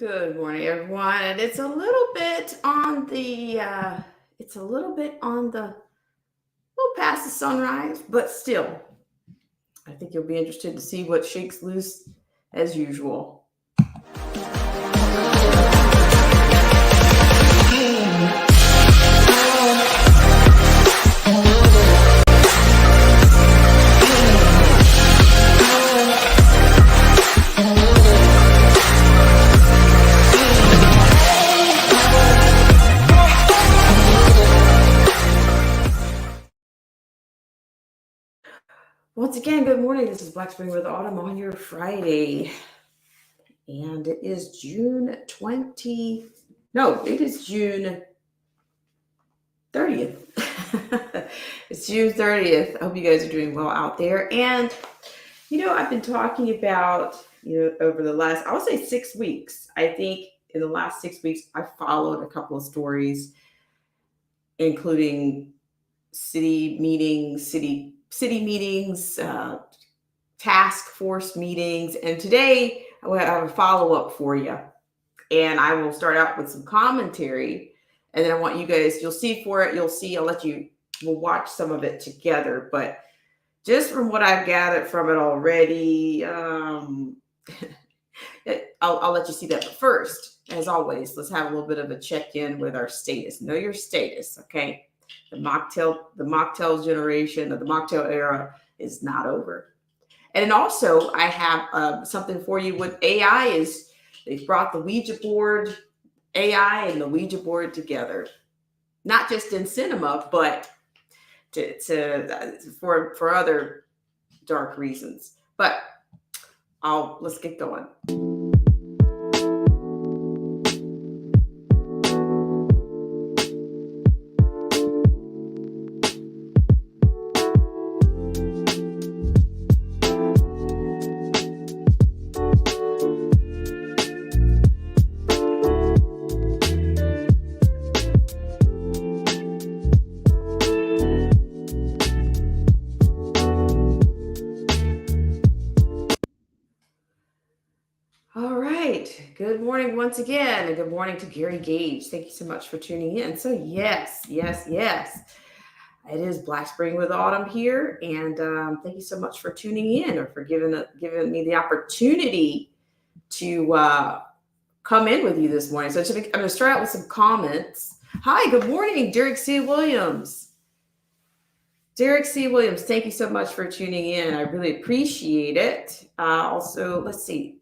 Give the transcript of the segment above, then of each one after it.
Good morning, everyone. And it's a little bit on the, little past the sunrise, but still, I think you'll be interested to see what shakes loose as usual. Once again, good morning. This is Black Spring with Autumn on your Friday. And it is June 20. No, it is June 30th. It's June 30th. I hope you guys are doing well out there. And, I've been talking about, over the last, I would say 6 weeks. I think in the last 6 weeks, I followed a couple of stories, including city meetings, task force meetings. And today I have a follow-up for you. And I will start out with some commentary. And then I want you guys, we'll watch some of it together. But just from what I've gathered from it already, I'll let you see that. But first, as always, let's have a little bit of a check-in with our status. Know your status, okay? The mocktail generation, or the mocktail era, is not over. And then also, I have something for you with AI. They've brought the Ouija board, AI and the Ouija board together, not just in cinema, but for other dark reasons. But let's get going. All right. Good morning once again, and good morning to Gary Gage. Thank you so much for tuning in. So yes, it is Black Spring with Autumn here, and thank you so much for tuning in, or for giving me the opportunity to come in with you this morning. So I'm going to start out with some comments. Hi, good morning, Derek C. Williams. Derek C. Williams, thank you so much for tuning in. I really appreciate it. Also, let's see.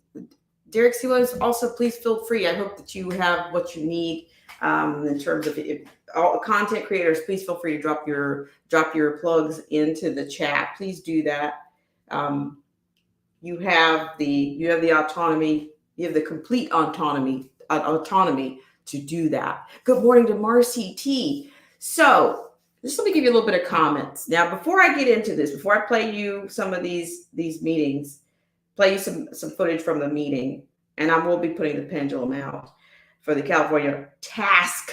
Derek C. Williams, also please feel free. I hope that you have what you need in terms of all content creators. Please feel free to drop your plugs into the chat. Please do that. You have the autonomy. You have the complete autonomy to do that. Good morning to Marcy T. So just let me give you a little bit of comments. Now, before I get into this, before I play you some of these meetings, play you some footage from the meeting, and I will be putting the pendulum out for the California Task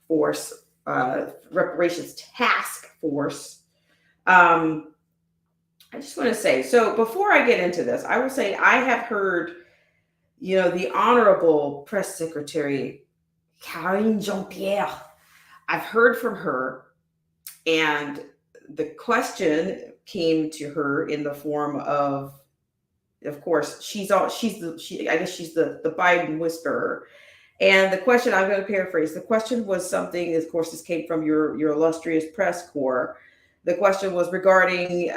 Force, Reparations Task Force. I just want to say, so before I get into this, I will say I have heard, the Honorable Press Secretary Karine Jean-Pierre. I've heard from her, and the question came to her in the form of course, she's the Biden whisperer. And the question, I'm going to paraphrase, the question was something, of course, this came from your illustrious press corps. The question was regarding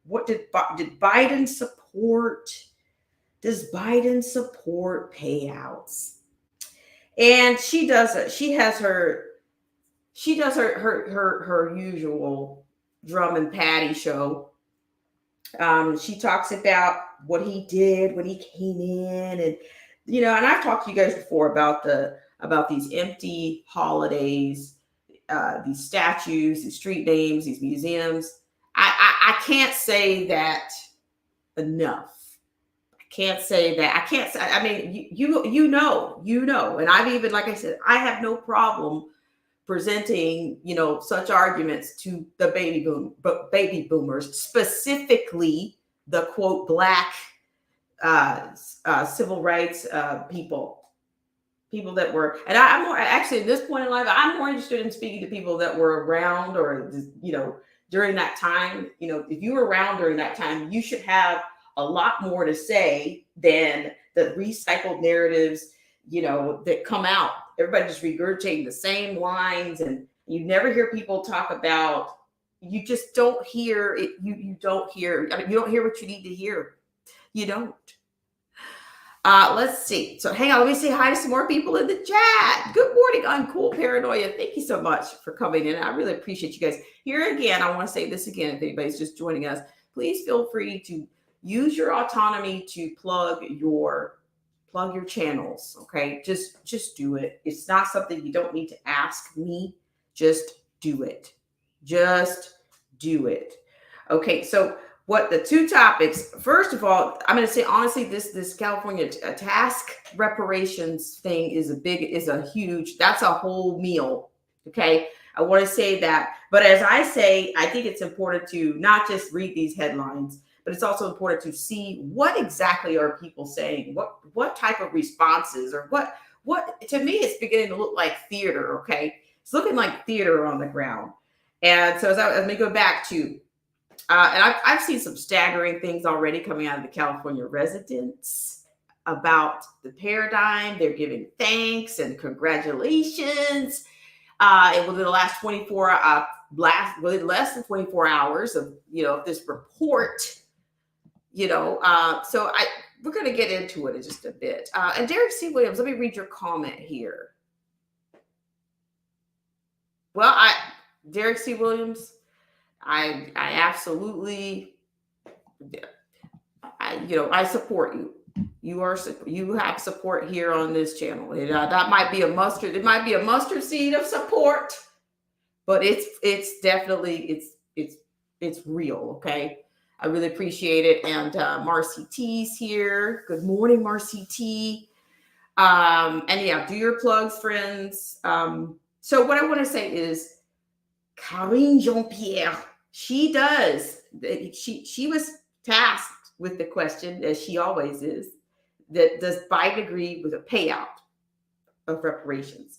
what did Biden support? Does Biden support payouts? And she does it. She does her usual drum and patty show. She talks about what he did when he came in, and and I've talked to you guys before about these empty holidays, these statues, these street names, these museums. I can't say that enough. I mean, you know, and I've even, like I said, I have no problem presenting, such arguments to the baby boomers, specifically the quote Black civil rights people that were, and I'm more actually at this point in life, I'm more interested in speaking to people that were around or, during that time. If you were around during that time, you should have a lot more to say than the recycled narratives, that come out. Everybody just regurgitating the same lines, and you never hear people talk about, you just don't hear it. You don't hear, I mean, you don't hear what you need to hear. You don't. Let's see. So hang on, let me say hi to some more people in the chat. Good morning, Uncool Paranoia. Thank you so much for coming in. I really appreciate you guys. Here again, I want to say this again, if anybody's just joining us, please feel free to use your autonomy to plug your channels. Okay. Just do it. It's not something you don't need to ask me. Just do it. Just do it. Okay. So what the two topics, first of all, I'm going to say, honestly, this California task reparations thing is a huge, that's a whole meal. Okay. I want to say that, but as I say, I think it's important to not just read these headlines, but it's also important to see what exactly are people saying, what type of responses, or what to me, it's beginning to look like theater. Okay. It's looking like theater on the ground. And so as we go back to, and I've seen some staggering things already coming out of the California residents about the paradigm. They're giving thanks and congratulations. And within the last 24, within less than 24 hours of this report, so we're going to get into it in just a bit. And Derek C. Williams, let me read your comment here. Well, Derek C. Williams, I absolutely, I support you. You have support here on this channel. That might be a mustard. It might be a mustard seed of support, but it's definitely it's real. Okay, I really appreciate it. And Marcy T's here. Good morning, Marcy T. And yeah, do your plugs, friends. So what I want to say is, Karine Jean-Pierre, she was tasked with the question, as she always is, that does Biden agree with a payout of reparations?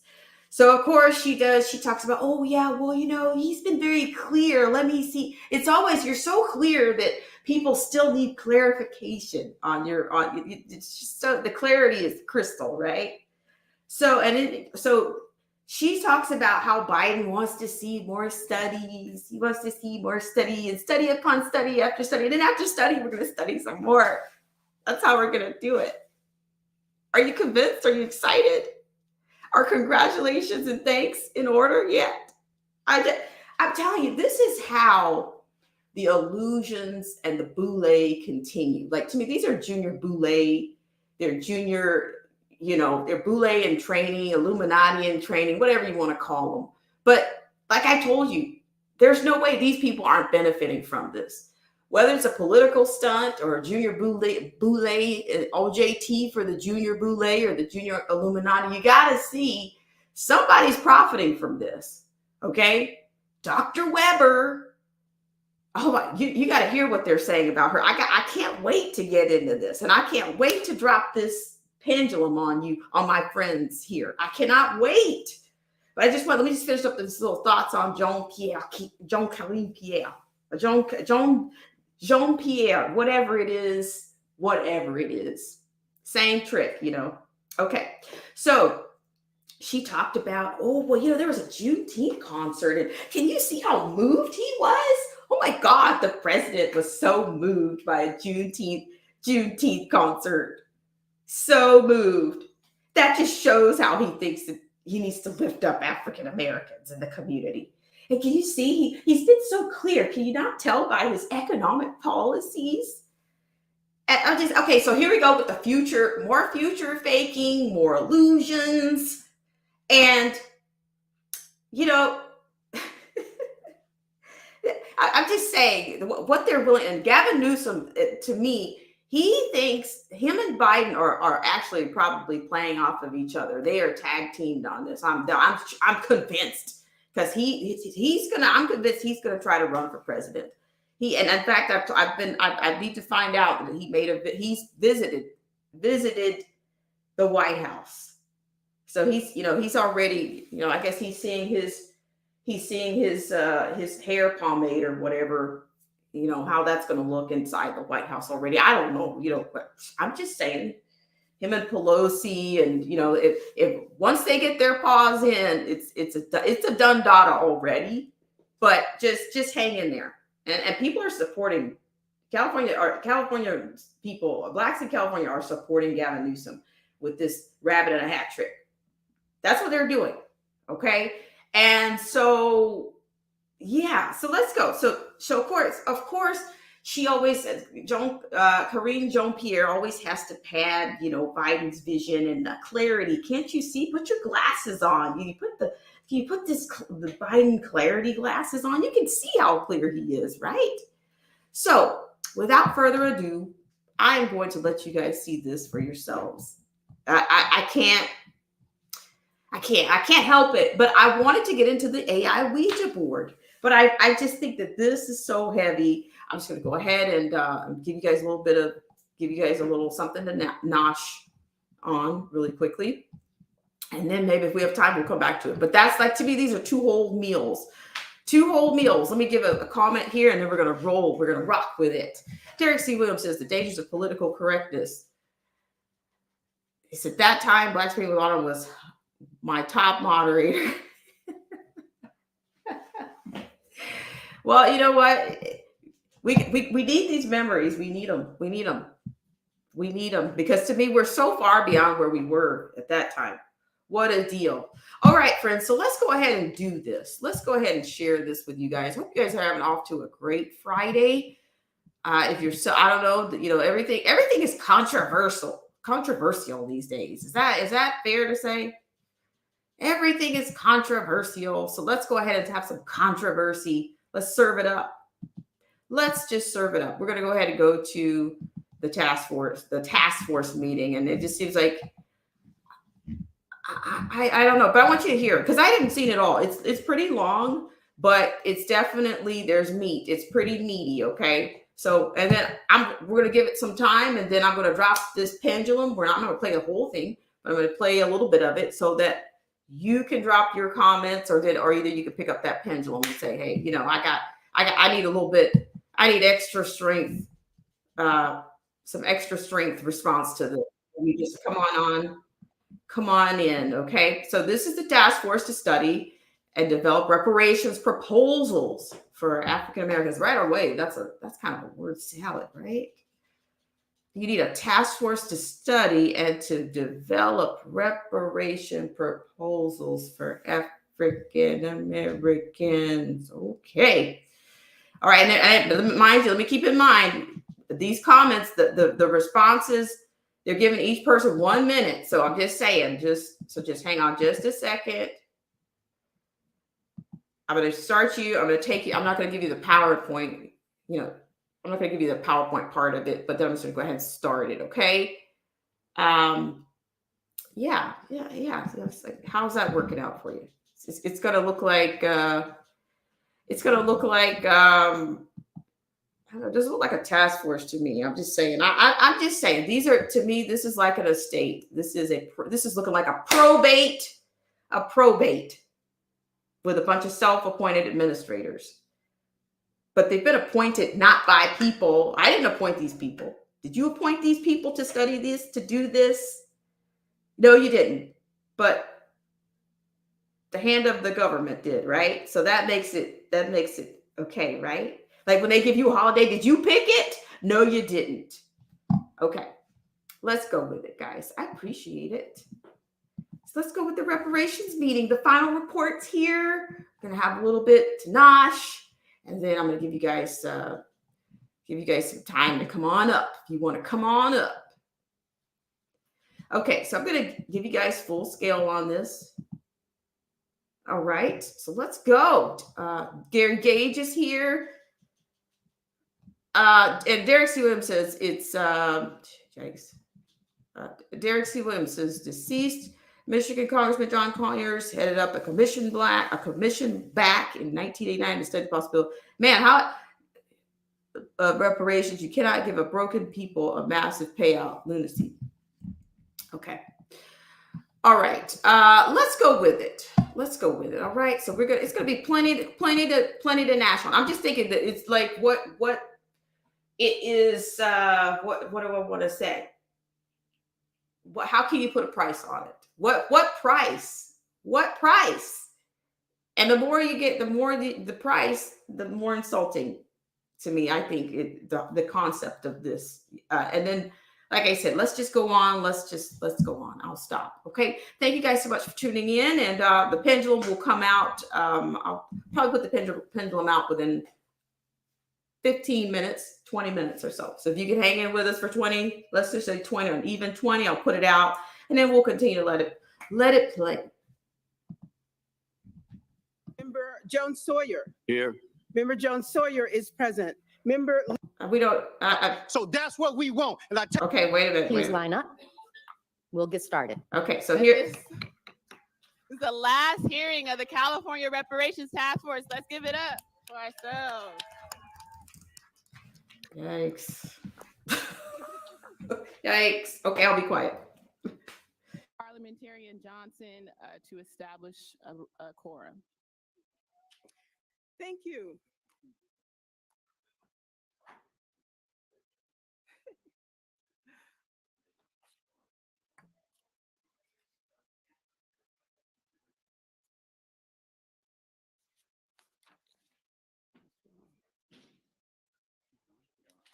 So of course she does. She talks about, oh yeah, well, he's been very clear. Let me see. It's always, you're so clear that people still need clarification it's just so the clarity is crystal, right? So, she talks about how Biden wants to see more studies. He wants to see more study, and study upon study after study. And then after study, we're going to study some more. That's how we're going to do it. Are you convinced? Are you excited? Are congratulations and thanks in order yet? I'm telling you, this is how the illusions and the boule continue. Like, to me, these are junior boule. They're junior, they're boule in training, Illuminati in training, whatever you want to call them. But like I told you, there's no way these people aren't benefiting from this. Whether it's a political stunt or a junior boule, OJT for the junior boule or the junior Illuminati, you got to see somebody's profiting from this. Okay. Dr. Weber. Oh my, you got to hear what they're saying about her. I can't wait to get into this, and I can't wait to drop this pendulum on you, on my friends here. I cannot wait. But let me just finish up these little thoughts on Jean-Pierre, whatever it is, same trick, Okay. So she talked about, oh, well, there was a Juneteenth concert, and can you see how moved he was? Oh my God, the president was so moved by a Juneteenth concert. So moved. That just shows how he thinks that he needs to lift up African Americans in the community. And can you see, he's been so clear. Can you not tell by his economic policies? And okay, so here we go with the future, more future faking, more illusions. And, I'm just saying what they're willing, and Gavin Newsom, to me, he thinks him and Biden are actually probably playing off of each other. They are tag teamed on this. I'm convinced, because I'm convinced he's gonna try to run for president. And in fact, I need to find out that he's visited the White House. So he's already, I guess he's seeing his hair pomade or whatever, how that's going to look inside the White House already. I don't know, but I'm just saying, him and Pelosi, and if once they get their paws in, it's a done data already. But just hang in there, and people are supporting California people, blacks in California are supporting Gavin Newsom with this rabbit and a hat trick. That's what they're doing. Okay. And so, yeah, so let's go. So of course, she always says, Karine Jean-Pierre always has to pad, Biden's vision and clarity. Can't you see? Put your glasses on. You put the Biden clarity glasses on. You can see how clear he is, right? So without further ado, I'm going to let you guys see this for yourselves. I can't help it, but I wanted to get into the AI Ouija board, but I just think that this is so heavy. I'm just going to go ahead and give you guys a little something to nosh on really quickly. And then maybe if we have time, we'll come back to it. But that's like, to me, these are two whole meals. Let me give a comment here, and then we're going to roll. We're going to rock with it. Derek C. Williams says, the dangers of political correctness. He said, that time, Black Spring with Autumn was my top moderator. Well, you know what? We need these memories. We need them because, to me, we're so far beyond where we were at that time. What a deal. All right, friends. So let's go ahead and do this. Let's go ahead and share this with you guys. Hope you guys are having off to a great Friday. If you're I don't know, everything is controversial these days. Is that fair to say? Everything is controversial. So let's go ahead and have some controversy. Let's serve it up. Let's just serve it up. We're going to go ahead and go to the task force meeting. And it just seems like, I don't know, but I want you to hear it because I haven't seen it all. It's pretty long, but it's definitely, there's meat. It's pretty meaty. Okay. So, and then we're going to give it some time, and then I'm going to drop this pendulum. I'm not going to play the whole thing, but I'm going to play a little bit of it so that you can drop your comments, or either you can pick up that pendulum and say, hey, I need a little bit, I need extra strength, some extra strength response to this. You just come on in. Okay. So this is the task force to study and develop reparations proposals for African Americans. Right away, that's kind of a word salad, right? You need a task force to study and to develop reparation proposals for African Americans. Okay. All right. And mind you, let me keep in mind these comments, the responses, they're giving each person 1 minute. So I'm just saying, just hang on just a second. I'm going to start you. I'm going to take you. I'm not going to give you the PowerPoint, I'm not going to give you the PowerPoint part of it, but then I'm just going to go ahead and start it. Okay. Yeah. So like, how's that working out for you? It's going to look like, I don't know, it doesn't look like a task force to me. I'm just saying, I'm just saying, these are, to me, this is like an estate. This is looking like a probate with a bunch of self-appointed administrators. But they've been appointed not by people. I didn't appoint these people. Did you appoint these people to study this, to do this? No, you didn't. But the hand of the government did, right? So that makes it okay, right? Like when they give you a holiday, did you pick it? No, you didn't. Okay, let's go with it, guys. I appreciate it. So let's go with the reparations meeting. The final reports here. I'm gonna have a little bit to nosh, and then I'm gonna give you guys some time to come on up if you want to come on up. Okay, so I'm gonna give you guys full scale on this. All right, so let's go. Gary Gage is here. And Derek C. Williams says it's Derek C. Williams says deceased Michigan Congressman John Conyers headed up a commission back in 1989 to study the possibility. Man, reparations. You cannot give a broken people a massive payout. Lunacy. Okay. All right. Let's go with it. Let's go with it. All right. So it's gonna be plenty to gnash on. I'm just thinking that it's like what it is. What do I want to say? How can you put a price on it? What price? What price? And the more you get, the more the price, the more insulting to me. I think the concept of this. And then, like I said, let's just go on. Let's go on. I'll stop. Okay. Thank you guys so much for tuning in. And the pendulum will come out. I'll probably put the pendulum out within 15 minutes, 20 minutes or so. So if you can hang in with us for 20, let's just say 20 or even 20, I'll put it out and then we'll continue to let it play. Member Jones Sawyer. Here. Member Jones Sawyer is present. Member. We don't. So that's what we want. And okay, wait a minute. Please line up. We'll get started. Okay, so here. This is the last hearing of the California Reparations Task Force. Let's give it up for ourselves. Yikes. Yikes. Okay, I'll be quiet. Parliamentarian Johnson to establish a quorum. Thank you.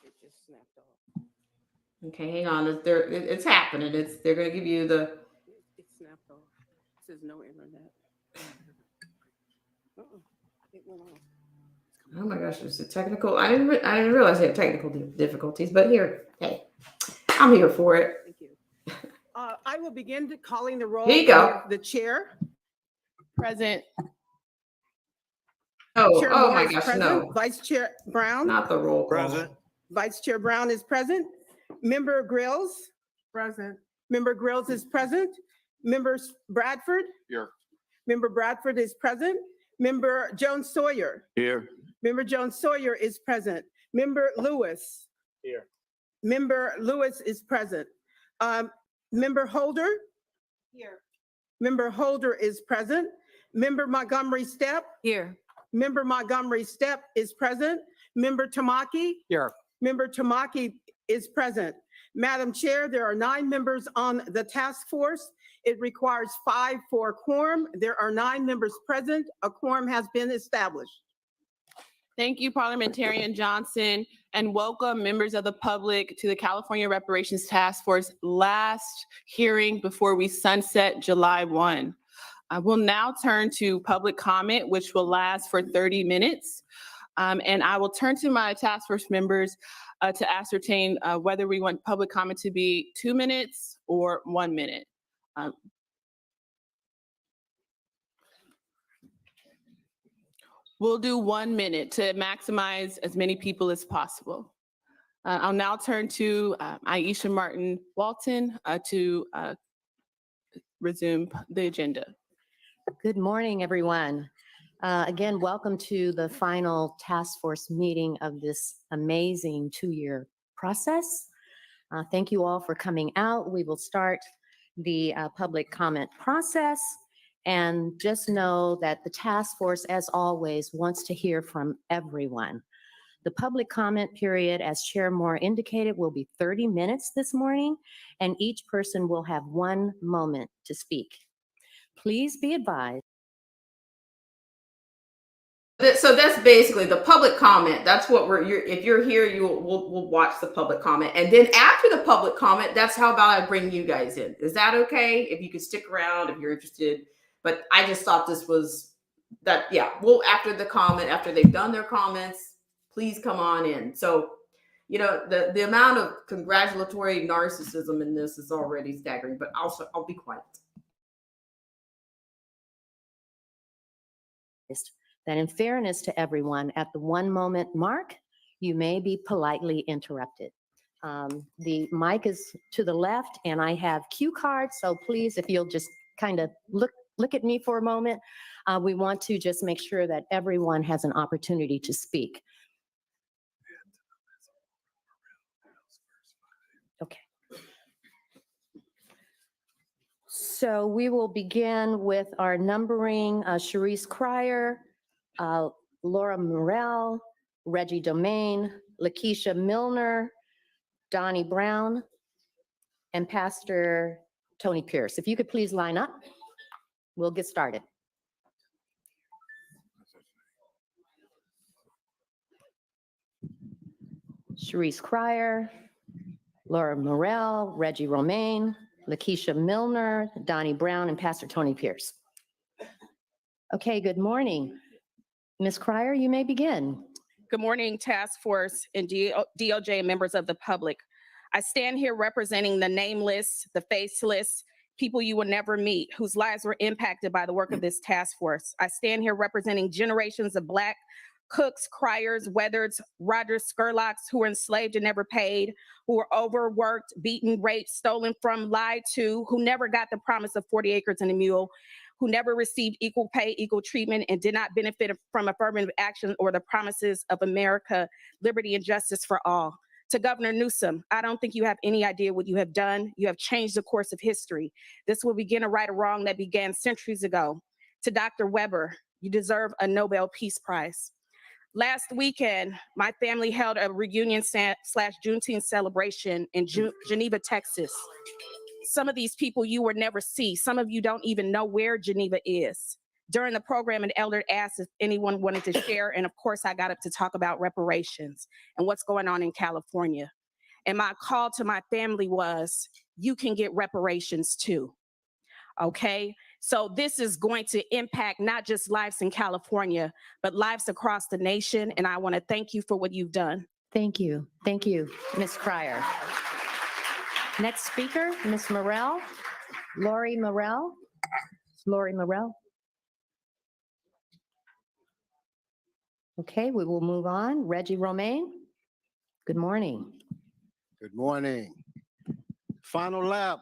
It just snapped off. Okay, hang on. It's happening. They're going to give you the. It snapped off. It says no internet. It went off. Oh my gosh, it's a technical. I didn't realize they had technical difficulties, but here, hey, I'm here for it. Thank you. I will begin calling the roll. Here you go. The chair. Present. Chair Oh Moore my is gosh, present. no. Vice Chair Brown. Not the roll call. Present. Vice Chair Brown is present. Member Grills. Present. Member Grills is present. Member Bradford. Here. Member Bradford is present. Member Jones Sawyer. Here. Member Jones Sawyer is present. Member Lewis. Here. Member Lewis is present. Member Holder. Here. Member Holder is present. Member Montgomery Stepp. Here. Member Montgomery Stepp is present. Member Tamaki. Here. Member Tamaki is present. Madam Chair, there are 9 members on the task force. It requires 5 for a quorum. There are 9 members present. A quorum has been established. Thank you, Parliamentarian Johnson, and welcome members of the public to the California Reparations Task Force last hearing before we sunset July 1. I will now turn to public comment, which will last for 30 minutes. And I will turn to my task force members to ascertain whether we want public comment to be 2 minutes or 1 minute. We'll do 1 minute to maximize as many people as possible. I'll now turn to Aisha Martin Walton to resume the agenda. Good morning, everyone. Again, welcome to the final task force meeting of this amazing 2-year process. Thank you all for coming out. We will start the public comment process. And just know that the task force, as always, wants to hear from everyone. The public comment period, as Chair Moore indicated, will be 30 minutes this morning, and each person will have 1 moment to speak. Please be advised. So that's basically the public comment. That's what if you're here, we'll watch the public comment. And then after the public comment, that's how about I bring you guys in. Is that okay? If you could stick around, if you're interested. But I just thought this was that, yeah, well, after the comment, after they've done their comments, please come on in. So, you know, the amount of congratulatory narcissism in this is already staggering, but I'll be quiet. That in fairness to everyone, at the 1 moment mark, you may be politely interrupted. The mic is to the left and I have cue cards. So please, if you'll just kind of look at me for a moment. We want to just make sure that everyone has an opportunity to speak. So we will begin with our numbering, Sharice Cryer, Laura Morel, Reggie Domain, Lakeisha Milner, Donnie Brown, and Pastor Tony Pierce. If you could please line up, we'll get started. Sharice Cryer, Laura Morel, Reggie Romaine, Lakeisha Milner, Donnie Brown, and Pastor Tony Pierce. Okay, good morning. Ms. Cryer, you may begin. Good morning, Task Force and DOJ and members of the public. I stand here representing the nameless, the faceless, people you will never meet, whose lives were impacted by the work of this task force. I stand here representing generations of Black Cooks, Cryers, Weathers, Rogers, Skurlocks, who were enslaved and never paid, who were overworked, beaten, raped, stolen from, lied to, who never got the promise of 40 acres and a mule, who never received equal pay, equal treatment, and did not benefit from affirmative action or the promises of America, liberty, and justice for all. To Governor Newsom, I don't think you have any idea what you have done. You have changed the course of history. This will begin a right or wrong that began centuries ago. To Dr. Weber, you deserve a Nobel Peace Prize. Last weekend, my family held a reunion / Juneteenth celebration in Geneva, Texas. Some of these people you will never see. Some of you don't even know where Geneva is. During the program, an elder asked if anyone wanted to share, and of course, I got up to talk about reparations and what's going on in California. And my call to my family was, you can get reparations too, okay? So this is going to impact not just lives in California, but lives across the nation, and I want to thank you for what you've done. Thank you. Thank you, Ms. Cryer. Next speaker, Ms. Morel, Lori Morel. Lori Morel. Okay, we will move on. Reggie Romaine. Good morning. Good morning. Final lap,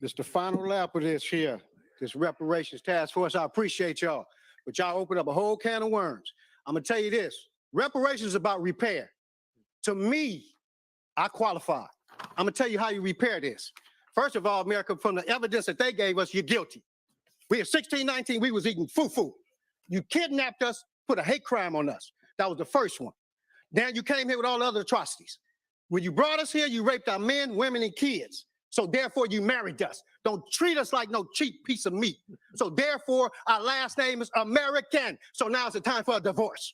Mr. Final lap of this here, this reparations task force. I appreciate y'all, but y'all opened up a whole can of worms. I'm gonna tell you this, reparations is about repair. To me, I qualify. I'm gonna tell you how you repair this. First of all, America, from the evidence that they gave us, you're guilty. We in 1619, we was eating foo-foo. You kidnapped us, put a hate crime on us. That was the first one. Then you came here with all the other atrocities. When you brought us here, you raped our men, women, and kids. So therefore, you married us. Don't treat us like no cheap piece of meat. So therefore, our last name is American. So now it's the time for a divorce.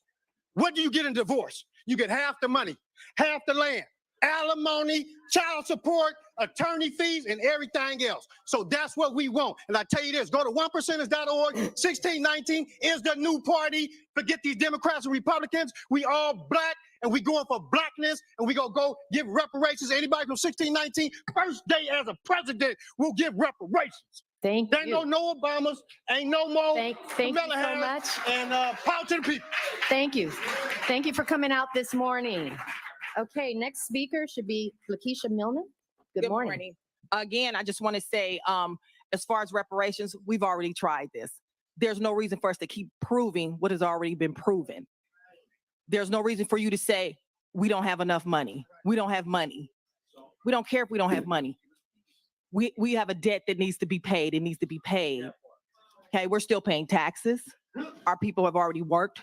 What do you get in divorce? You get half the money, half the land, alimony, child support, attorney fees, and everything else. So that's what we want. And I tell you this, go to onepercenters.org. 1619 is the new party. Forget these Democrats and Republicans. We all Black, and we going for blackness, and we gonna go give reparations. Anybody from 1619, first day as a president, will give reparations. Thank There ain't you. no Obamas, ain't no more Thank you Kamala so Harris, much. and power to the people. Thank you. Thank you for coming out this morning. Okay, next speaker should be Lakeisha Milner. Good morning. Again, I just want to say, as far as reparations, we've already tried this. There's no reason for us to keep proving what has already been proven. There's no reason for you to say, we don't have enough money. We don't have money. We don't care if we don't have money. We have a debt that needs to be paid. It needs to be paid. Okay, we're still paying taxes. Our people have already worked.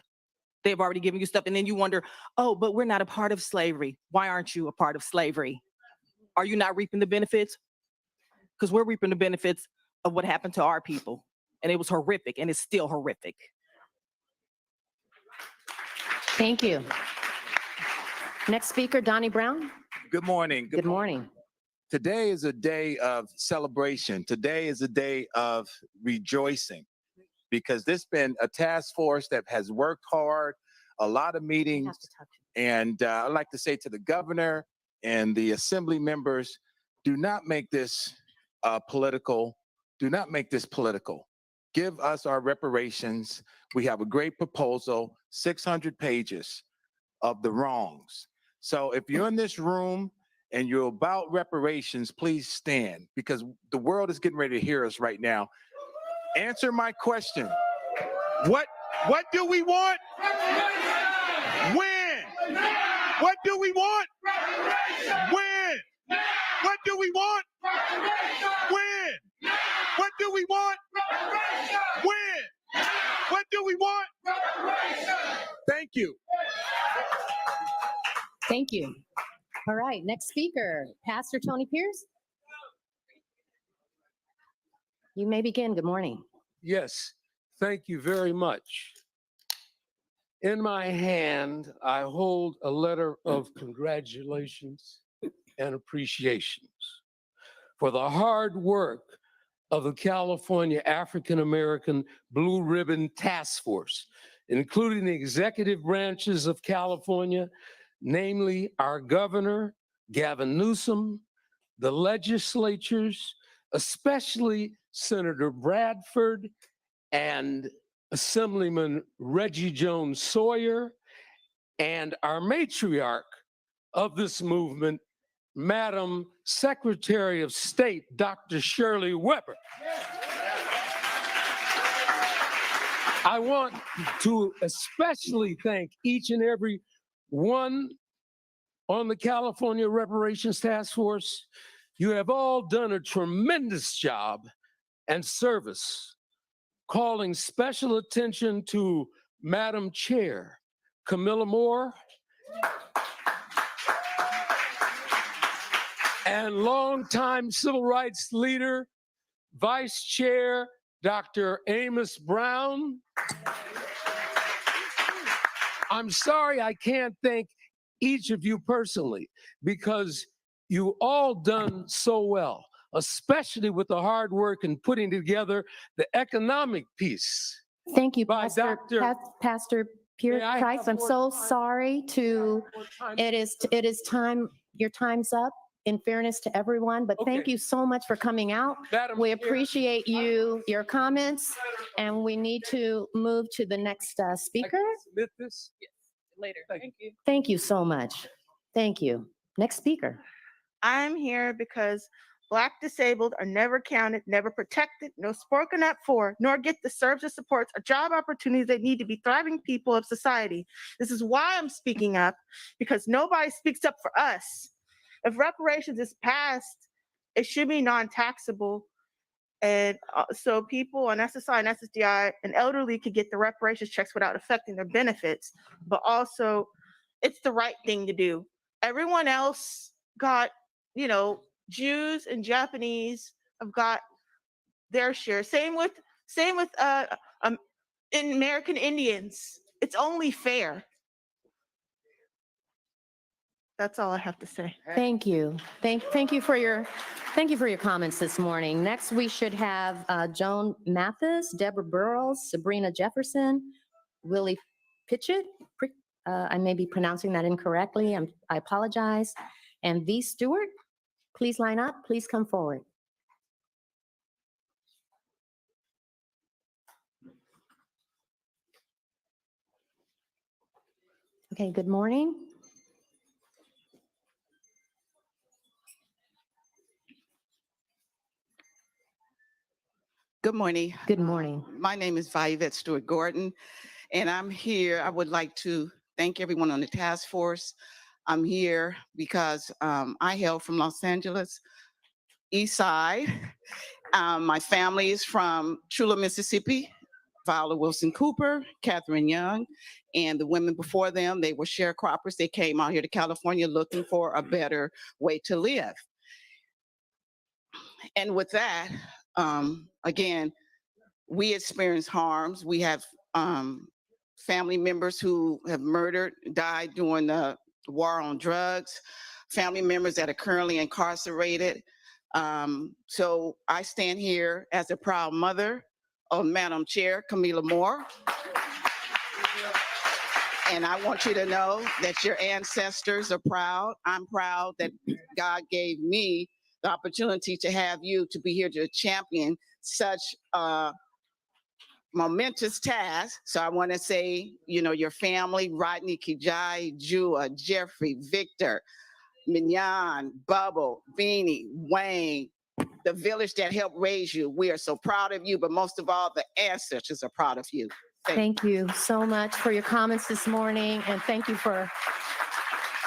They've already given you stuff. And then you wonder, oh, but we're not a part of slavery. Why aren't you a part of slavery? Are you not reaping the benefits? Because we're reaping the benefits of what happened to our people. And it was horrific, and it's still horrific. Thank you. Next speaker, Donnie Brown. Good morning. Good morning. Today is a day of celebration. Today is a day of rejoicing because this has been a task force that has worked hard, a lot of meetings. And I'd like to say to the governor and the assembly members, do not make this political. Do not make this political. Give us our reparations. We have a great proposal, 600 pages of the wrongs. So if you're in this room and you're about reparations, please stand because the world is getting ready to hear us right now. Answer my question. What do we want? When? What do we want? When? What do we want? When? What do we Thank you. Thank you. All right, next speaker, Pastor Tony Pierce. You may begin. Good morning. Yes, thank you very much. In my hand, I hold a letter of congratulations and appreciations for the hard work of the California African American Blue Ribbon Task Force, including the executive branches of California, namely our governor, Gavin Newsom, the legislatures, especially Senator Bradford and Assemblyman Reggie Jones Sawyer, and our matriarch of this movement, Madam Secretary of State, Dr. Shirley Weber. I want to especially thank each and every one on the California Reparations Task Force. You have all done a tremendous job and service, calling special attention to Madam Chair Camilla Moore and longtime civil rights leader, Vice Chair Dr. Amos Brown. I'm sorry I can't thank each of you personally because you all done so well, especially with the hard work in putting together the economic piece. Thank you, By Pastor, Dr. Pastor Pierce May I Price. have I'm more so time? sorry to, More time? it is time, your time's up, in fairness to everyone, but thank Okay. you so much for coming out. Madam We Chair, appreciate your comments, and we need to move to the next I speaker. can submit this? Later. Thank Thank you. Thank you so much. Thank you. Next speaker. I'm here because Black disabled are never counted, never protected, nor spoken up for, nor get the services, supports, or job opportunities they need to be thriving people of society. This is why I'm speaking up, because nobody speaks up for us. If reparations is passed, it should be non-taxable. And so people on SSI and SSDI and elderly could get the reparations checks without affecting their benefits. But also, it's the right thing to do. Everyone else got, Jews and Japanese have got their share. Same with in American Indians. It's only fair. That's all I have to say. Thank you. Thank you for your comments this morning. Next, we should have Joan Mathis, Deborah Burrows, Sabrina Jefferson, Willie Pitchett. I may be pronouncing that incorrectly. I apologize. And V. Stewart, please line up. Please come forward. Okay, good morning. Good morning. Good morning. My name is Vivette Stewart Gordon, and I'm here. I would like to thank everyone on the task force. I'm here because I hail from Los Angeles, East Side. My family is from Chula, Mississippi. Viola Wilson Cooper, Catherine Young, and the women before them, they were sharecroppers. They came out here to California looking for a better way to live. And with that, again, we experience harms. We have family members who have died during the war on drugs, family members that are currently incarcerated. So I stand here as a proud mother of Madam Chair Camilla Moore. And I want you to know that your ancestors are proud. I'm proud that God gave me the opportunity to have you to be here to champion such a momentous task. So I want to say, your family, Rodney Kijai, Jua, Jeffrey, Victor, Mignon, Bubble, Beanie, Wayne, the village that helped raise you. We are so proud of you, but most of all, the ancestors are proud of you. Thank you so much for your comments this morning, and thank you for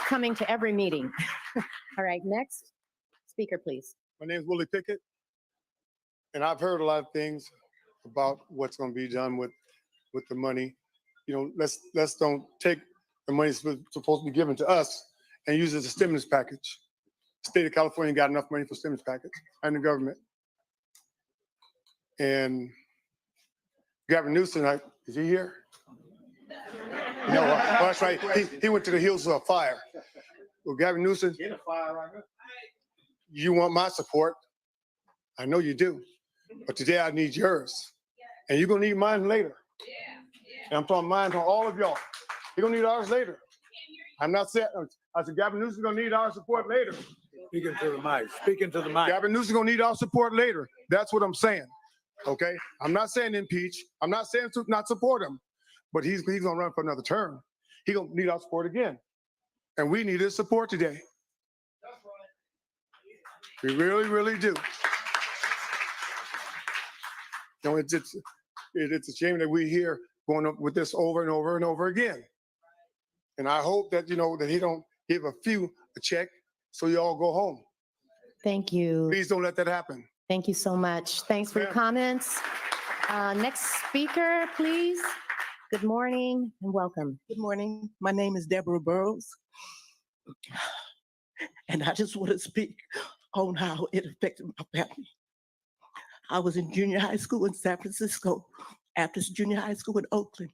coming to every meeting. All right, next speaker, please. My name is Willie Pickett, and I've heard a lot of things about what's going to be done with the money. let's don't take the money supposed to be given to us and use it as a stimulus package. The state of California got enough money for stimulus package and the government. And Gavin Newsom, is he here? No, well, that's right. He went to the hills of a fire. Well, Gavin Newsom, you want my support. I know you do. But today I need yours. And you're going to need mine later. And I'm talking mine from all of y'all. You're going to need ours later. I'm not saying, I said Gavin Newsom's going to need our support later. Speaking to the mic, speaking to the mic. Gavin Newsom's going to need our support later. That's what I'm saying. Okay? I'm not saying impeach. I'm not saying to not support him. But he's going to run for another term. He's going to need our support again. And we need his support today. We really, really do. It's a shame that we're here going up with this over and over and over again. And I hope that, that he don't give a few a check so you all go home. Thank you. Please don't let that happen. Thank you so much. Thanks for your comments. Next speaker, please. Good morning and welcome. Good morning. My name is Deborah Burrows. And I just want to speak on how it affected my family. I was in junior high school in San Francisco, after junior high school in Oakland.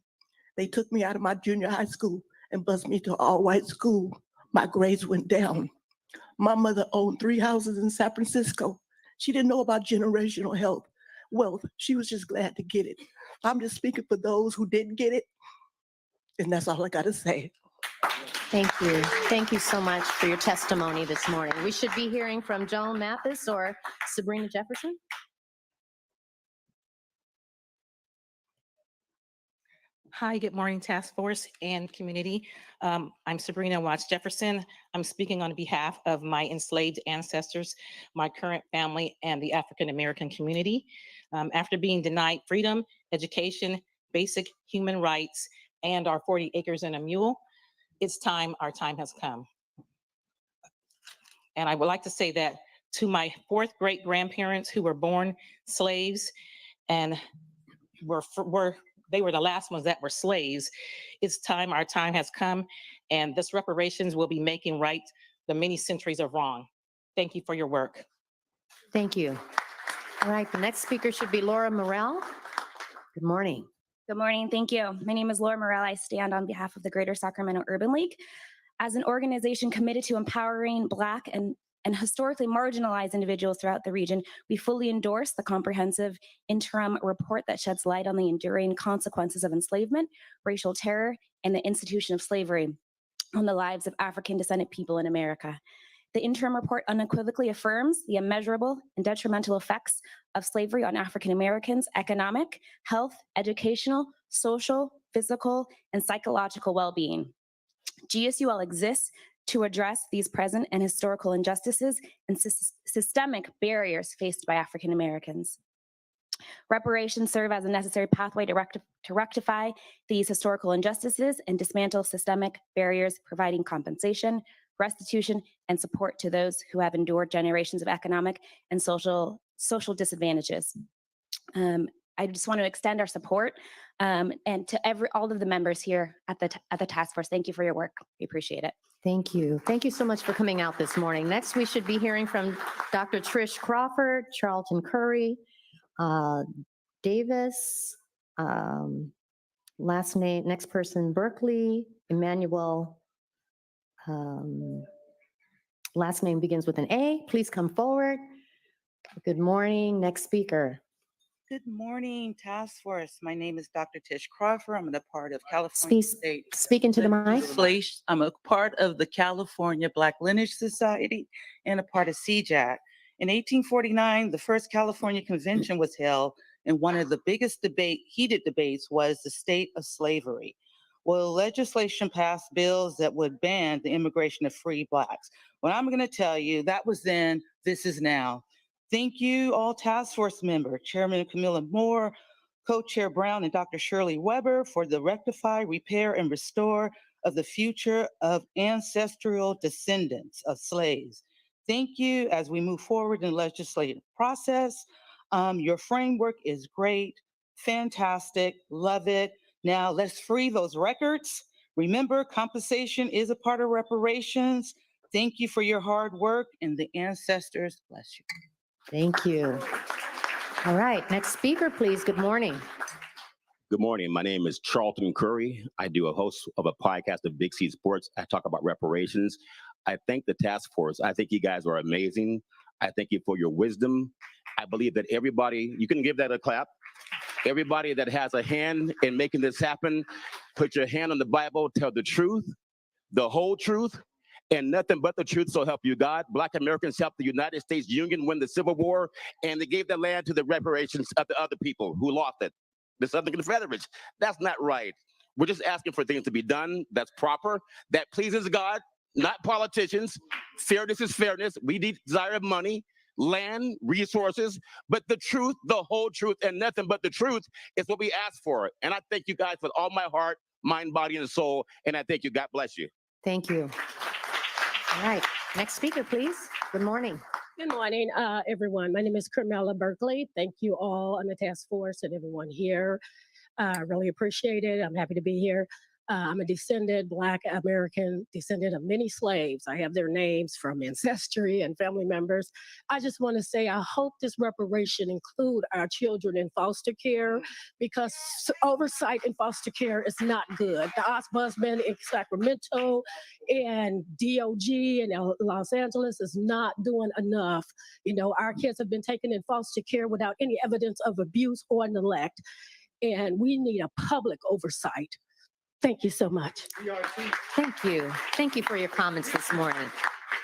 They took me out of my junior high school and bused me to an all-white school. My grades went down. My mother owned 3 houses in San Francisco. She didn't know about generational wealth. She was just glad to get it. I'm just speaking for those who didn't get it. And that's all I got to say. Thank you. Thank you so much for your testimony this morning. We should be hearing from Joan Mathis or Sabrina Jefferson. Hi, good morning, task force and community. I'm Sabrina Watts Jefferson. I'm speaking on behalf of my enslaved ancestors, my current family, and the African American community. After being denied freedom, education, basic human rights, and our 40 acres and a mule, it's time, our time has come. And I would like to say that to my 4th great grandparents who were born slaves and they were the last ones that were slaves. It's time, our time has come, and this reparations will be making right the many centuries of wrong. Thank you for your work. Thank you. All right, the next speaker should be Laura Morrell. Good morning. Good morning, thank you. My name is Laura Morrell. I stand on behalf of the Greater Sacramento Urban League. As an organization committed to empowering Black and historically marginalized individuals throughout the region, we fully endorse the comprehensive interim report that sheds light on the enduring consequences of enslavement, racial terror, and the institution of slavery on the lives of African descendant people in America. The interim report unequivocally affirms the immeasurable and detrimental effects of slavery on African Americans' economic, health, educational, social, physical, and psychological well-being. GSUL exists to address these present and historical injustices and systemic barriers faced by African Americans. Reparations serve as a necessary pathway to rectify these historical injustices and dismantle systemic barriers, providing compensation, restitution, and support to those who have endured generations of economic and social disadvantages. I just want to extend our support and to all of the members here at the task force. Thank you for your work. We appreciate it. Thank you. Thank you so much for coming out this morning. Next, we should be hearing from Dr. Trish Crawford, Charlton Curry, Davis, last name, next person, Berkeley, Emmanuel, last name begins with an A. Please come forward. Good morning. Next speaker. Good morning, task force. My name is Dr. Tish Crawford. I'm a part of California State. Speak into the mic. I'm a part of the California Black Lineage Society and a part of CJAC. In 1849, the first California convention was held, and one of the biggest heated debates was the state of slavery. Well, legislation passed bills that would ban the immigration of free Blacks. What I'm going to tell you, that was then, this is now. Thank you, all task force member, Chairman Camilla Moore, Co-Chair Brown, and Dr. Shirley Weber for the rectify, repair, and restore of the future of ancestral descendants of slaves. Thank you as we move forward in the legislative process. Your framework is great, fantastic, love it. Now let's free those records. Remember, compensation is a part of reparations. Thank you for your hard work, and the ancestors bless you. Thank you. All right, next speaker, please. Good morning. Good morning. My name is Charlton Curry. I do a host of a podcast of Big C Sports. I talk about reparations. I thank the task force. I think you guys are amazing. I thank you for your wisdom. I believe that everybody, you can give that a clap. Everybody that has a hand in making this happen, put your hand on the Bible, tell the truth, the whole truth, and nothing but the truth, so help you God. Black Americans helped the United States Union win the Civil War, and they gave the land to the reparations of the other people who lost it, the Southern Confederates. That's not right. We're just asking for things to be done that's proper, that pleases God, not politicians. Fairness is fairness. We desire money, land, resources, but the truth, the whole truth, and nothing but the truth is what we ask for. And I thank you guys with all my heart, mind, body, and soul, and I thank you. God bless you. Thank you. All right, next speaker, please. Good morning. Good morning, everyone. My name is Carmela Berkeley. Thank you all on the task force and everyone here. I really appreciate it. I'm happy to be here. I'm a descendant, Black American descendant of many slaves. I have their names from ancestry and family members. I just want to say I hope this reparation include our children in foster care, because oversight in foster care is not good. The ombudsman in Sacramento and DOG in Los Angeles is not doing enough. You know, our kids have been taken in foster care without any evidence of abuse or neglect, and we need a public oversight. Thank you so much. Thank you. Thank you for your comments this morning.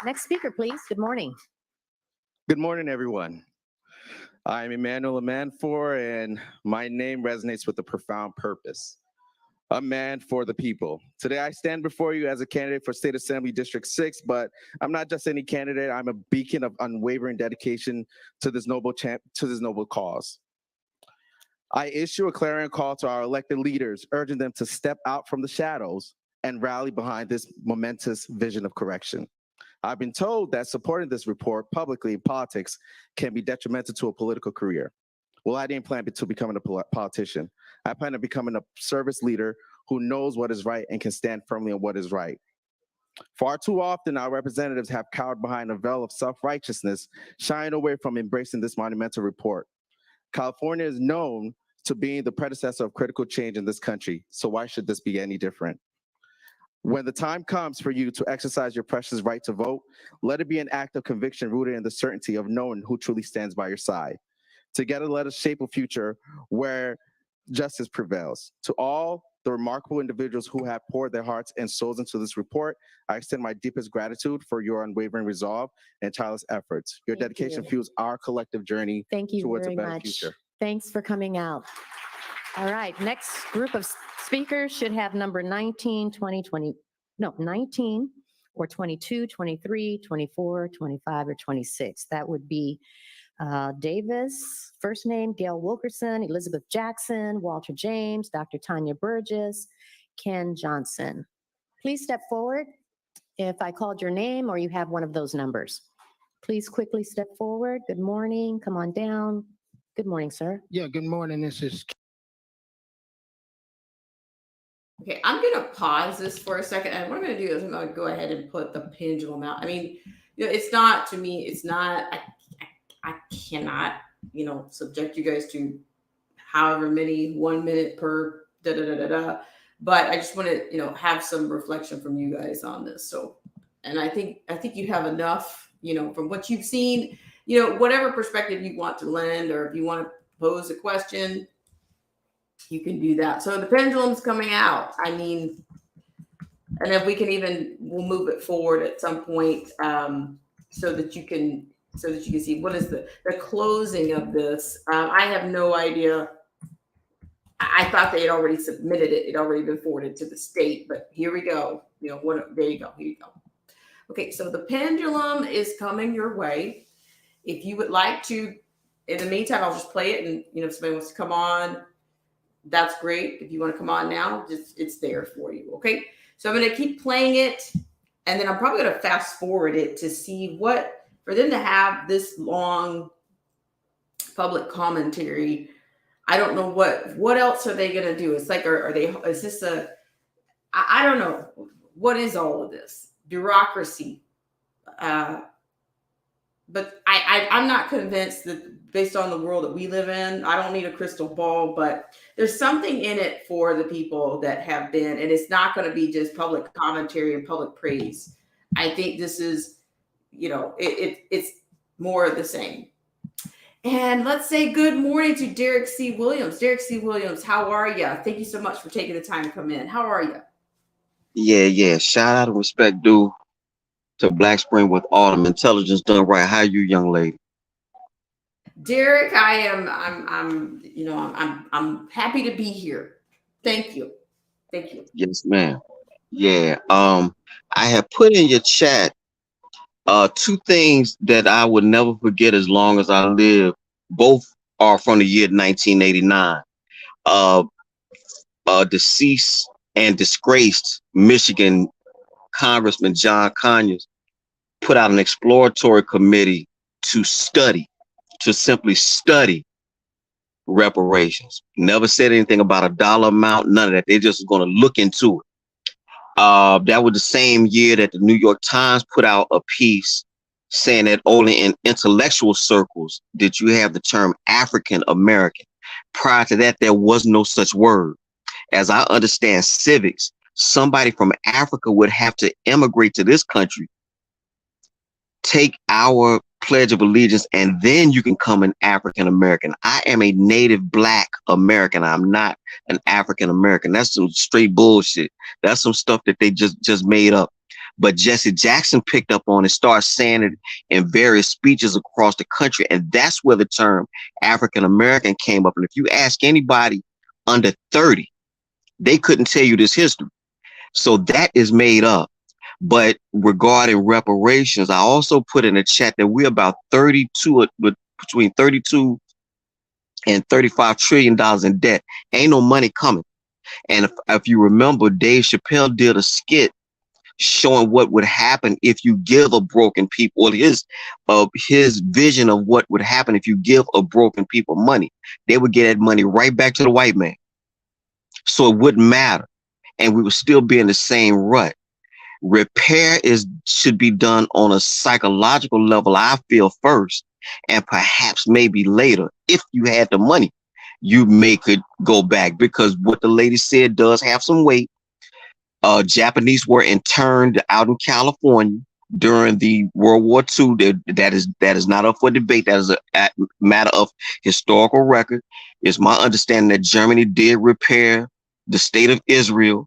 Next speaker, please. Good morning. Good morning, everyone. I'm Emmanuel Amanfor, and my name resonates with a profound purpose. A man for the people. Today, I stand before you as a candidate for State Assembly District 6, but I'm not just any candidate. I'm a beacon of unwavering dedication to this noble cause. I issue a clarion call to our elected leaders, urging them to step out from the shadows and rally behind this momentous vision of correction. I've been told that supporting this report publicly in politics can be detrimental to a political career. Well, I didn't plan to becoming a politician. I plan on becoming a service leader who knows what is right and can stand firmly on what is right. Far too often, our representatives have cowered behind a veil of self-righteousness, shying away from embracing this monumental report. California is known to being the predecessor of critical change in this country, so why should this be any different? When the time comes for you to exercise your precious right to vote, let it be an act of conviction rooted in the certainty of knowing who truly stands by your side. Together, let us shape a future where justice prevails. To all the remarkable individuals who have poured their hearts and souls into this report, I extend my deepest gratitude for your unwavering resolve and tireless efforts. Your dedication fuels our collective journey towards a better future. Thanks for coming out. All right, next group of speakers should have number 19, 20, 20, no, 19 or 22, 23, 24, 25, or 26. That would be Davis, first name, Gail Wilkerson, Elizabeth Jackson, Walter James, Dr. Tanya Burgess, Ken Johnson. Please step forward if I called your name or you have one of those numbers. Please quickly step forward. Good morning. Come on down. Good morning, sir. Yeah, good morning. This is Okay, I'm going to pause this for a second. And what I'm going to do is I'm going to go ahead and put the pendulum out. I mean, you know, it's not, to me, it's not, I cannot, you know, subject you guys to however many 1 minute per da-da-da-da-da. But I just want to, you know, have some reflection from you guys on this. So, and I think you have enough, you know, from what you've seen, you know, whatever perspective you want to lend, or if you want to pose a question, you can do that. So the pendulum's coming out. I mean, and if we can even, we'll move it forward at some point so that you can see what is the closing of this. I have no idea. I thought they had already submitted it. It had already been forwarded to the state, but here we go. You know, there you go. Here you go. Okay, so the pendulum is coming your way. If you would like to, in the meantime, I'll just play it, and you know, if somebody wants to come on, that's great. If you want to come on now, just it's there for you. Okay, so I'm going to keep playing it, and then I'm probably going to fast forward it to see what, for them to have this long public commentary. I don't know what else are they going to do? It's like, are they, is this I don't know. What is all of this? Bureaucracy. But I'm not convinced that based on the world that we live in, I don't need a crystal ball, but there's something in it for the people that have been, and it's not going to be just public commentary and public praise. I think this is, it's more of the same. And let's say good morning to Derek C. Williams. Derek C. Williams, how are you? Thank you so much for taking the time to come in. How are you? Yeah. Shout out and respect due to Black Spring with Autumn. Intelligence done right. How you, young lady? Derek, I'm happy to be here. Thank you. Thank you. Yes, ma'am. Yeah. I have put in your chat two things that I would never forget as long as I live. Both are from the year 1989. Deceased and disgraced Michigan Congressman John Conyers put out an exploratory committee to simply study reparations. Never said anything about a dollar amount, none of that. They just was going to look into it. That was the same year that the New York Times put out a piece saying that only in intellectual circles did you have the term African American. Prior to that, there was no such word. As I understand civics, somebody from Africa would have to immigrate to this country, take our Pledge of Allegiance, and then you can come an African American. I am a native Black American. I'm not an African American. That's some straight bullshit. That's some stuff that they just made up. But Jesse Jackson picked up on and started saying it in various speeches across the country. And that's where the term African American came up. And if you ask anybody under 30, they couldn't tell you this history. So that is made up. But regarding reparations, I also put in the chat that we're about between 32 and $35 trillion in debt. Ain't no money coming. And if you remember, Dave Chappelle did a skit showing what would happen if you give a broken people, or his vision of what would happen if you give a broken people money. They would get that money right back to the white man. So it wouldn't matter. And we would still be in the same rut. Repair should be done on a psychological level, I feel, first, and perhaps maybe later, if you had the money, you could go back, because what the lady said does have some weight. Japanese were interned out in California during the World War II. That is not up for debate. That is a matter of historical record. It's my understanding that Germany did repair the state of Israel.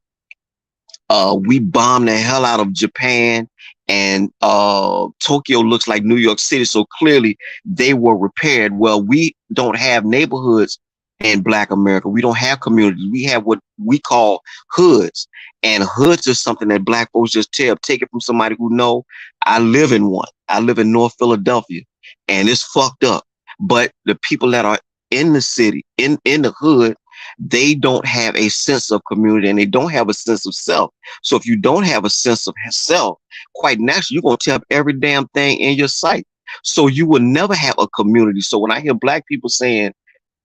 We bombed the hell out of Japan, and Tokyo looks like New York City. So clearly they were repaired. Well, we don't have neighborhoods in Black America. We don't have communities. We have what we call hoods. And hoods is something that Black folks just take it from somebody who know. I live in one. I live in North Philadelphia, and it's fucked up. But the people that are in the city, in the hood, they don't have a sense of community, and they don't have a sense of self. So if you don't have a sense of self, quite naturally, you're going to tear up every damn thing in your sight. So you will never have a community. So when I hear Black people saying,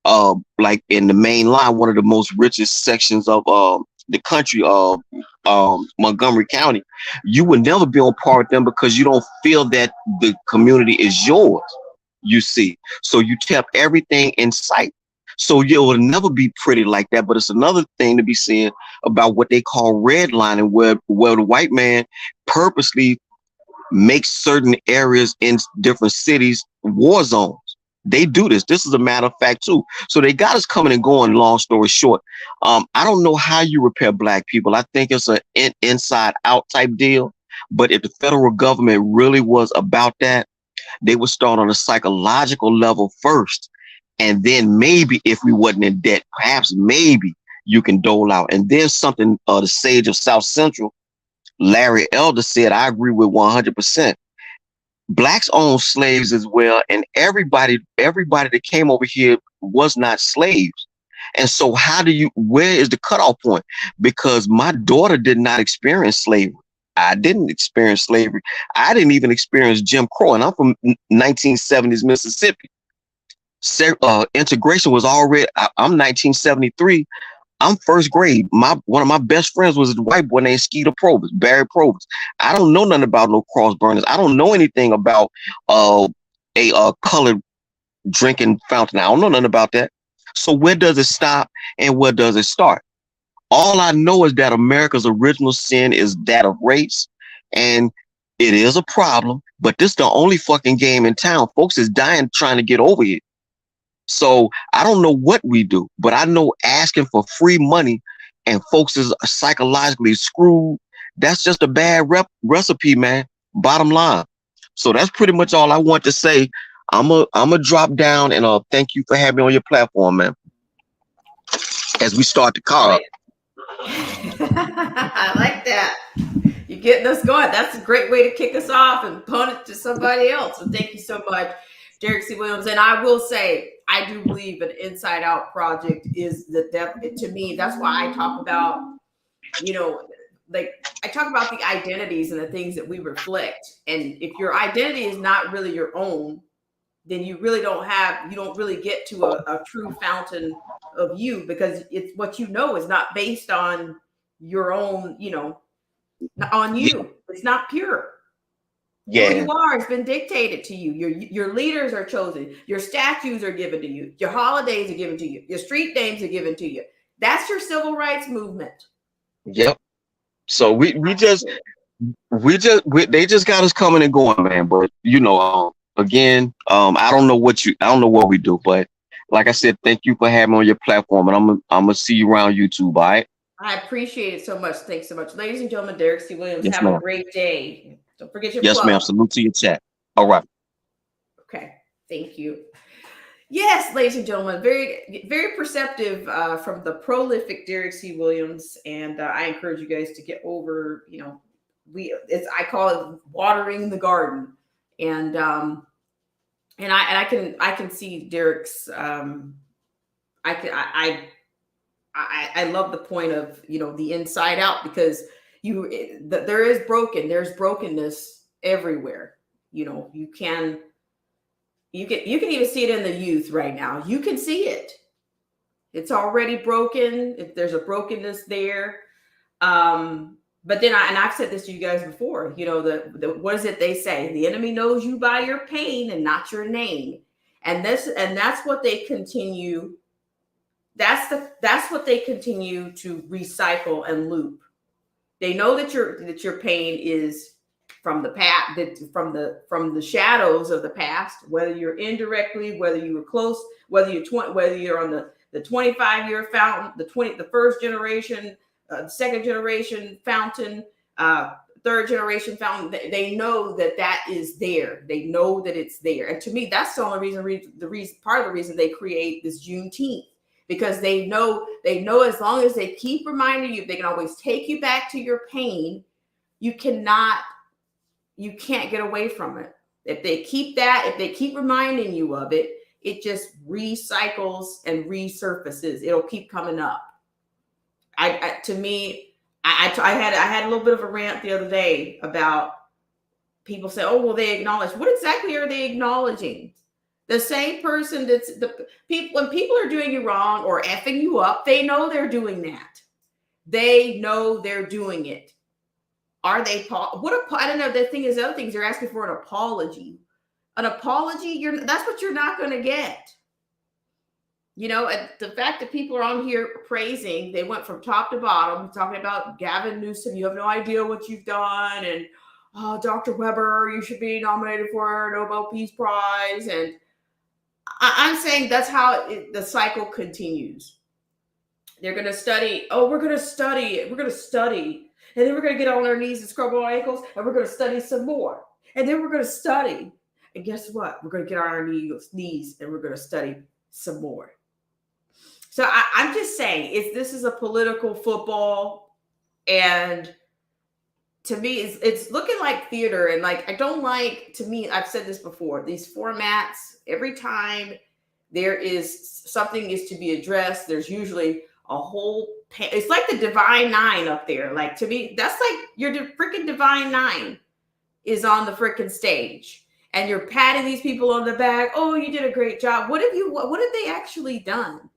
like in the main line, one of the most richest sections of the country, Montgomery County, you will never be on par with them because you don't feel that the community is yours, you see. So you tear up everything in sight. So it will never be pretty like that. But it's another thing to be said about what they call redlining, where the white man purposely makes certain areas in different cities war zones. They do this. This is a matter of fact, too. So they got us coming and going, long story short. I don't know how you repair Black people. I think it's an inside out type deal. But if the federal government really was about that, they would start on a psychological level first. And then maybe if we wasn't in debt, perhaps maybe you can dole out. And then something the sage of South Central, Larry Elder, said, I agree with 100%. Blacks own slaves as well. And everybody that came over here was not slaves. And so where is the cutoff point? Because my daughter did not experience slavery. I didn't experience slavery. I didn't even experience Jim Crow. And I'm from 1970s Mississippi. integration was already. I'm 1973. I'm first grade. One of my best friends was a white boy named Skeeter Probus, Barry Probus. I don't know nothing about no cross burners. I don't know anything about a colored drinking fountain. I don't know nothing about that. So where does it stop and where does it start? All I know is that America's original sin is that of race, and it is a problem. But this is the only fucking game in town. Folks is dying trying to get over it. So I don't know what we do, but I know asking for free money and folks is psychologically screwed. That's just a bad recipe, man. Bottom line. So that's pretty much all I want to say. I'm a drop down and thank you for having me on your platform, man. As we start the car up. I like that. You're getting us going. That's a great way to kick us off and punt it to somebody else. So thank you so much, Derrick C. Williams. And I will say, I do believe an Inside Out project is to me, that's why I talk about, like I talk about the identities and the things that we reflect. And if your identity is not really your own, then you really don't really get to a true fountain of you, because it's what is not based on your own, on you. It's not pure. Yeah. Who you are has been dictated to you. Your leaders are chosen. Your statues are given to you. Your holidays are given to you. Your street names are given to you. That's your civil rights movement. Yep. So they just got us coming and going, man. But again, I don't know what we do, but like I said, thank you for having me on your platform, and I'm gonna see you around YouTube. All right. I appreciate it so much. Thanks so much, ladies and gentlemen. Derrick C. Williams. Yes, have ma'am. a great day. Don't forget your Yes, plug. ma'am. Salute to your chat. All right. Okay. Thank you. Yes, ladies and gentlemen, very, very perceptive from the prolific Derrick C. Williams, and I encourage you guys to get over. I call it watering the garden, and I can see Derrick's. I love the point of the inside out, because there's brokenness everywhere. You can even see it in the youth right now. You can see it. It's already broken. If there's a brokenness there. But then I've said this to you guys before, what is it they say? The enemy knows you by your pain and not your name. And that's what they continue. That's what they continue to recycle and loop. They know that your pain is from the past, from the shadows of the past, whether you're indirectly, whether you were close, whether you're on the 25-year fountain, the first generation, second generation fountain, third generation fountain. They know that is there. They know that it's there. And to me, that's the only part of the reason they create this Juneteenth. Because they know as long as they keep reminding you, they can always take you back to your pain. You can't get away from it. If they keep reminding you of it, it just recycles and resurfaces. It'll keep coming up. I had a little bit of a rant the other day about people say, oh, well, they acknowledge. What exactly are they acknowledging? The same person when people are doing you wrong or effing you up, they know they're doing that. They know they're doing it. Are they? I don't know. The other things they're asking for an apology. An apology, that's what you're not going to get. The fact that people are on here praising, they went from top to bottom, talking about Gavin Newsom. You have no idea what you've done. And, oh, Dr. Weber, you should be nominated for a Nobel Peace Prize. And I'm saying that's how the cycle continues. They're going to study. Oh, we're going to study. We're going to study. And then we're going to get on our knees and scrub our ankles. And we're going to study some more. And then we're going to study. And guess what? We're going to get on our knees and we're going to study some more. So I'm just saying, this is a political football. And to me, it's looking like theater. And to me, I've said this before, these formats, every time something is to be addressed, there's usually a whole, it's like the Divine Nine up there. Like, to me, that's like your freaking Divine Nine is on the freaking stage. and you're patting these people on the back. Oh, you did a great job. What have they actually done?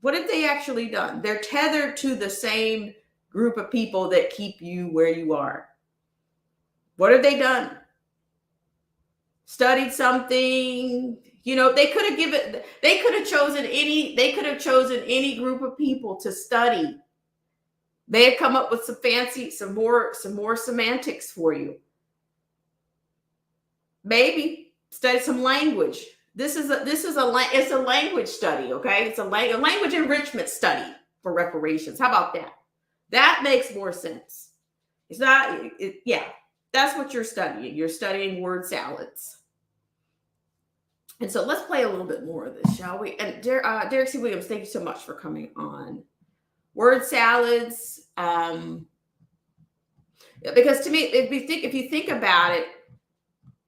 What have they actually done? They're tethered to the same group of people that keep you where you are. What have they done? Studied something? You know, they could have chosen any group of people to study. They had come up with some more semantics for you. Maybe study some language. It's a language study, okay? It's a language enrichment study for reparations. How about that? That makes more sense. It's not, yeah, that's what you're studying. You're studying word salads. And so let's play a little bit more of this, shall we? And Derek C. Williams, thank you so much for coming on. Word salads, because to me, if you think about it,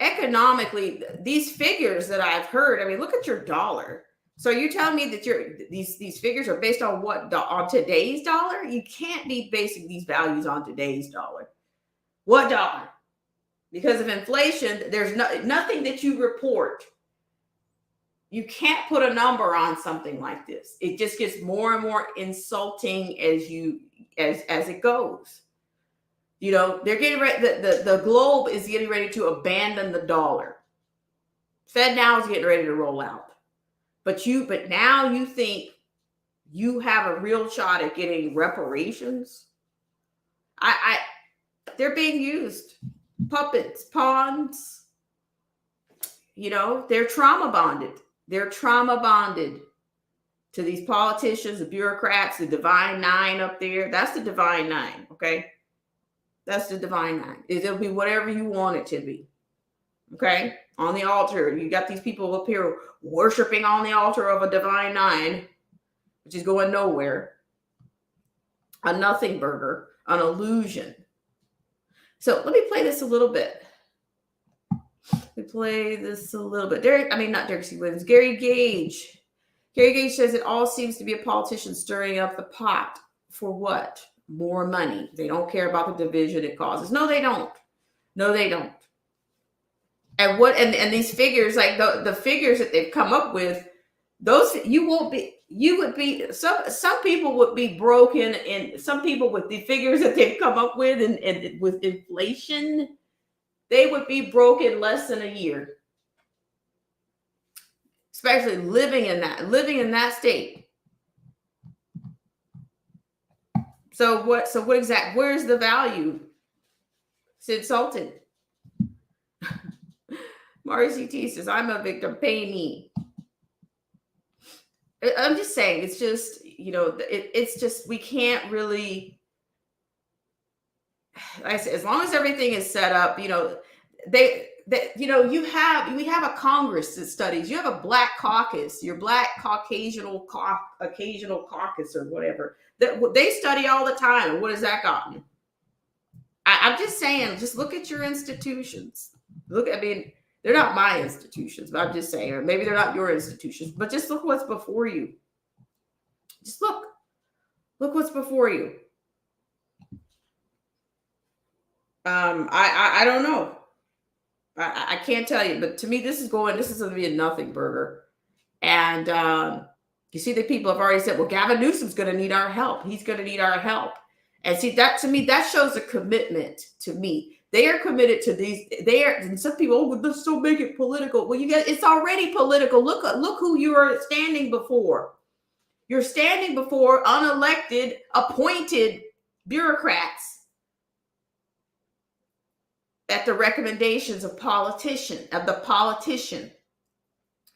economically, these figures that I've heard, I mean, look at your dollar. So you tell me that these figures are based on what? On today's dollar? You can't be basing these values on today's dollar. What dollar? Because of inflation, there's nothing that you report. You can't put a number on something like this. It just gets more and more insulting as it goes. You know, they're getting ready. The globe is getting ready to abandon the dollar. Fed now is getting ready to roll out. But now you think you have a real shot at getting reparations. They're being used. Puppets, pawns. You know, they're trauma bonded. They're trauma bonded to these politicians, the bureaucrats, the divine nine up there. That's the divine nine, okay? That's the divine nine. It'll be whatever you want it to be. Okay? On the altar. You got these people up here worshiping on the altar of a divine nine, which is going nowhere. A nothing burger, an illusion. So let me play this a little bit. Not Derek C. Williams. Gary Gage. Gary Gage says it all seems to be a politician stirring up the pot. For what? More money. They don't care about the division it causes. No, they don't. No, they don't. And these figures, like the figures that they've come up with, those some people would be broken, and some people with the figures that they've come up with and with inflation, they would be broke in less than a year. Especially living in that state. So what where's the value? It's insulting. Mari CT says, I'm a victim, pay me. I'm just saying, it's just, you know, it's just, we can't really, like I said, as long as everything is set up, you know, we have a Congress that studies, you have a Black caucus, your Black occasional caucus or whatever, that they study all the time. What has that gotten? I'm just saying, just look at your institutions. They're not my institutions, but I'm just saying, or maybe they're not your institutions, but just look what's before you. Just look what's before you. I don't know. I can't tell you, but to me, this is going to be a nothing burger. And you see, the people have already said, well, Gavin Newsom's going to need our help. He's going to need our help. And see, that to me, that shows a commitment to me. They are committed to these. And some people, oh, let's still make it political. Well, you guys, it's already political. Look who you are standing before. You're standing before unelected, appointed bureaucrats at the recommendations of the politician.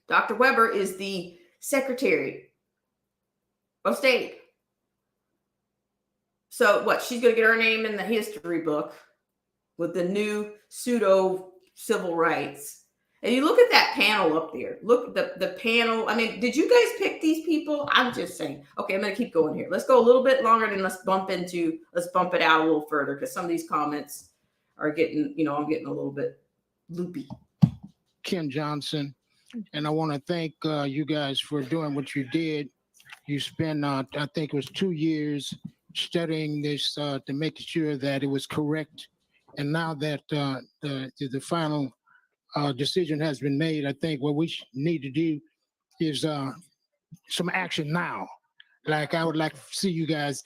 Dr. Weber is the Secretary of State. So what? She's going to get her name in the history book with the new pseudo civil rights. And you look at that panel up there. Look at the panel. I mean, did you guys pick these people? I'm just saying. Okay, I'm going to keep going here. Let's go a little bit longer, and let's bump it out a little further, because some of these comments are getting, I'm getting a little bit loopy. Ken Johnson, and I want to thank you guys for doing what you did. You spent, I think it was 2 years studying this to make sure that it was correct. And now that the final decision has been made. I think what we need to do is some action now. Like I would like to see you guys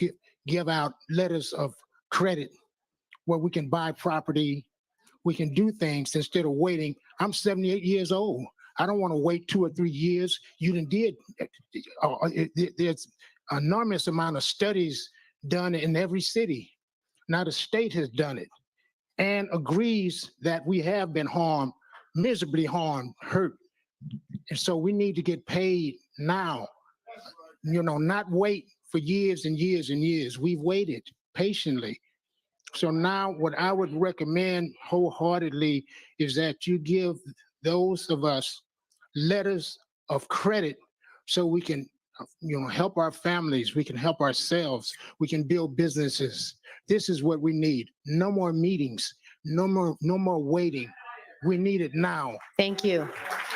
give out letters of credit where we can buy property, we can do things instead of waiting. I'm 78 years old. I don't want to wait 2 or 3 years. You done did. There's enormous amount of studies done in every city. Now the state has done it and agrees that we have been harmed, miserably harmed, hurt. And so we need to get paid now, not wait for years and years and years. We've waited patiently. So now what I would recommend wholeheartedly is that you give those of us letters of credit so we can help our families, we can help ourselves, we can build businesses. This is what we need. No more meetings, no more waiting. We need it now. Thank you.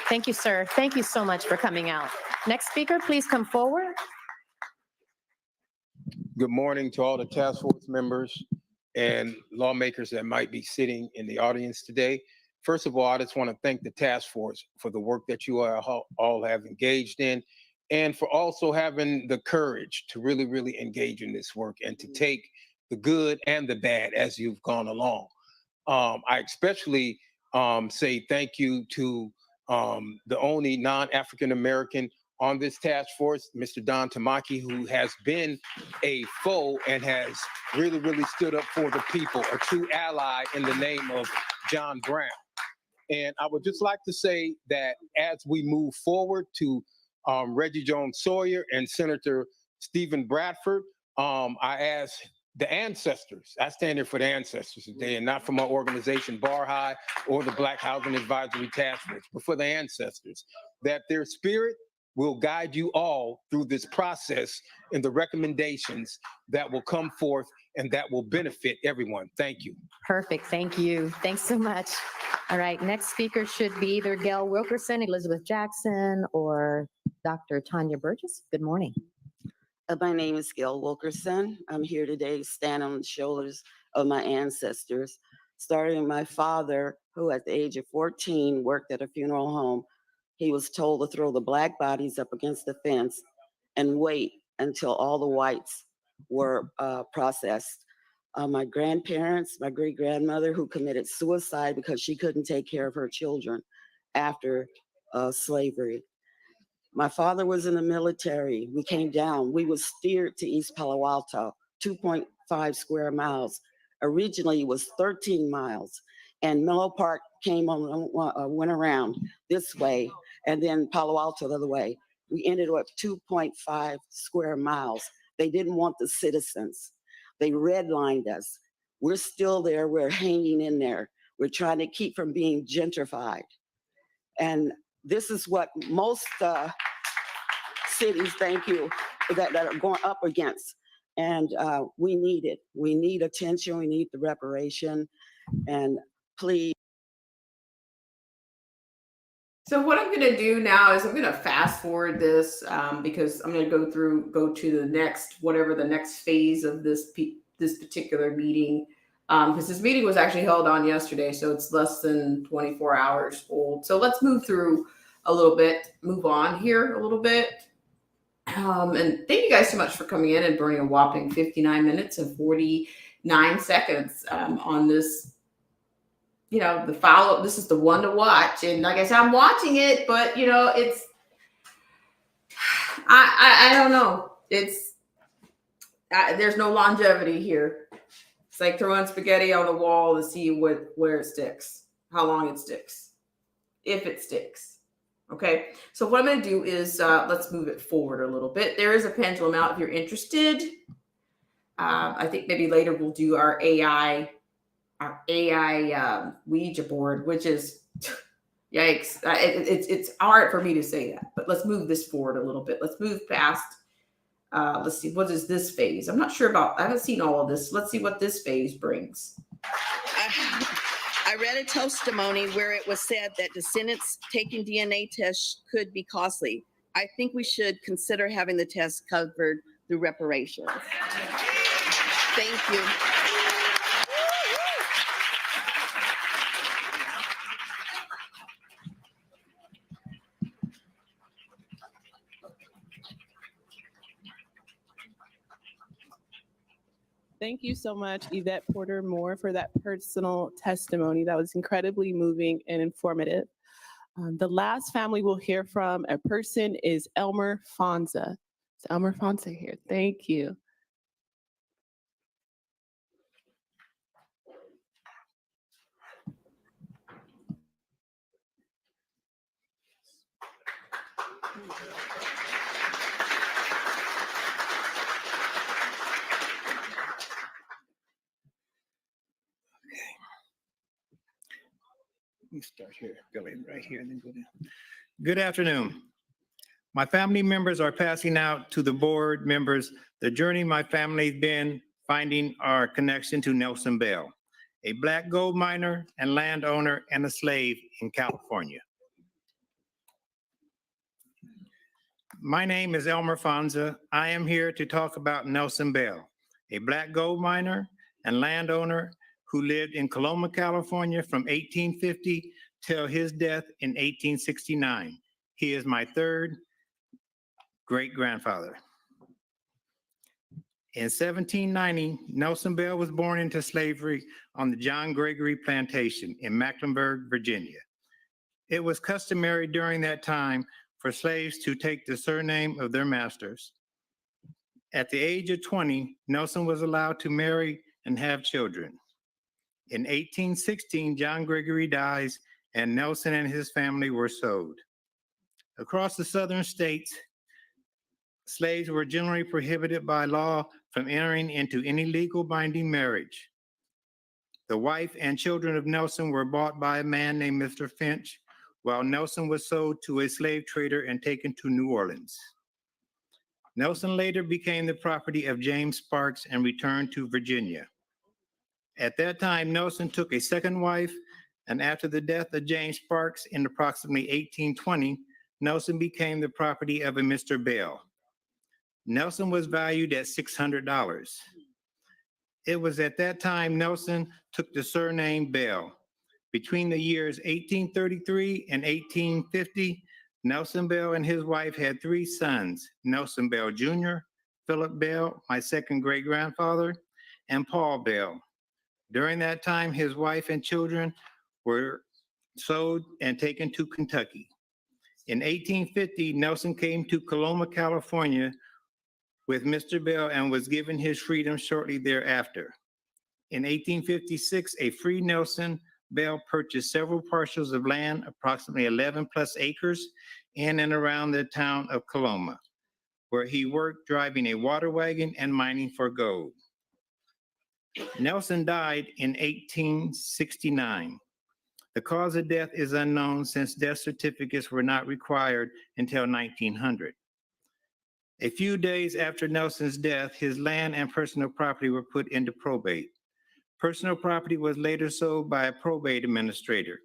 Thank you, sir. Thank you so much for coming out. Next speaker, please come forward. Good morning to all the task force members and lawmakers that might be sitting in the audience today. First of all, I just want to thank the task force for the work that you all have engaged in, and for also having the courage to really, really engage in this work and to take the good and the bad as you've gone along. I especially say thank you to the only non-African American on this task force, Mr. Don Tamaki, who has been a foe and has really, really stood up for the people, a true ally in the name of John Brown. And I would just like to say that as we move forward to Reggie Jones Sawyer and Senator Stephen Bradford, I ask the ancestors, I stand here for the ancestors today and not for my organization, Bar High, or the Black Housing Advisory Task Force, but for the ancestors, that their spirit will guide you all through this process and the recommendations that will come forth and that will benefit everyone. Thank you. Perfect. Thank you. Thanks so much. All right. Next speaker should be either Gail Wilkerson, Elizabeth Jackson, or Dr. Tanya Burgess. Good morning. My name is Gail Wilkerson. I'm here today to stand on the shoulders of my ancestors, starting with my father, who at the age of 14 worked at a funeral home. He was told to throw the black bodies up against the fence and wait until all the whites were processed. My grandparents, my great-grandmother, who committed suicide because she couldn't take care of her children after slavery. My father was in the military. We came down. We were steered to East Palo Alto, 2.5 square miles. Originally, it was 13 miles. And Menlo Park went around this way, and then Palo Alto the other way. We ended up 2.5 square miles. They didn't want the citizens. They redlined us. We're still there. We're hanging in there. We're trying to keep from being gentrified. And this is what most cities, thank you, that are going up against. And we need it. We need attention. We need the reparation. And please. So what I'm going to do now is I'm going to fast forward this because I'm going to go to the next, whatever the next phase of this particular meeting, because this meeting was actually held on yesterday, so it's less than 24 hours old. So let's move through a little bit, move on here a little bit. And thank you guys so much for coming in and burning a whopping 59 minutes and 49 seconds on this. The follow-up, this is the one to watch. And like I said, I'm watching it, but it's, I don't know. It's, there's no longevity here. It's like throwing spaghetti on the wall to see where it sticks, how long it sticks, if it sticks. Okay. So what I'm going to do is, let's move it forward a little bit. There is a pendulum out if you're interested. I think maybe later we'll do our AI Ouija board, which is yikes. It's hard for me to say that, but let's move this forward a little bit. Let's move past. Let's see, what is this phase? I'm not sure about, I haven't seen all of this. Let's see what this phase brings. I read a testimony where it was said that descendants taking DNA tests could be costly. I think we should consider having the test covered through reparations. Thank you. Thank you so much, Yvette Porter Moore, for that personal testimony. That was incredibly moving and informative. The last family we'll hear from a person is Elmer Fonza. Is Elmer Fonza here? Thank you. Let me start here, go in right here and then go down. Good afternoon. My family members are passing out to the board members the journey my family's been finding our connection to Nelson Bell, a Black gold miner and landowner and a slave in California. My name is Elmer Fonza. I am here to talk about Nelson Bell, a Black gold miner and landowner who lived in Coloma, California from 1850 till his death in 1869. He is my third great-grandfather. In 1790, Nelson Bell was born into slavery on the John Gregory Plantation in Mecklenburg, Virginia. It was customary during that time for slaves to take the surname of their masters. At the age of 20, Nelson was allowed to marry and have children. In 1816, John Gregory dies, and Nelson and his family were sold. Across the southern states, slaves were generally prohibited by law from entering into any legal binding marriage. The wife and children of Nelson were bought by a man named Mr. Finch, while Nelson was sold to a slave trader and taken to New Orleans. Nelson later became the property of James Sparks and returned to Virginia. At that time, Nelson took a second wife, and after the death of James Sparks in approximately 1820, Nelson became the property of a Mr. Bell. Nelson was valued at $600. It was at that time Nelson took the surname Bell. Between the years 1833 and 1850, Nelson Bell and his wife had 3 sons, Nelson Bell Jr., Philip Bell, my second great-grandfather, and Paul Bell. During that time, his wife and children were sold and taken to Kentucky. In 1850, Nelson came to Coloma, California with Mr. Bell and was given his freedom shortly thereafter. In 1856, a free Nelson Bell purchased several parcels of land, approximately 11 plus acres, in and around the town of Coloma, where he worked driving a water wagon and mining for gold. Nelson died in 1869. The cause of death is unknown since death certificates were not required until 1900. A few days after Nelson's death, his land and personal property were put into probate. Personal property was later sold by a probate administrator,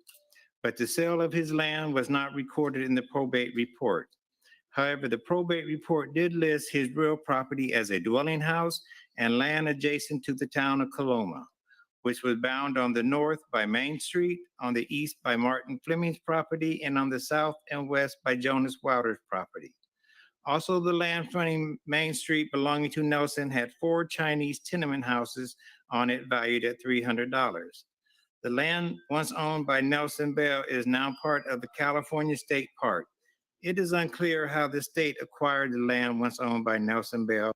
but the sale of his land was not recorded in the probate report. However, the probate report did list his real property as a dwelling house and land adjacent to the town of Coloma, which was bound on the north by Main Street, on the east by Martin Fleming's property, and on the south and west by Jonas Wilder's property. Also, the land fronting Main Street belonging to Nelson had 4 Chinese tenement houses on it valued at $300. The land once owned by Nelson Bell is now part of the California State Park. It is unclear how the state acquired the land once owned by Nelson Bell.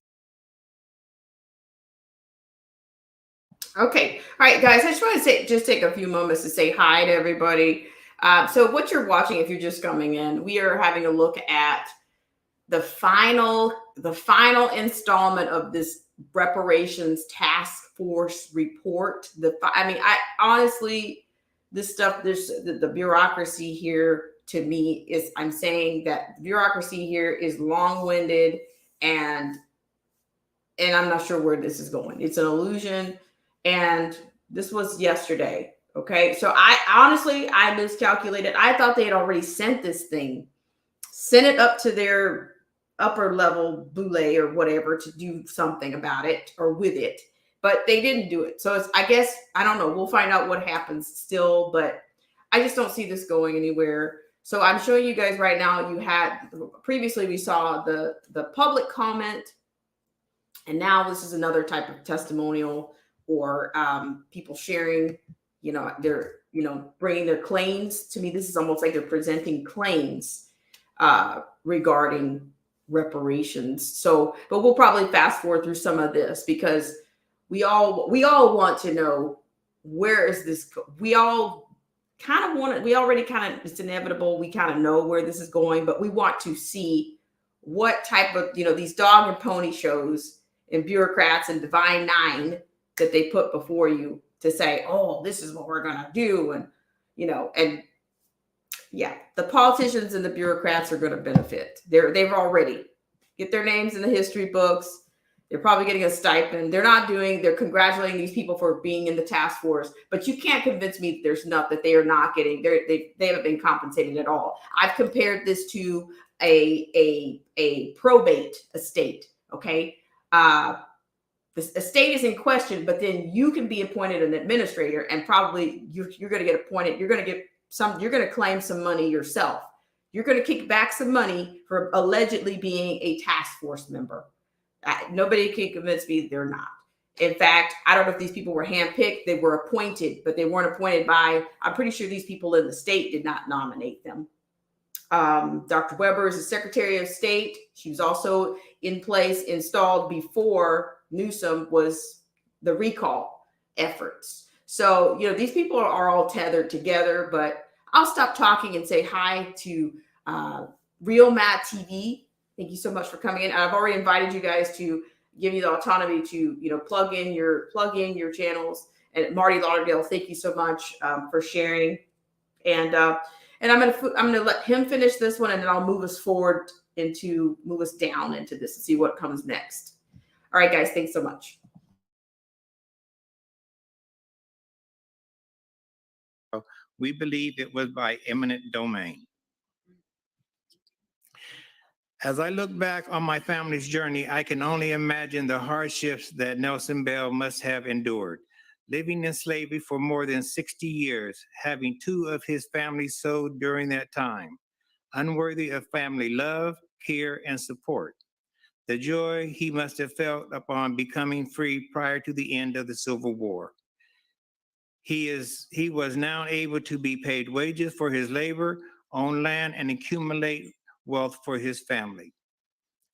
Okay. All right, guys, I just want to take a few moments to say hi to everybody. So what you're watching, if you're just coming in, we are having a look at the final installment of this reparations task force report. I honestly, this stuff, the bureaucracy here to me is, I'm saying that bureaucracy here is long-winded and I'm not sure where this is going. It's an illusion. And this was yesterday. Okay. So I miscalculated. I thought they had already sent it up to their upper level boule or whatever to do something about it or with it, but they didn't do it. So I guess, I don't know. We'll find out what happens still, but I just don't see this going anywhere. So I'm showing you guys right now, previously we saw the public comment And now this is another type of testimonial or people sharing, their, bringing their claims. To me, this is almost like they're presenting claims regarding reparations. So, but we'll probably fast forward through some of this because we all want to know, where is this? We all kind of want it. We already kind of, it's inevitable. We kind of know where this is going, but we want to see what type of, these dog and pony shows and bureaucrats and Divine Nine that they put before you to say, oh, this is what we're going to do. And, and yeah, the politicians and the bureaucrats are going to benefit. They've already get their names in the history books. They're probably getting a stipend. They're congratulating these people for being in the task force, but you can't convince me that they are not getting, they haven't been compensated at all. I've compared this to a probate estate. Okay. The estate is in question, but then you can be appointed an administrator and probably you're going to get appointed. You're going to claim some money yourself. You're going to kick back some money for allegedly being a task force member. Nobody can convince me they're not. In fact, I don't know if these people were handpicked. They were appointed, but they weren't appointed by, I'm pretty sure these people in the state did not nominate them. Dr. Weber is the Secretary of State. She was also in place, installed before Newsom was the recall efforts. So, these people are all tethered together, but I'll stop talking and say hi to Real Matt TV. Thank you so much for coming in. I've already invited you guys to give you the autonomy to, plug in your channels. And Marty Lauderdale, thank you so much for sharing. And I'm gonna let him finish this one, and then I'll move us down into this and see what comes next. All right, guys, thanks so much. We believe it was by eminent domain. As I look back on my family's journey, I can only imagine the hardships that Nelson Bell must have endured. Living in slavery for more than 60 years, having 2 of his family sold during that time, unworthy of family love, care, and support. The joy he must have felt upon becoming free prior to the end of the Civil War. He was now able to be paid wages for his labor, own land, and accumulate wealth for his family.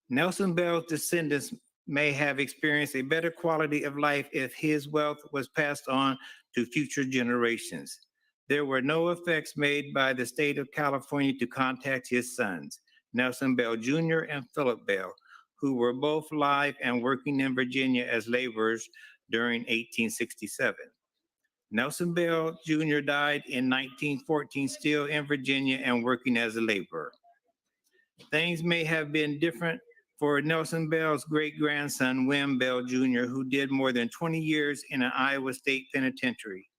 Nelson Bell's descendants may have experienced a better quality of life if his wealth was passed on to future generations. There were no effects made by the state of California to contact his sons, Nelson Bell Jr. and Philip Bell, who were both alive and working in Virginia as laborers during 1867. Nelson Bell Jr. died in 1914, still in Virginia and working as a laborer. Things may have been different for Nelson Bell's great-grandson, Wim Bell Jr., who did more than 20 years in an Iowa State penitentiary,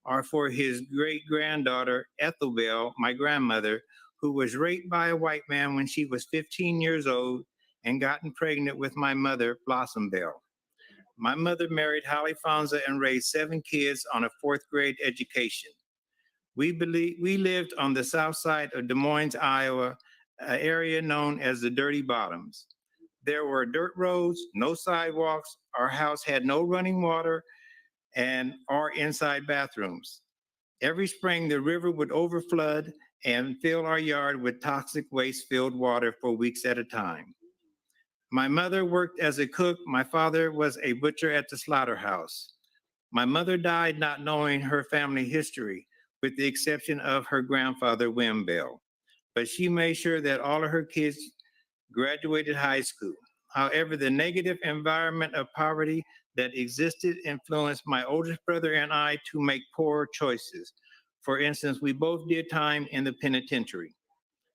or for his great-granddaughter, Ethel Bell, my grandmother, who was raped by a white man when she was 15 years old and gotten pregnant with my mother, Blossom Bell. My mother married Holly Fonza and raised 7 kids on a 4th grade education. We lived on the south side of Des Moines, Iowa, an area known as the Dirty Bottoms. There were dirt roads, no sidewalks. Our house had no running water or inside bathrooms. Every spring, the river would overflood and fill our yard with toxic waste-filled water for weeks at a time. My mother worked as a cook. My father was a butcher at the slaughterhouse. My mother died not knowing her family history, with the exception of her grandfather, Wim Bell. But she made sure that all of her kids graduated high school. However, the negative environment of poverty that existed influenced my oldest brother and I to make poor choices. For instance, we both did time in the penitentiary.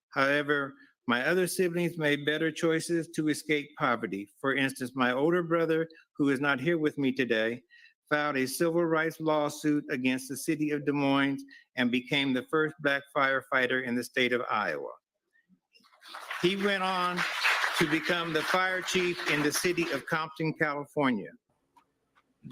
However, my other siblings made better choices to escape poverty. For instance, my older brother, who is not here with me today, filed a civil rights lawsuit against the city of Des Moines and became the first Black firefighter in the state of Iowa. He went on to become the fire chief in the city of Compton, California.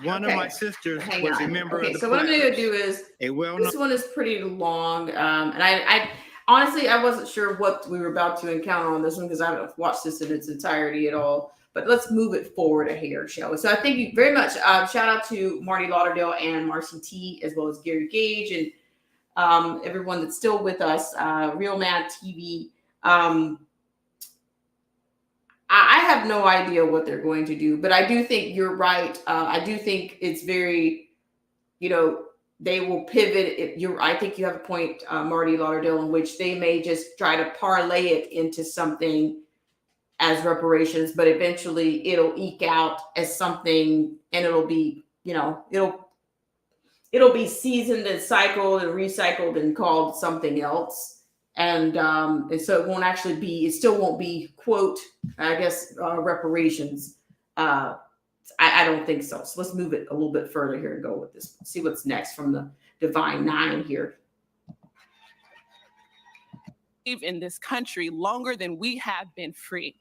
One of my sisters was a member of the so what I'm going to do is, this one is pretty long. And I honestly, I wasn't sure what we were about to encounter on this one because I haven't watched this in its entirety at all. but let's move it forward a hair, shall we? So I thank you very much. Shout out to Marty Lauderdale and Marcy T, as well as Gary Gage and everyone that's still with us. Real Mad TV. I have no idea what they're going to do, but I do think you're right. I do think it's very, they will pivot. I think you have a point, Marty Lauderdale, in which they may just try to parlay it into something as reparations, but eventually it'll eke out as something, and it'll be, it'll be seasoned and cycled and recycled and called something else. And so it won't actually be, it still won't be, quote, I guess, reparations. I don't think so. So let's move it a little bit further here and go with this. See what's next from the Divine Nine here. In this country longer than we have been free.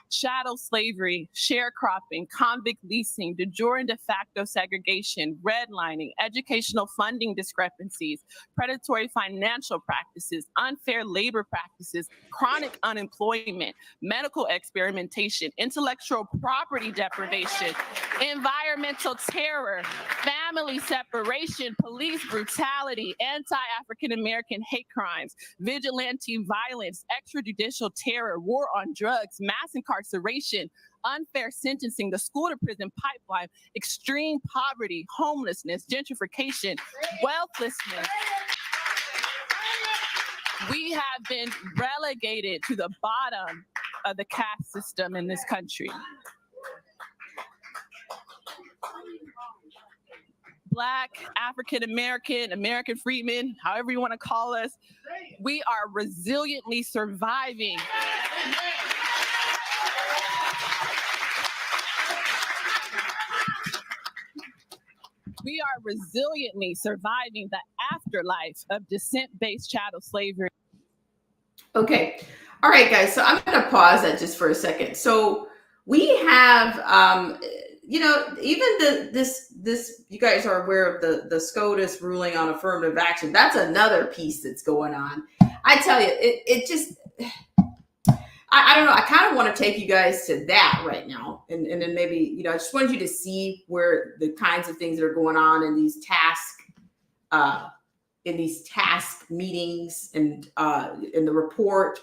Chattel slavery, sharecropping, convict leasing, de jure and de facto segregation, redlining, educational funding discrepancies, predatory financial practices, unfair labor practices, chronic unemployment, medical experimentation, intellectual property deprivation, environmental terror, family separation, police brutality, anti-African American hate crimes, vigilante violence, extrajudicial terror, war on drugs, mass incarceration, unfair sentencing, the school to prison pipeline, extreme poverty, homelessness, gentrification, wealthlessness. We have been relegated to the bottom of the caste system in this country. Black, African American, American freedmen, however you want to call us, we are resiliently surviving. We are resiliently surviving the afterlife of descent-based chattel slavery. Okay. All right, guys. So I'm going to pause that just for a second. So we have, even this, you guys are aware of the SCOTUS ruling on affirmative action. That's another piece that's going on. I tell you, it just, I don't know. I kind of want to take you guys to that right now. And then maybe, I just wanted you to see where the kinds of things that are going on in these task meetings and in the report.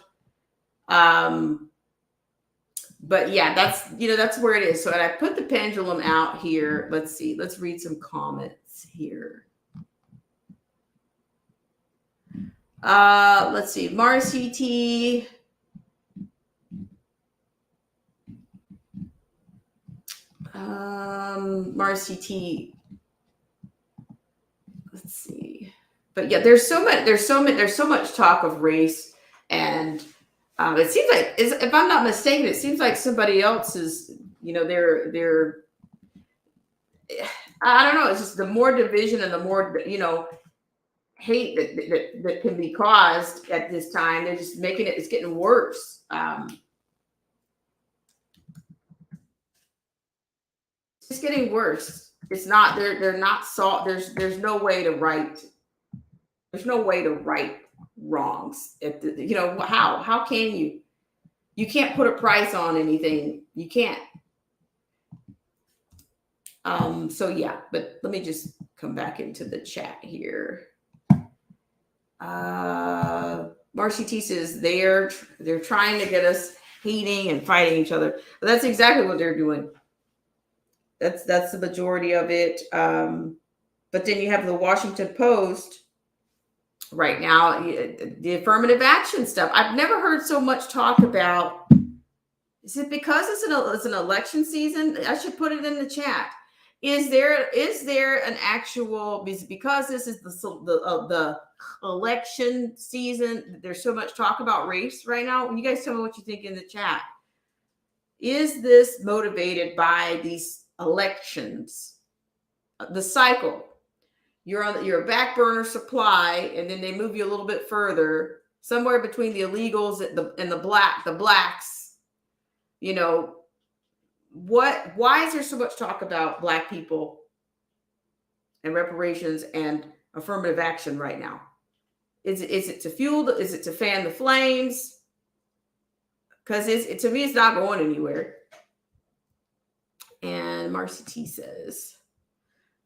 But yeah, that's where it is. So I put the pendulum out here. Let's see. Let's read some comments here. Let's see. Marcy T. Marcy T. Let's see. But yeah, there's so much talk of race, and it seems like, if I'm not mistaken, it seems like somebody else is, they're I don't know. It's just the more division and the more, hate that can be caused at this time. They're just making it's getting worse. It's getting worse. It's not, they're not solved. There's no way to right. There's no way to right wrongs. How can you? You can't put a price on anything. You can't. So yeah, but let me just come back into the chat here. Marcy T says they're trying to get us hating and fighting each other. But that's exactly what they're doing. That's the majority of it. But then you have the Washington Post right now, the affirmative action stuff. I've never heard so much talk about. Is it because it's an election season? I should put it in the chat. Is there an actual, because this is the election season, there's so much talk about race right now. You guys tell me what you think in the chat. Is this motivated by these elections? The cycle. You're a back burner supply, and then they move you a little bit further, somewhere between the illegals and the blacks. Why is there so much talk about Black people and reparations and affirmative action right now? Is it to fuel? Is it to fan the flames? Because to me, it's not going anywhere. And Marcy T says,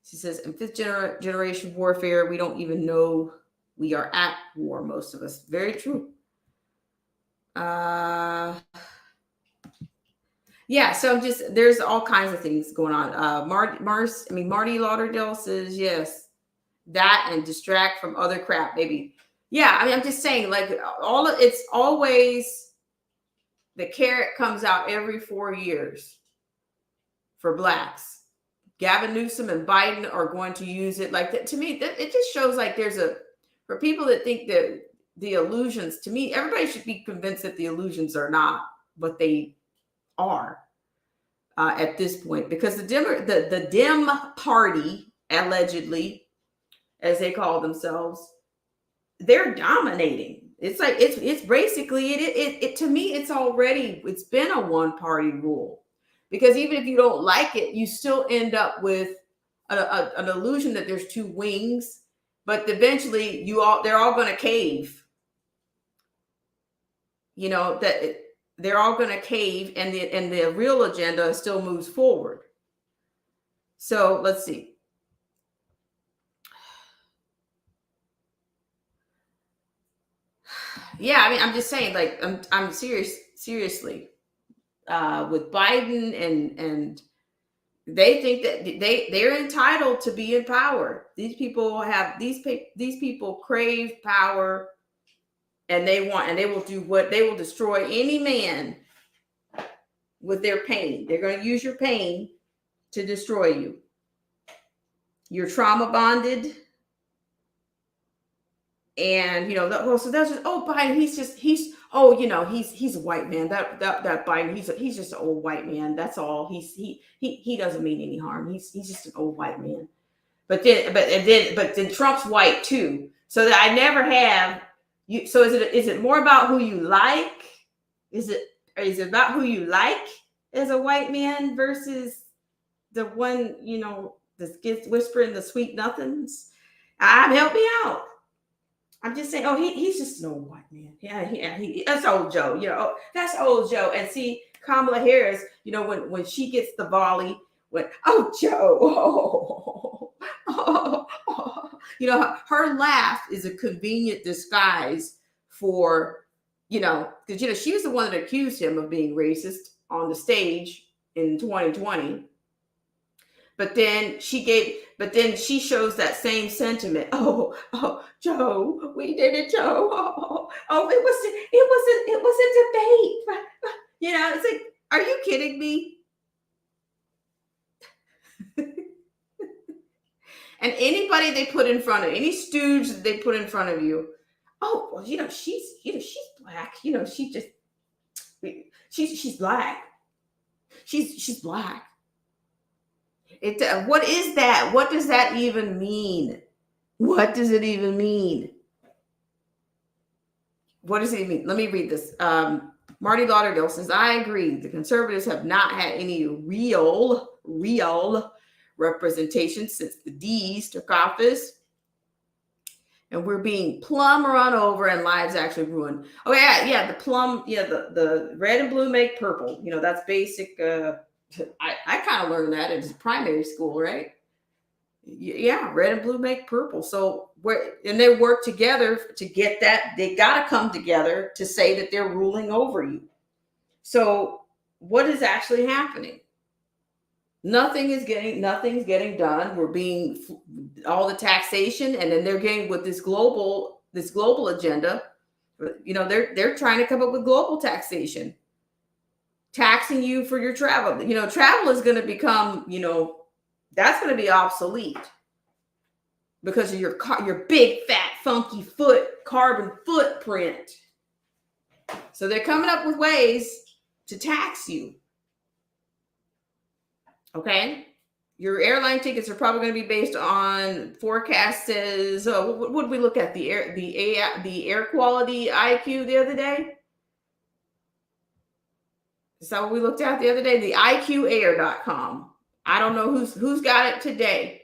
she says, in fifth generation warfare, we don't even know we are at war, most of us. Very true. Yeah, so there's all kinds of things going on. Marty Lauderdale says, yes, that and distract from other crap, maybe. Yeah, I mean, I'm just saying, like, it's always the carrot comes out every 4 years for blacks. Gavin Newsom and Biden are going to use it like that. To me, it just shows like for people that think that the illusions, to me, everybody should be convinced that the illusions are not what they are at this point, because the Dem party, allegedly, as they call themselves, they're dominating. It's like it's basically it to me, it's been a one party rule, because even if you don't like it, you still end up with an illusion that there's two wings, but eventually they're all going to cave. You know, that they're all going to cave, and the real agenda still moves forward. So let's see. Yeah, I mean, I'm just saying, like, I'm seriously, with Biden and they think that they're entitled to be in power. These people crave power, and they will destroy any man with their pain. They're going to use your pain to destroy you. You're trauma bonded. And, you know, so that's just, Biden, he's a white man. That Biden, he's just an old white man. That's all. He doesn't mean any harm. He's just an old white man. But then Trump's white too. So that I never have you. So is it more about who you like? Is it about who you like as a white man versus the one, you know, that gets whispering the sweet nothings? Help me out. I'm just saying, he's just an old white man. Yeah, that's old Joe. You know, that's old Joe. And see, Kamala Harris, you know, when she gets the volley, Joe, you know, her laugh is a convenient disguise for, you know, because, you know, she was the one that accused him of being racist on the stage in 2020. But then she shows that same sentiment. Joe, we did it, Joe. It was a debate. You know, it's like, are you kidding me? And anybody they put in front of, any stooge that they put in front of you, you know, she's black. You know, she's black. She's black. What is that? What does that even mean? What does it even mean? What does it even mean? Let me read this. Marty Lauderdale says, I agree. The conservatives have not had any real representation since the D's took office. And we're being plumb run over and lives actually ruined. Oh, yeah, the plum, yeah, the red and blue make purple. You know, that's basic. I kind of learned that in primary school, right? Yeah, red and blue make purple. So they work together to get that. They got to come together to say that they're ruling over you. So what is actually happening? Nothing's getting done. We're being all the taxation, and then they're getting with this global agenda. You know, they're trying to come up with global taxation. Taxing you for your travel. You know, travel is going to become, you know, that's going to be obsolete because of your big, fat, funky carbon footprint. So they're coming up with ways to tax you. Okay? Your airline tickets are probably going to be based on forecasts. What did we look at? The air quality IQ the other day? Is that what we looked at the other day? The IQAir.com. I don't know who's got it today.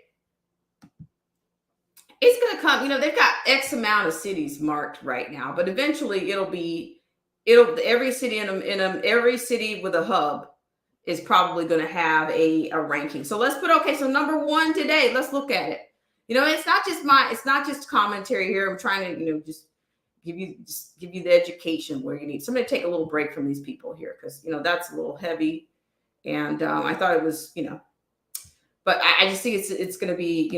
it's going to come, they've got X amount of cities marked right now, but eventually every city every city with a hub is probably going to have a ranking. So so number one today, let's look at it. It's not just commentary here. I'm trying to, just give you the education where you need. So I'm going to take a little break from these people here because, that's a little heavy. And I thought it was, but I just think it's going to be,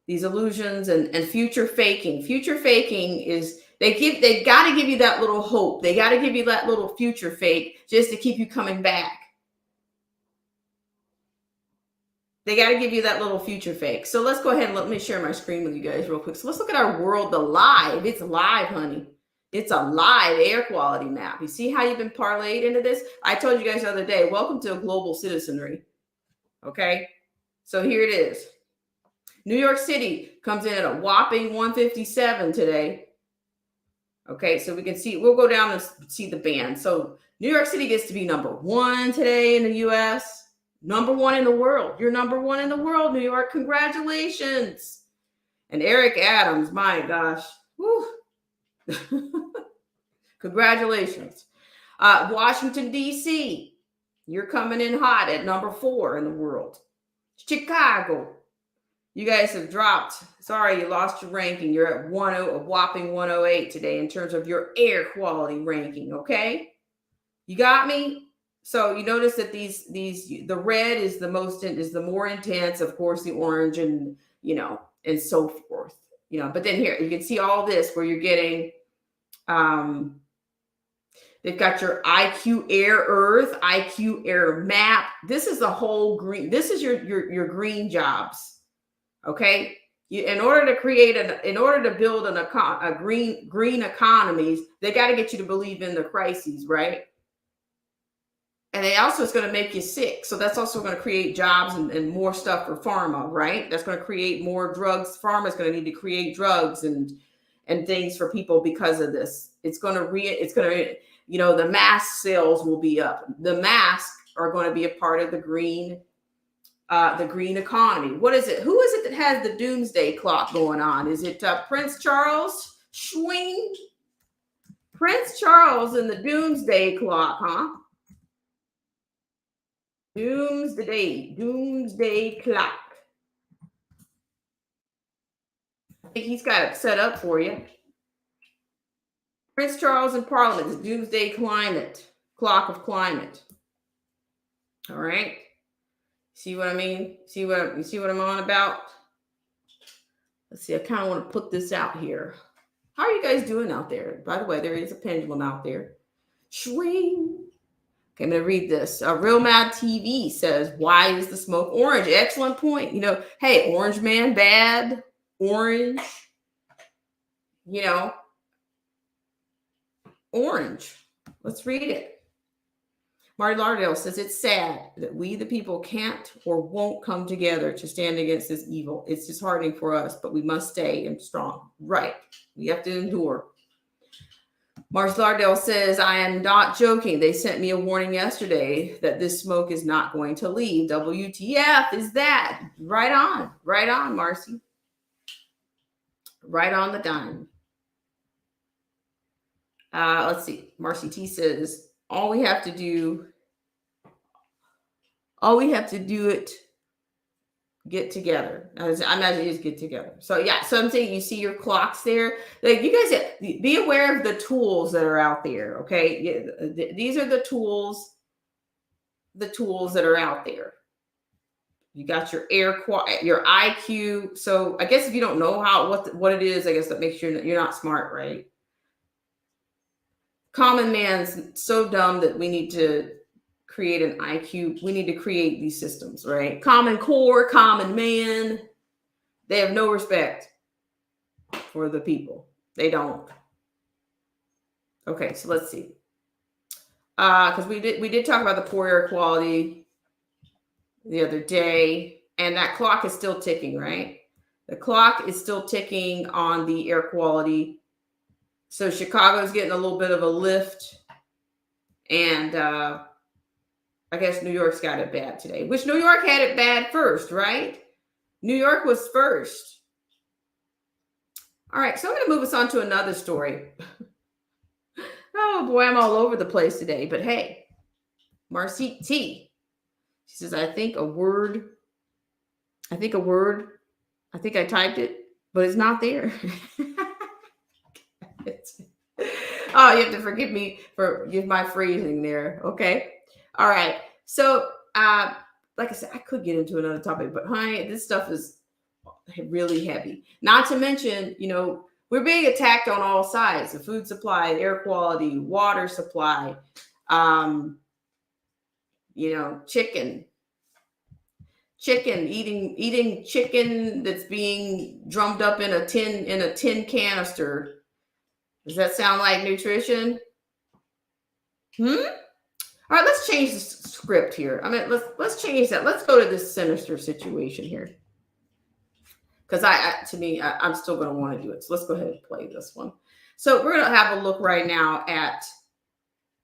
these illusions and future faking. Future faking is they've got to give you that little hope. They got to give you that little future fake just to keep you coming back. They got to give you that little future fake. So let's go ahead and let me share my screen with you guys real quick. So let's look at our world, live. It's live, honey. It's a live air quality map. You see how you've been parlayed into this? I told you guys the other day, welcome to a global citizenry. Okay. So here it is. New York City comes in at a whopping 157 today. Okay, so we can see, we'll go down and see the band. So New York City gets to be number 1 today in the US, number 1 in the world. You're number 1 in the world, New York. Congratulations. And Eric Adams, my gosh. Whew. Congratulations. Washington, D.C., you're coming in hot at number 4 in the world. Chicago, you guys have dropped. Sorry, you lost your ranking. You're at a whopping 108 today in terms of your air quality ranking, okay? You got me? So you notice that the red is the more intense, of course, the orange and, and so forth. But then here, you can see all this where you're getting, they've got your IQ Air Earth, IQ Air Map. This is the whole green. This is your green jobs. Okay, in order to build a green economies, they got to get you to believe in the crises, right? And they also, it's going to make you sick. So that's also going to create jobs and more stuff for pharma, right? That's going to create more drugs. Pharma is going to need to create drugs and things for people because of this. The mask sales will be up. The masks are going to be a part of the green economy. What is it? Who is it that has the doomsday clock going on? Is it Prince Charles? Swing. Prince Charles and the doomsday clock, huh? Doomsday clock. I think he's got it set up for you. Prince Charles in Parliament, the doomsday clock of climate. All right. See what I mean? See what I'm on about? Let's see. I kind of want to put this out here. How are you guys doing out there? By the way, there is a pendulum out there. Swing. Okay, I'm going to read this. Real Mad TV says, why is the smoke orange? Excellent point. Hey, orange man, bad. Orange. Orange. Let's read it. Marty Lardell says, it's sad that we, the people, can't or won't come together to stand against this evil. It's disheartening for us, but we must stay strong. Right. We have to endure. Marty Lardell says, I am not joking. They sent me a warning yesterday that this smoke is not going to leave. WTF is that? Right on, Marcy. Right on the dime. Let's see. Marcy T says, all we have to do it, get together. I imagine is get together. So yeah, so I'm saying you see your clocks there. Like you guys be aware of the tools that are out there. Okay. Yeah, these are the tools that are out there. You got your your IQ. So I guess if you don't know what it is, I guess that makes you're not smart, right? Common man's so dumb that we need to create an IQ. We need to create these systems, right? Common core, common man. They have no respect for the people. They don't. Okay, so let's see. Because we did talk about the poor air quality the other day, and that clock is still ticking, right? The clock is still ticking on the air quality. So Chicago's getting a little bit of a lift, and I guess New York's got it bad today, which New York had it bad first, right? New York was first. All right, so I'm going to move us on to another story. Oh boy, I'm all over the place today, but hey, Marcy T. She says, I think a word, I think I typed it, but it's not there. Oh, you have to forgive me for my phrasing there. Okay. All right. So, like I said, I could get into another topic, but honey, this stuff is really heavy. Not to mention, we're being attacked on all sides: the food supply, air quality, water supply, eating chicken that's being drummed up in a tin canister. Does that sound like nutrition? All right, let's change the script here. I mean, let's change that. Let's go to this sinister situation here. Because I'm still going to want to do it. So let's go ahead and play this one. So we're going to have a look right now at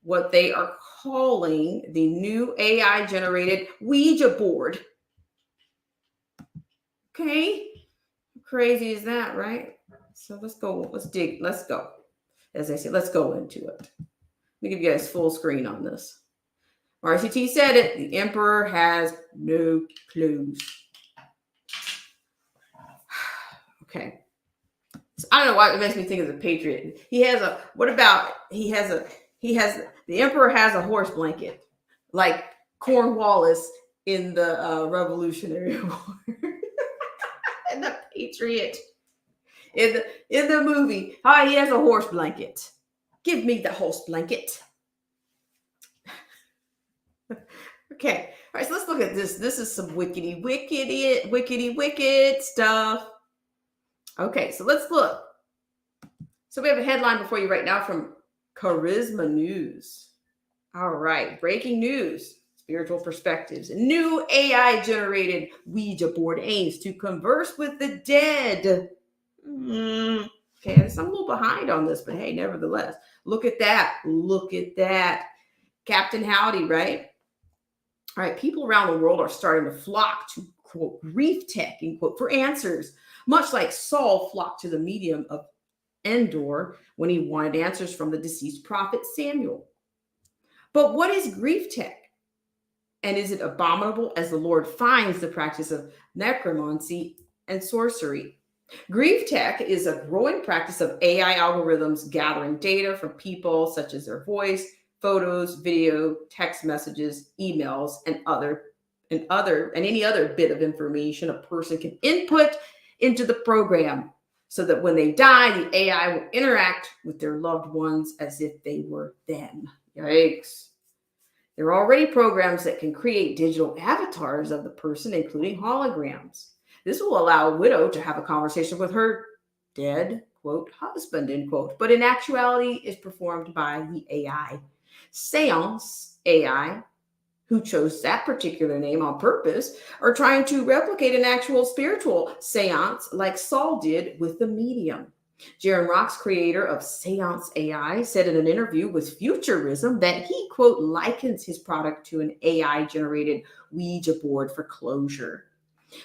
what they are calling the new AI generated Ouija board. Okay. Crazy is that, right? So let's go. Let's go. As I said, let's go into it. Let me give you guys full screen on this. RCT said it. The emperor has no clues. Okay. So I don't know why it makes me think of the Patriot. The emperor has a horse blanket, like Cornwallis in the Revolutionary War. And the Patriot in the movie. He has a horse blanket. Give me the horse blanket. Okay. All right, so let's look at this. This is some wickedy stuff. Okay, so let's look. So we have a headline before you right now from Charisma News. All right, breaking news. Spiritual perspectives. A new AI-generated Ouija board aims to converse with the dead. Okay, I'm a little behind on this, but hey, nevertheless, look at that. Look at that. Captain Howdy, right? All right, people around the world are starting to flock to, quote, grief tech, end quote, for answers, much like Saul flocked to the medium of Endor when he wanted answers from the deceased prophet Samuel. But what is grief tech? And is it abominable as the Lord finds the practice of necromancy and sorcery? Grief tech is a growing practice of AI algorithms gathering data from people, such as their voice, photos, video, text messages, emails, and any other bit of information a person can input into the program, so that when they die, the AI will interact with their loved ones as if they were them. Yikes. There are already programs that can create digital avatars of the person, including holograms. This will allow a widow to have a conversation with her dead, quote, husband, end quote, but in actuality is performed by the AI. Seance AI, who chose that particular name on purpose, are trying to replicate an actual spiritual seance like Saul did with the medium. Jaron Rox, creator of Seance AI, said in an interview with Futurism that he, quote, likens his product to an AI-generated Ouija board for closure,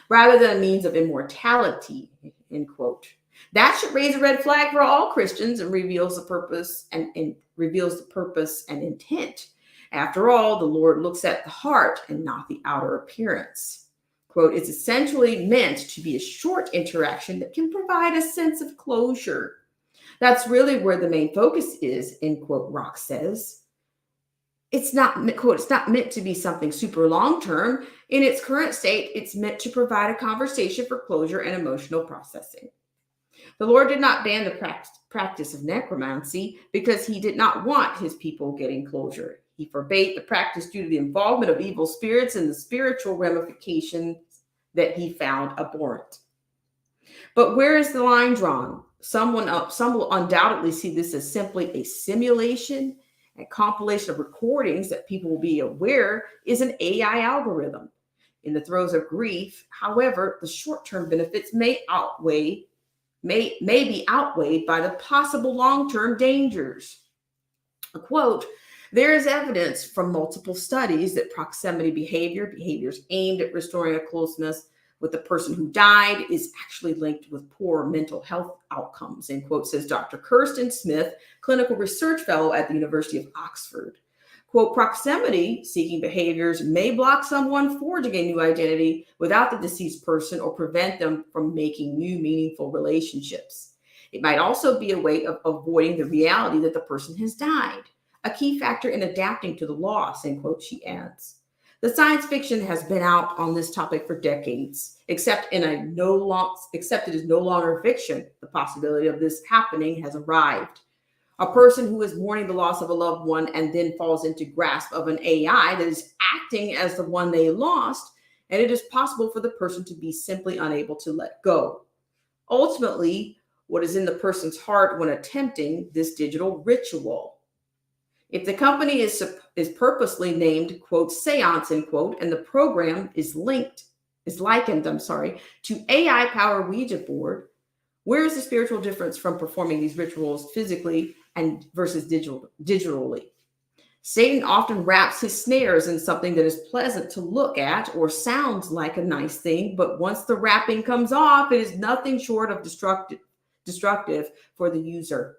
rather than a means of immortality, end quote. That should raise a red flag for all Christians and reveals the purpose and intent. After all, the Lord looks at the heart and not the outer appearance. Quote, it's essentially meant to be a short interaction that can provide a sense of closure. That's really where the main focus is, end quote, Rock says. It's not, quote, it's not meant to be something super long-term. In its current state, it's meant to provide a conversation for closure and emotional processing. The Lord did not ban the practice of necromancy because he did not want his people getting closure. He forbade the practice due to the involvement of evil spirits and the spiritual ramifications that he found abhorrent. But where is the line drawn? Some will undoubtedly see this as simply a simulation and compilation of recordings that people will be aware is an AI algorithm. In the throes of grief, however, the short-term benefits may be outweighed by the possible long-term dangers. A quote, there is evidence from multiple studies that proximity behaviors aimed at restoring a closeness with the person who died is actually linked with poor mental health outcomes, end quote, says Dr. Kirsten Smith, clinical research fellow at the University of Oxford. Quote, proximity seeking behaviors may block someone forging a new identity without the deceased person or prevent them from making new meaningful relationships. It might also be a way of avoiding the reality that the person has died, a key factor in adapting to the loss, end quote, she adds. The science fiction has been out on this topic for decades, except it is no longer fiction. The possibility of this happening has arrived. A person who is mourning the loss of a loved one and then falls into grasp of an AI that is acting as the one they lost, and it is possible for the person to be simply unable to let go. Ultimately, what is in the person's heart when attempting this digital ritual? If the company is purposely named, quote, seance, end quote, and the program is likened to AI-powered Ouija board, where is the spiritual difference from performing these rituals physically and versus digitally? Satan often wraps his snares in something that is pleasant to look at or sounds like a nice thing, but once the wrapping comes off, it is nothing short of destructive for the user.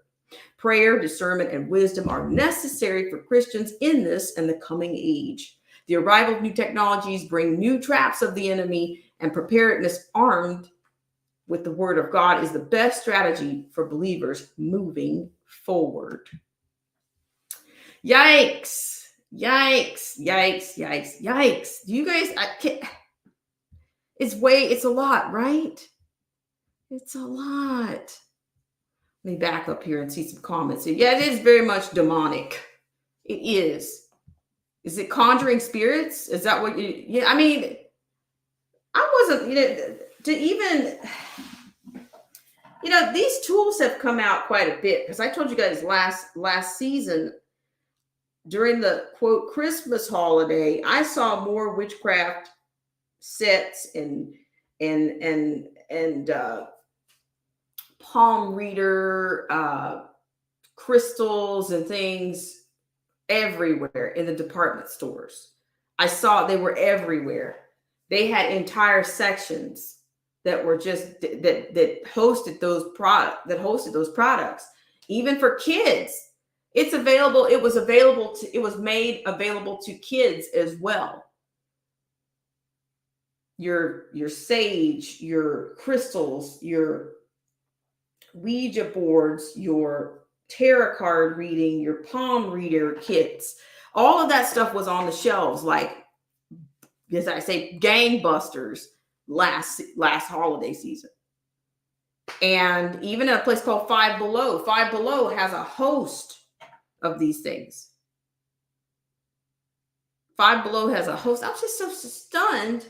Prayer, discernment, and wisdom are necessary for Christians in this and the coming age. The arrival of new technologies bring new traps of the enemy, and preparedness armed with the word of God is the best strategy for believers moving forward. Yikes, yikes, yikes, yikes, yikes. Do you guys, it's a lot, right? It's a lot. Let me back up here and see some comments here. Yeah, it is very much demonic. It is. Is it conjuring spirits? Is that what you, yeah, I mean, I wasn't, to even, these tools have come out quite a bit because I told you guys last season during the quote Christmas holiday, I saw more witchcraft sets and palm reader crystals and things everywhere in the department stores. I saw they were everywhere. They had entire sections that were just that hosted those products. Even for kids, it's available. It was made available to kids as well. Your sage, your crystals, your Ouija boards, your tarot card reading, your palm reader kits, all of that stuff was on the shelves like, as I say, gangbusters last holiday season. And even at a place called Five Below has a host of these things. Five Below has a host. I was just so stunned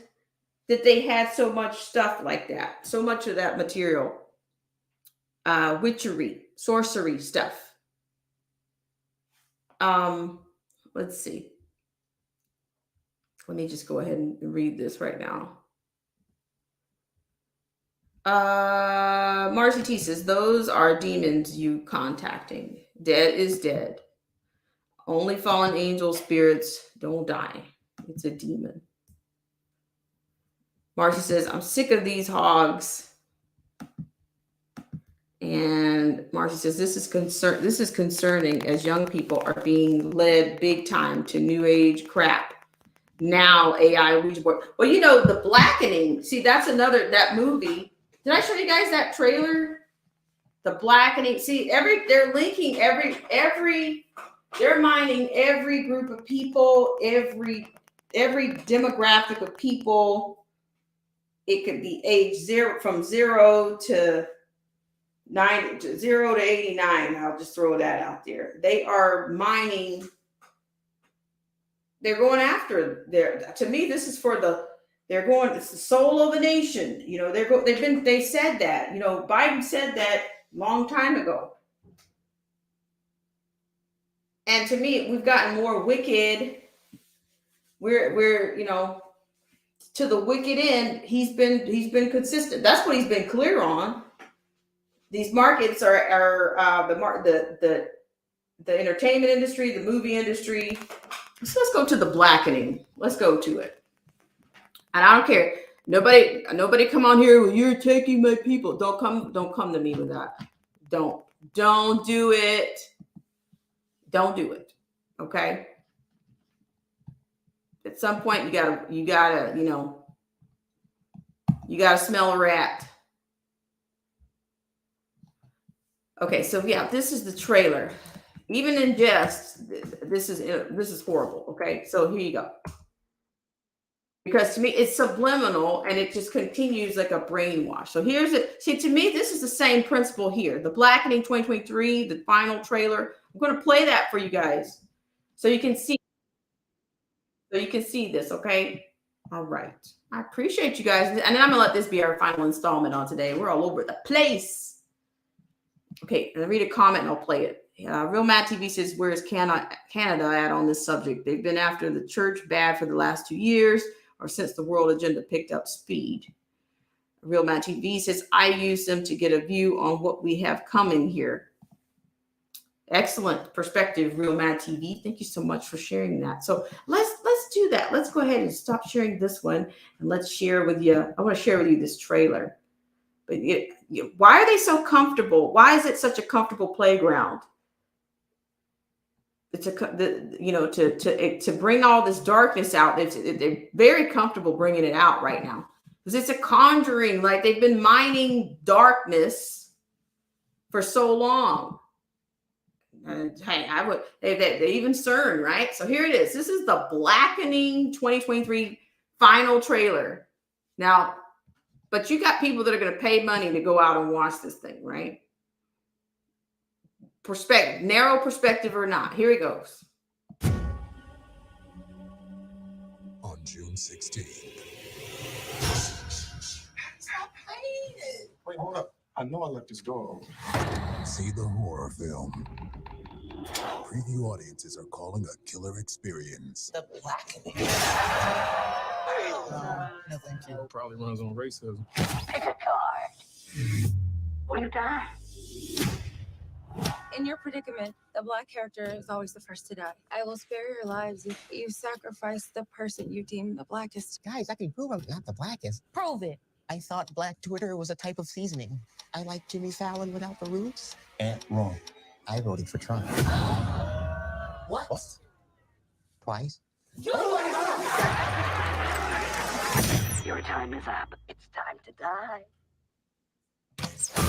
that they had so much stuff like that, so much of that material. Witchery, sorcery stuff. Let's see. Let me just go ahead and read this right now. Marcy T says, those are demons you contacting. Dead is dead. Only fallen angel spirits don't die. It's a demon. Marcy says, I'm sick of these hogs. And Marcy says, this is concerning as young people are being led big time to new age crap. Now AI Ouija board. Well, the Blackening. See, that's that movie. Did I show you guys that trailer? The Blackening. See, they're linking they're mining every group of people, every demographic of people. It could be age from 0 to 89. I'll just throw that out there. They are mining. They're going after to me, this is it's the soul of a nation. They said that, Biden said that a long time ago. And to me, we've gotten more wicked. We're to the wicked end. He's been consistent. That's what he's been clear on. These markets are the entertainment industry, the movie industry. So let's go to the Blackening. Let's go to it. And I don't care. Nobody come on here. Well, you're taking my people. Don't come to me with that. Don't do it. Don't do it. Okay. At some point, you gotta smell a rat. Okay, so yeah, this is the trailer. Even in jest, this is horrible. Okay, so here you go. Because to me, it's subliminal and it just continues like a brainwash. So here's it. See, to me, this is the same principle here. The Blackening 2023, the final trailer. I'm going to play that for you guys so you can see. So you can see this, okay? All right. I appreciate you guys. And then I'm going to let this be our final installment on today. We're all over the place. Okay, and I read a comment and I'll play it. Real Mad TV says, where's Canada at on this subject? They've been after the church bad for the last 2 years or since the world agenda picked up speed. Real Mad TV says, I use them to get a view on what we have coming here. Excellent perspective, Real Mad TV. Thank you so much for sharing that. So let's do that. Let's go ahead and stop sharing this one and let's share with you. I want to share with you this trailer. But why are they so comfortable? Why is it such a comfortable playground? To bring all this darkness out. They're very comfortable bringing it out right now because it's a conjuring. Like they've been mining darkness for so long. Hey, they even CERN, right? So here it is. This is the Blackening 2023 final trailer. Now, but you got people that are going to pay money to go out and watch this thing, right? Perspective, narrow perspective or not. Here it goes. On June 16th. Stop playing. Wait, hold up. I know I left this door open. See the horror film. Preview audiences are calling a killer experience. The Blackening. No, thank you. Probably runs on racism. Pick a card. Will you die? In your predicament, the Black character is always the first to die. I will spare your lives if you sacrifice the person you deem the blackest. Guys, I can prove I'm not the blackest. Prove it. I thought black Twitter was a type of seasoning. I like Jimmy Fallon without the roots. Wrong. I voted for Trump. What? Twice. Your time is up. It's time to die. Let's go!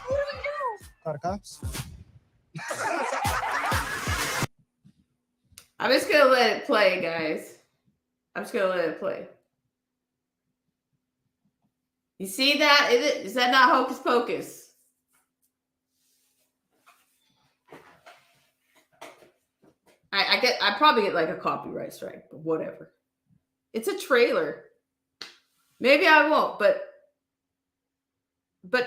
What do we do? Call the cops. I'm just going to let it play, guys. I'm just going to let it play. You see that? Is that not hocus pocus? I probably get like a copyright strike, but whatever. It's a trailer. Maybe I won't, but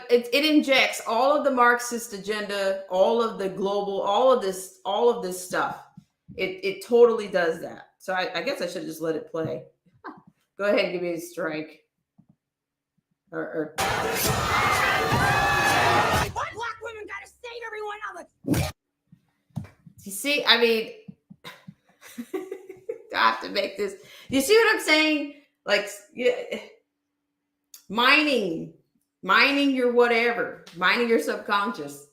it injects all of the Marxist agenda, all of the global, all of this stuff. It totally does that. So I guess I should just let it play. Go ahead and give me a strike. Or Why black women gotta save everyone else? You see, I mean, I have to make this. You see what I'm saying? Like, mining your whatever, mining your subconscious.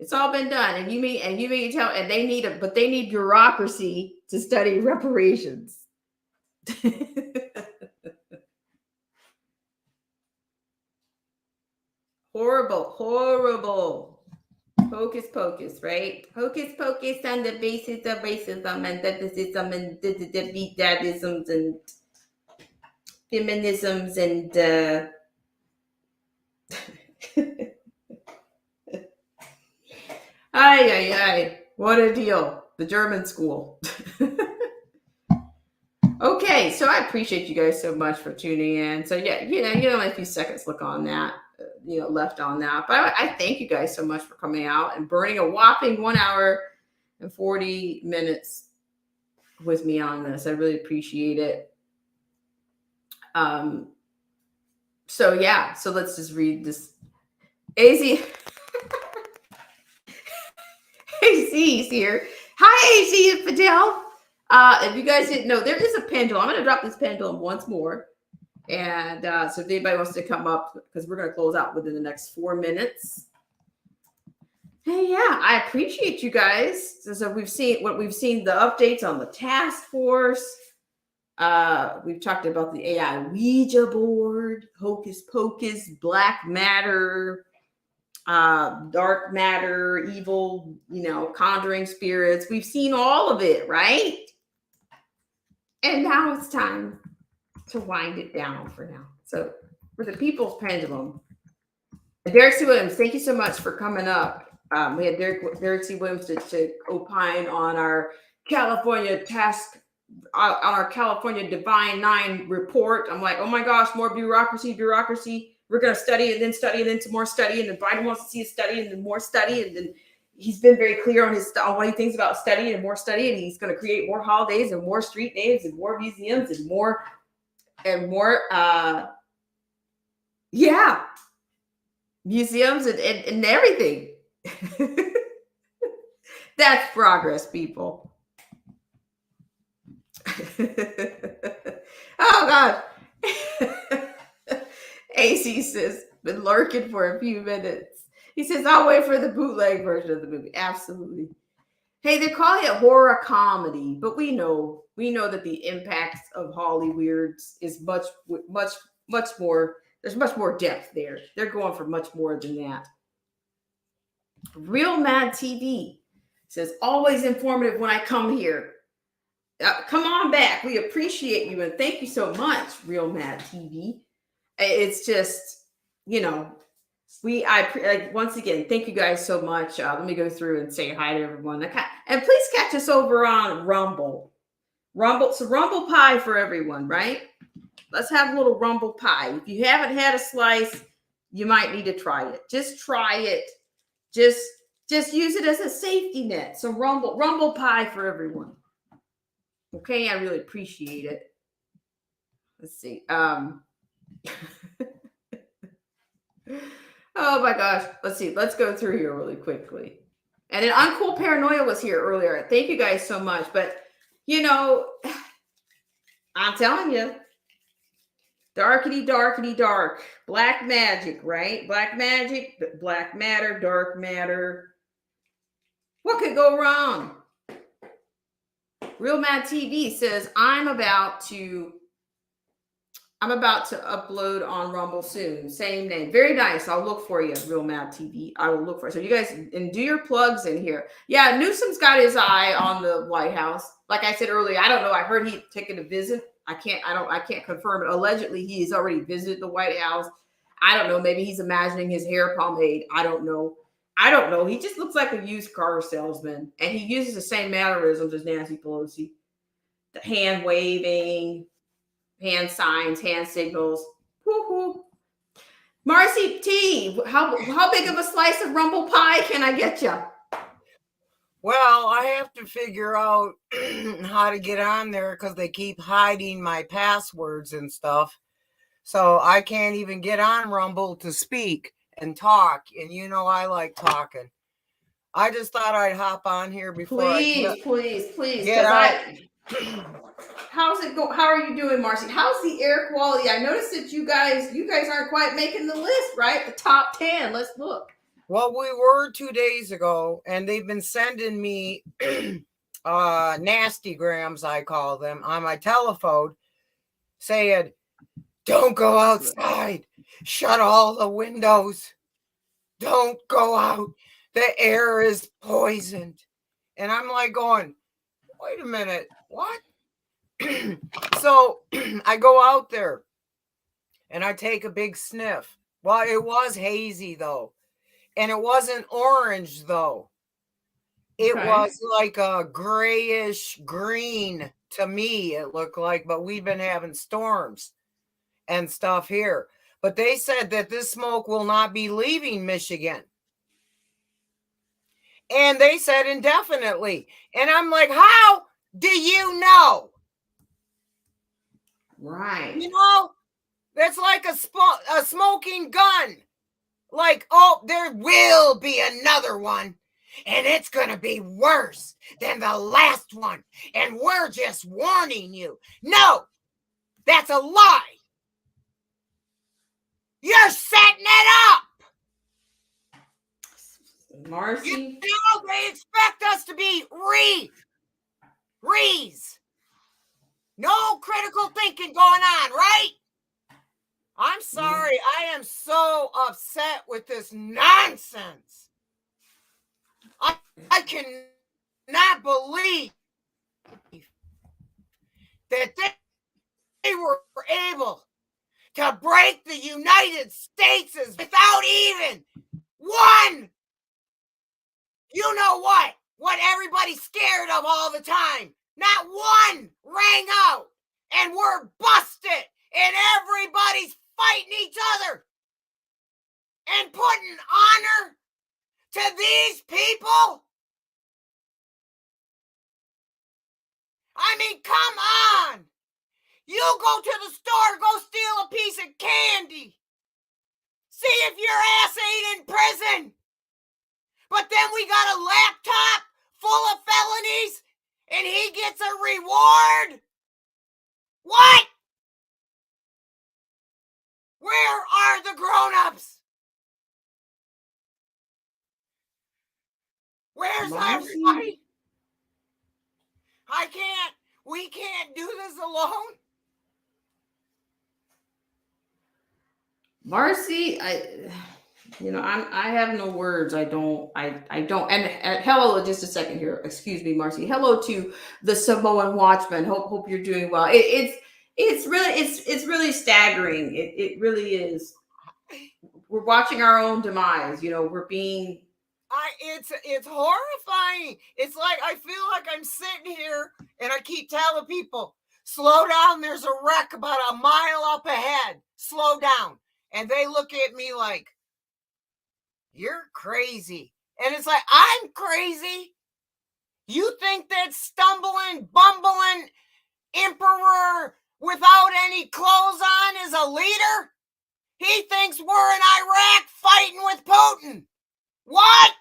It's all been done, and you mean tell, and they need bureaucracy to study reparations. Horrible. Hocus pocus, right? Hocus pocus on the basis of racism and fetishism and dadisms and feminisms and ay. What a deal. The German school. Okay, so I appreciate you guys so much for tuning in. So yeah, you know, a few seconds look on that. Left on that. But I thank you guys so much for coming out and burning a whopping 1 hour and 40 minutes with me on this. I really appreciate it. So yeah, so let's just read this. AZ is here. Hi, AZ and Fidel. If you guys didn't know, there is a pendulum. I'm going to drop this pendulum once more. And so if anybody wants to come up, because we're going to close out within the next 4 minutes. Hey, yeah, I appreciate you guys. So we've seen the updates on the task force. We've talked about the AI Ouija board, Hocus Pocus, Black Matter, dark matter, evil, conjuring spirits. We've seen all of it, right? And now it's time to wind it down for now. So for the People's Pendulum, Derek C. Williams, thank you so much for coming up. We had Derek C. Williams to opine on our California on our California Divine Nine report. I'm like, oh my gosh, more bureaucracy. We're going to study and then some more study. And then Biden wants to see a study and then more study. And then he's been very clear on what he thinks about study and more study. And he's going to create more holidays and more street names and more museums and more, museums and everything. That's progress, people. Oh God. AC says, been lurking for a few minutes. He says, I'll wait for the bootleg version of the movie. Absolutely. Hey, they're calling it horror comedy, but we know that the impacts of Hollyweirds is much more. There's much more depth there. They're going for much more than that. Real Mad TV says, always informative when I come here. Come on back. We appreciate you and thank you so much, Real Mad TV. It's just, once again, thank you guys so much. Let me go through and say hi to everyone. And please catch us over on Rumble. So Rumble Pie for everyone, right? Let's have a little Rumble Pie. If you haven't had a slice, you might need to try it. Just try it. Just use it as a safety net. So Rumble Pie for everyone. Okay, I really appreciate it. Let's see. Oh my gosh. Let's see. Let's go through here really quickly. And then Uncool Paranoia was here earlier. Thank you guys so much. But, I'm telling you, darkity, dark. Black magic, right? Black magic, black matter, dark matter. What could go wrong? Real Mad TV says, I'm about to upload on Rumble soon. Same name. Very nice. I'll look for you, Real Mad TV. I will look for it. So you guys, and do your plugs in here. Yeah, Newsom's got his eye on the White House. Like I said earlier, I don't know. I heard he'd taken a visit. I can't confirm it. Allegedly, he has already visited the White House. I don't know. Maybe he's imagining his hair pomade. I don't know. He just looks like a used car salesman. And he uses the same mannerisms as Nancy Pelosi. The hand waving, hand signs, hand signals. Woo-hoo. Marcy T, how big of a slice of Rumble Pie can I get you? Well, I have to figure out how to get on there because they keep hiding my passwords and stuff. So I can't even get on Rumble to speak and talk. And I like talking. I just thought I'd hop on here before Please. Get out. How's it go? How are you doing, Marcy? How's the air quality? I noticed that you guys aren't quite making the list, right? The top 10. Let's look. Well, we were 2 days ago, and they've been sending me nasty grams, I call them, on my telephone saying, don't go outside. Shut all the windows. Don't go out. The air is poisoned. And I'm like going, wait a minute. What? So I go out there and I take a big sniff. Well, it was hazy though. And it wasn't orange though. It was like a grayish green to me, it looked like, but we've been having storms and stuff here. But they said that this smoke will not be leaving Michigan. And they said indefinitely. And I'm like, how do you know? Right. That's like a smoking gun. Like, oh, there will be another one. and it's going to be worse than the last one. And we're just warning you. No, that's a lie. You're setting it up. Marcy. You know they expect us to be rees. No critical thinking going on, right? I'm sorry. I am so upset with this nonsense. I cannot believe that they were able to break the United States without even one. You know what everybody's scared of all the time. Not one rang out, and we're busted, and everybody's fighting each other and putting honor to these people. I mean, come on. You go to the store, go steal a piece of candy. See if your ass ain't in prison. But then we got a laptop full of felonies and he gets a reward? What? Where are the grown-ups? Where's everybody? We can't do this alone. Marcy, I have no words. I don't. And hello, just a second here. Excuse me, Marcy. Hello to the Samoan Watchman. Hope you're doing well. It's really staggering. It really is. We're watching our own demise. We're being. It's horrifying. It's like I feel like I'm sitting here and I keep telling people, slow down. There's a wreck about a mile up ahead. Slow down. And they look at me like, you're crazy. And it's like, I'm crazy. You think that stumbling, bumbling emperor without any clothes on is a leader? He thinks we're in Iraq fighting with Putin. What?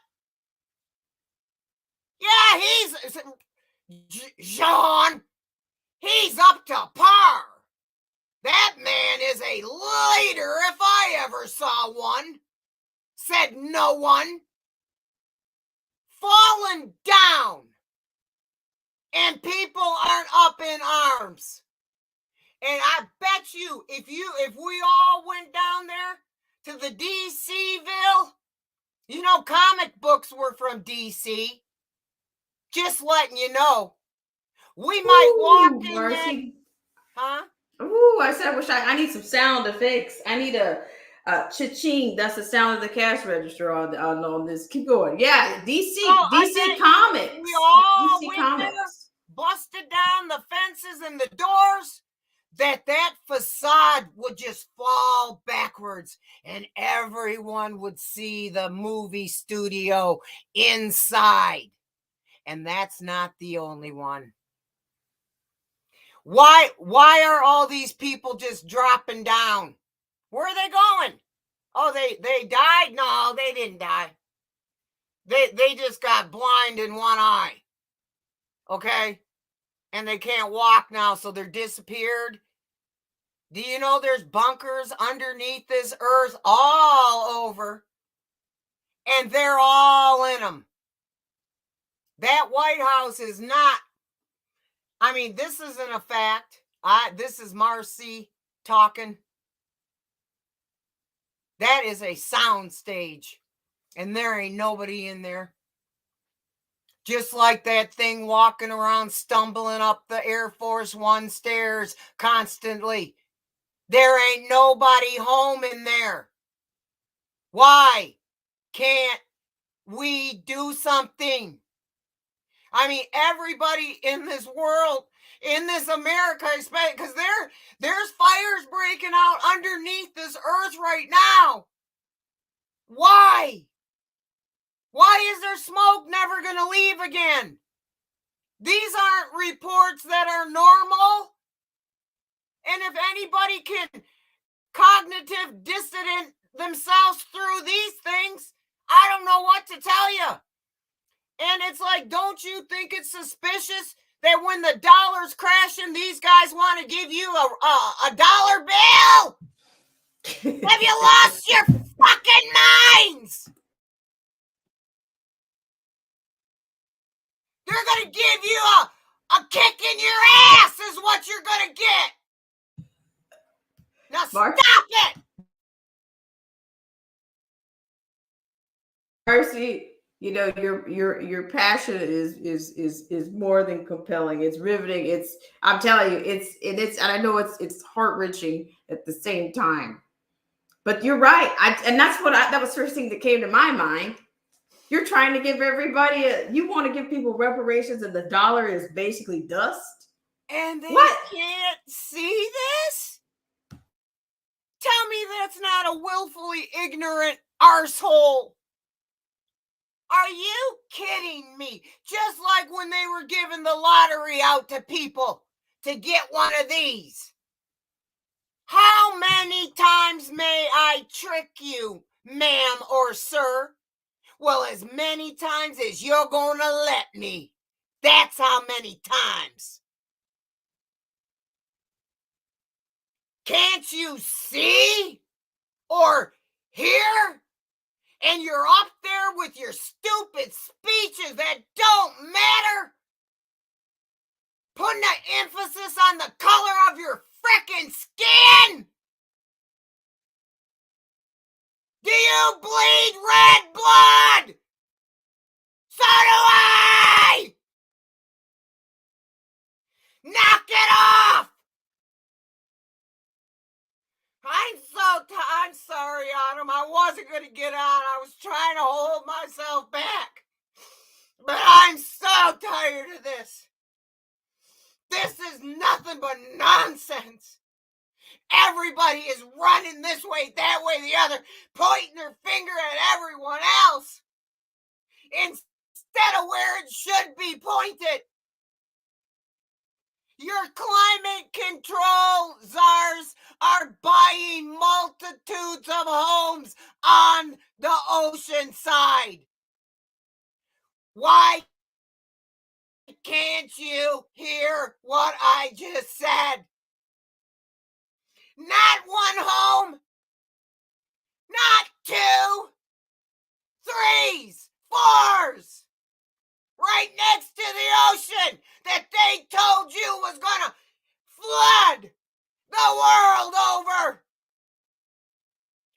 Yeah, Jean, he's up to par. That man is a leader if I ever saw one. Said no one. Fallen down. And people aren't up in arms. And I bet you, if we all went down there to the DC-ville, comic books were from DC. Just letting you know. We might walk in there. Huh? Ooh, I said, I need some sound effects. I need a cha-ching. That's the sound of the cash register on this. Keep going. Yeah, DC Comics. We all DC went Comics. there, busted down the fences and the doors. That facade would just fall backwards and everyone would see the movie studio inside. And that's not the only one. Why are all these people just dropping down? Where are they going? Oh, they died? No, they didn't die. They just got blind in one eye. Okay? And they can't walk now, so they're disappeared. Do you know there's bunkers underneath this earth all over? And they're all in them. That White House is not, this isn't a fact. This is Marcy talking. That is a sound stage. And there ain't nobody in there. Just like that thing walking around, stumbling up the Air Force One stairs constantly. There ain't nobody home in there. Why can't we do something? Everybody in this world, in this America, because there's fires breaking out underneath this earth right now. Why? Why is there smoke never going to leave again? These aren't reports that are normal. And if anybody can cognitive dissonate themselves through these things, I don't know what to tell you. And it's like, don't you think it's suspicious that when the dollar's crashing, these guys want to give you a dollar bill? Have you lost your fucking minds? They're going to give you a kick in your ass is what you're going to get. Now Mark? stop it. Marcy, you know, your passion is more than compelling. It's riveting. I'm telling you, and I know it's heart-wrenching at the same time. But you're right. And that's that was the first thing that came to my mind. You're trying to give everybody you want to give people reparations, and the dollar is basically dust. And they What? can't see this? Tell me that's not a willfully ignorant arsehole. Are you kidding me? Just like when they were giving the lottery out to people to get one of these. How many times may I trick you, ma'am or sir? Well, as many times as you're going to let me. That's how many times. Can't you see or hear? And you're up there with your stupid speeches that don't matter? Putting the emphasis on the color of your frickin' skin? Do you bleed red blood? So do I! Knock it off! I'm sorry, Autumn. I wasn't going to get on. I was trying to hold myself back. But I'm so tired of this. This is nothing but nonsense. Everybody is running this way, that way, the other, pointing their finger at everyone else instead of where it should be pointed. Your climate control czars are buying multitudes of homes on the ocean side. Why can't you hear what I just said? Not one home, not 2, 3s, 4s, right next to the ocean that they told you was gonna flood the world over.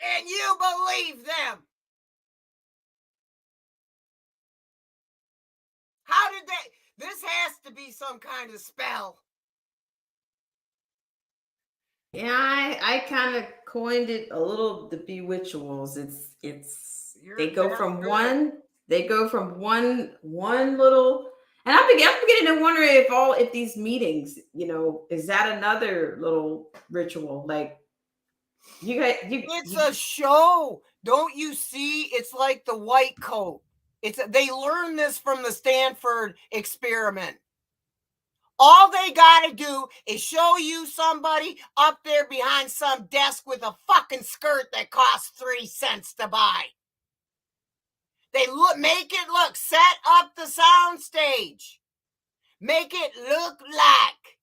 And you believe them. How did they? This has to be some kind of spell. Yeah, I kind of coined it a little, the bewitchables. They go from one little, and I'm beginning to wonder if these meetings, is that another little ritual? Like It's a show. Don't you see? It's like the white coat. They learned this from the Stanford experiment. All they got to do is show you somebody up there behind some desk with a fucking skirt that costs 3 cents to buy. They make it look, set up the sound stage. Make it look like,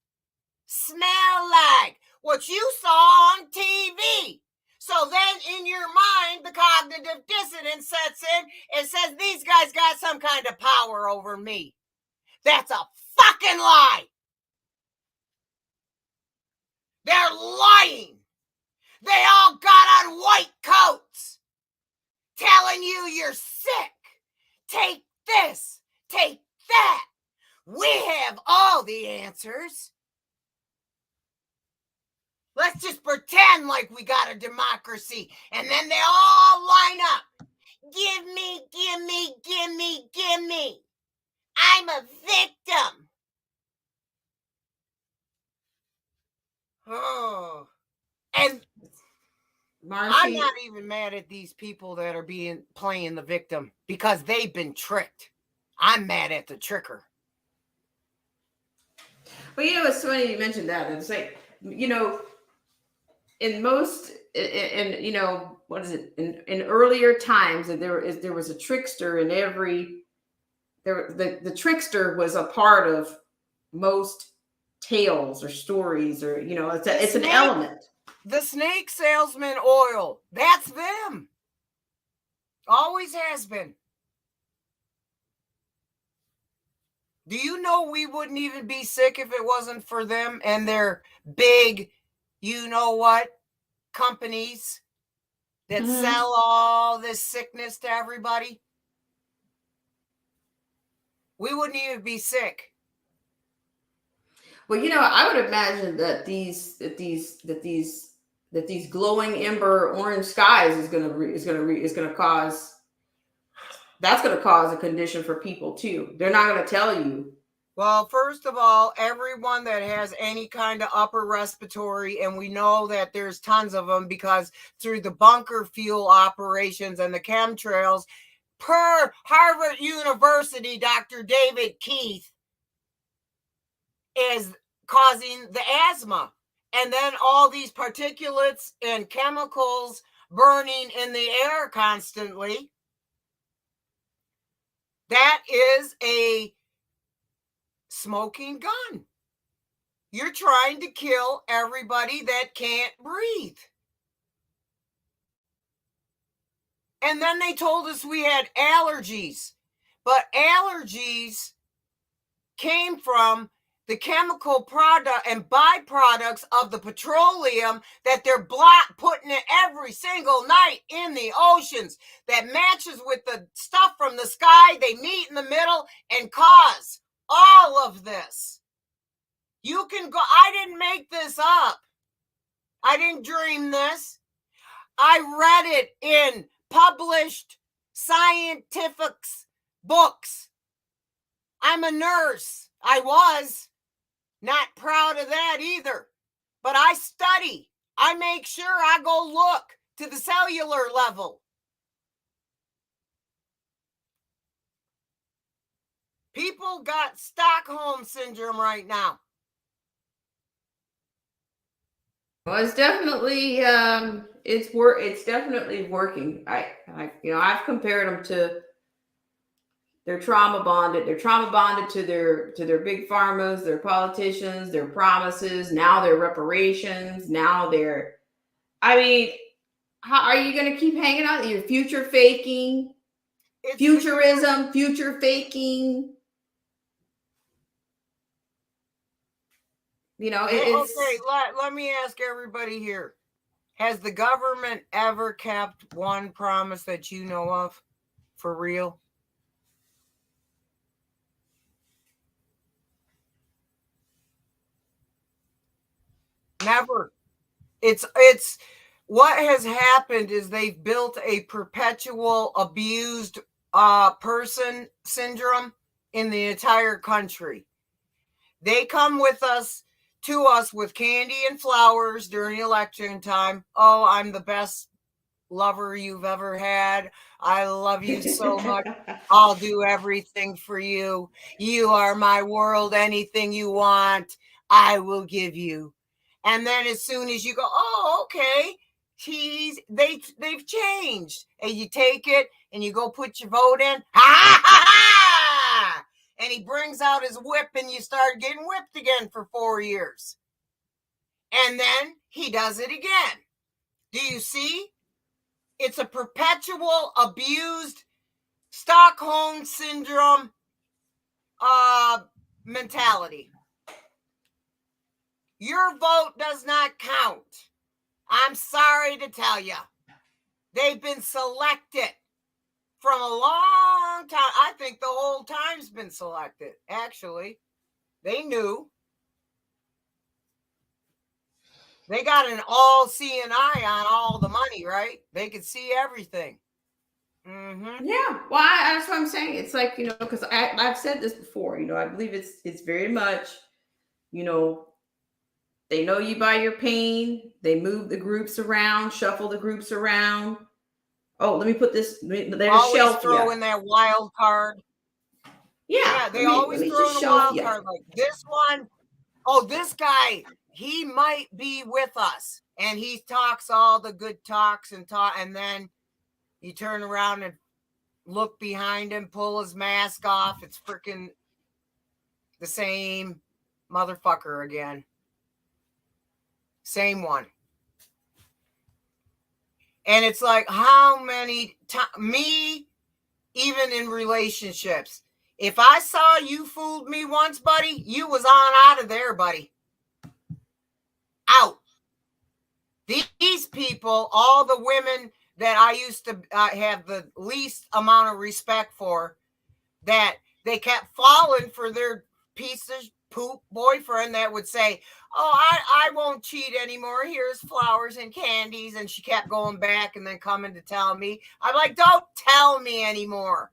smell like what you saw on TV. So then in your mind, the cognitive dissonance sets in and says, these guys got some kind of power over me. That's a fucking lie. They're lying. They all got on white coats telling you you're sick. Take this, take that. We have all the answers. Let's just pretend like we got a democracy, and then they all line up. Give me, give me, give me, give me. I'm a victim. Oh. And Marcy, I'm not even mad at these people that are playing the victim because they've been tricked. I'm mad at the tricker. Well, it's funny you mentioned that. It's like, in most, what is it? In earlier times, there was a trickster in every the trickster was a part of most tales or stories, or it's an element. The snake salesman oil, that's them. Always has been. Do you know we wouldn't even be sick if it wasn't for them and their big, you know what, companies that sell all this sickness to everybody? We wouldn't even be sick. Well, I would imagine that these glowing ember orange skies is gonna cause a condition for people too. They're not gonna tell you. Well, first of all, everyone that has any kind of upper respiratory, and we know that there's tons of them because through the bunker fuel operations and the chemtrails, per Harvard University, Dr. David Keith is causing the asthma. And then all these particulates and chemicals burning in the air constantly. That is a smoking gun. You're trying to kill everybody that can't breathe. And then they told us we had allergies, but allergies came from the chemical product and byproducts of the petroleum that they're putting it every single night in the oceans that matches with the stuff from the sky. They meet in the middle and cause all of this. You can go, I didn't make this up. I didn't dream this. I read it in published scientific books. I'm a nurse. I was not proud of that either, but I study. I make sure I go look to the cellular level. People got Stockholm syndrome right now. Well, it's definitely it's definitely working. I've compared them to they're trauma bonded. They're trauma bonded to their big pharmas, their politicians, their promises, now their reparations, now their how are you going to keep hanging out? Your future faking, futurism, future faking. It's okay. Let me ask everybody here. Has the government ever kept one promise that you know of for real? Never. It's what has happened is they've built a perpetual abused person syndrome in the entire country. They come to us with candy and flowers during election time. Oh, I'm the best lover you've ever had. I love you so much. I'll do everything for you. You are my world. Anything you want, I will give you. And then as soon as you go, oh, okay, they've changed. And you take it and you go put your vote in. Ha ha ha! And he brings out his whip and you start getting whipped again for 4 years. And then he does it again. Do you see? It's a perpetual abused Stockholm syndrome mentality. Your vote does not count. I'm sorry to tell you. They've been selected from a long time. I think the whole time's been selected, actually. They knew. They got an all-seeing eye on all the money, right? They could see everything. Mm-hmm. Yeah. Well, that's what I'm saying. It's like, because I've said this before, I believe it's very much, they know you by your pain. They move the groups around, shuffle the groups around. Oh, let me put this. There's always shelf. Throw in that wild card. Yeah. They always throw in a wild card like this one. Oh, this guy, he might be with us. And he talks all the good talks and then you turn around and look behind him, pull his mask off. It's freaking the same motherfucker again. Same one. And it's like, how many times, me, even in relationships, if I saw you fooled me once, buddy, you was on out of there, buddy. Out. These people, all the women that I used to have the least amount of respect for, that they kept falling for their piece of poop boyfriend that would say, oh, I won't cheat anymore. Here's flowers and candies. And she kept going back and then coming to tell me. I'm like, don't tell me anymore.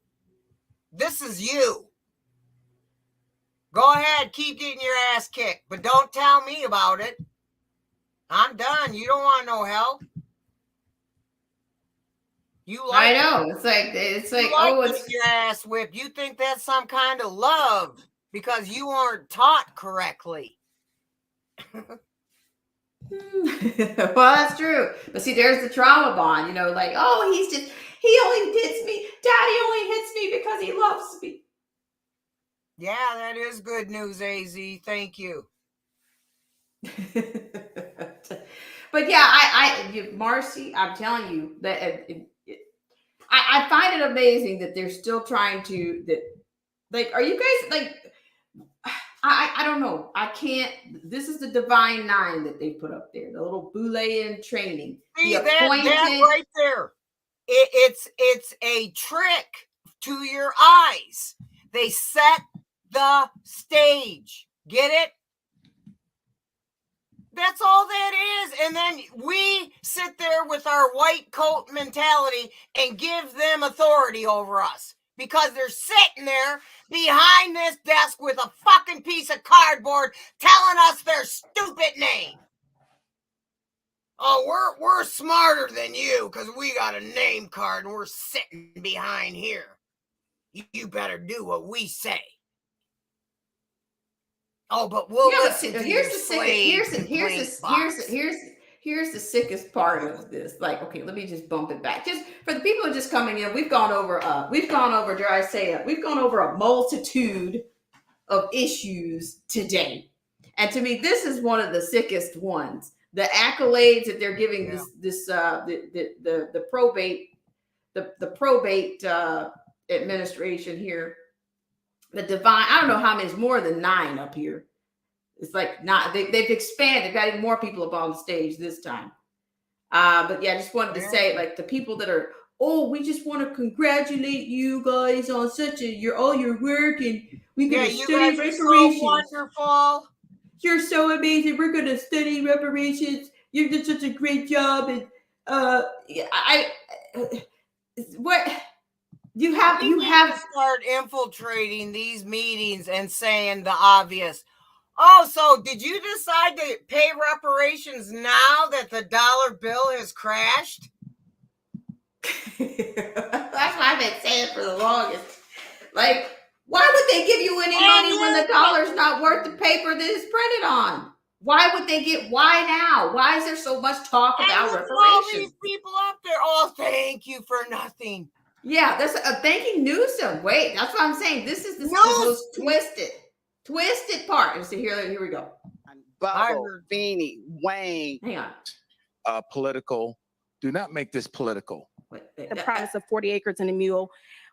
This is you. Go ahead, keep getting your ass kicked, but don't tell me about it. I'm done. You don't want no help. You like I know. It's like oh, it's your ass whipped. You think that's some kind of love because you aren't taught correctly. Well, that's true. But see, there's the trauma bond, you know, like, oh, he only hits me. Daddy only hits me because he loves me. Yeah, that is good news, AZ. Thank you. But yeah, Marcy, I'm telling you that I find it amazing that they're still trying to, that, like, are you guys like, I don't know. I can't. This is the Divine Nine that they put up there. The little Boolean training. See, that right there. It's a trick to your eyes. They set the stage. Get it? That's all that is. And then we sit there with our white coat mentality and give them authority over us. Because they're sitting there behind this desk with a fucking piece of cardboard telling us their stupid name. Oh, we're smarter than you because we got a name card and we're sitting behind here. You better do what we say. Oh, but we'll listen to here's the sickest part of this. Like, okay, let me just bump it back. Just for the people who are just coming in, we've gone over, we've gone over a multitude of issues today. And to me, this is one of the sickest ones. The accolades that they're giving the probate administration here. The divine, I don't know how many, it's more than 9 up here. It's like not, they've expanded, got even more people up on the stage this time. But yeah, I just wanted to say, like, the people that are, oh, we just want to congratulate you guys on all your work, and we're going to study reparations. So wonderful. You're so amazing. We're going to study reparations. You did such a great job. And what? You have to start infiltrating these meetings and saying the obvious. Oh, so did you decide to pay reparations now that the dollar bill has crashed? That's what I've been saying for the longest. Like, why would they give you any money when the dollar's not worth the paper that it's printed on? Why now? Why is there so much talk about reparations? All these people up there. Oh, thank you for nothing. Yeah, that's thanking Newsom. Wait, that's what I'm saying. This is the most twisted part. And so here we go. Bubble, Beanie, Wayne. Hang on. Political. Do not make this political. The promise of 40 acres and a mule,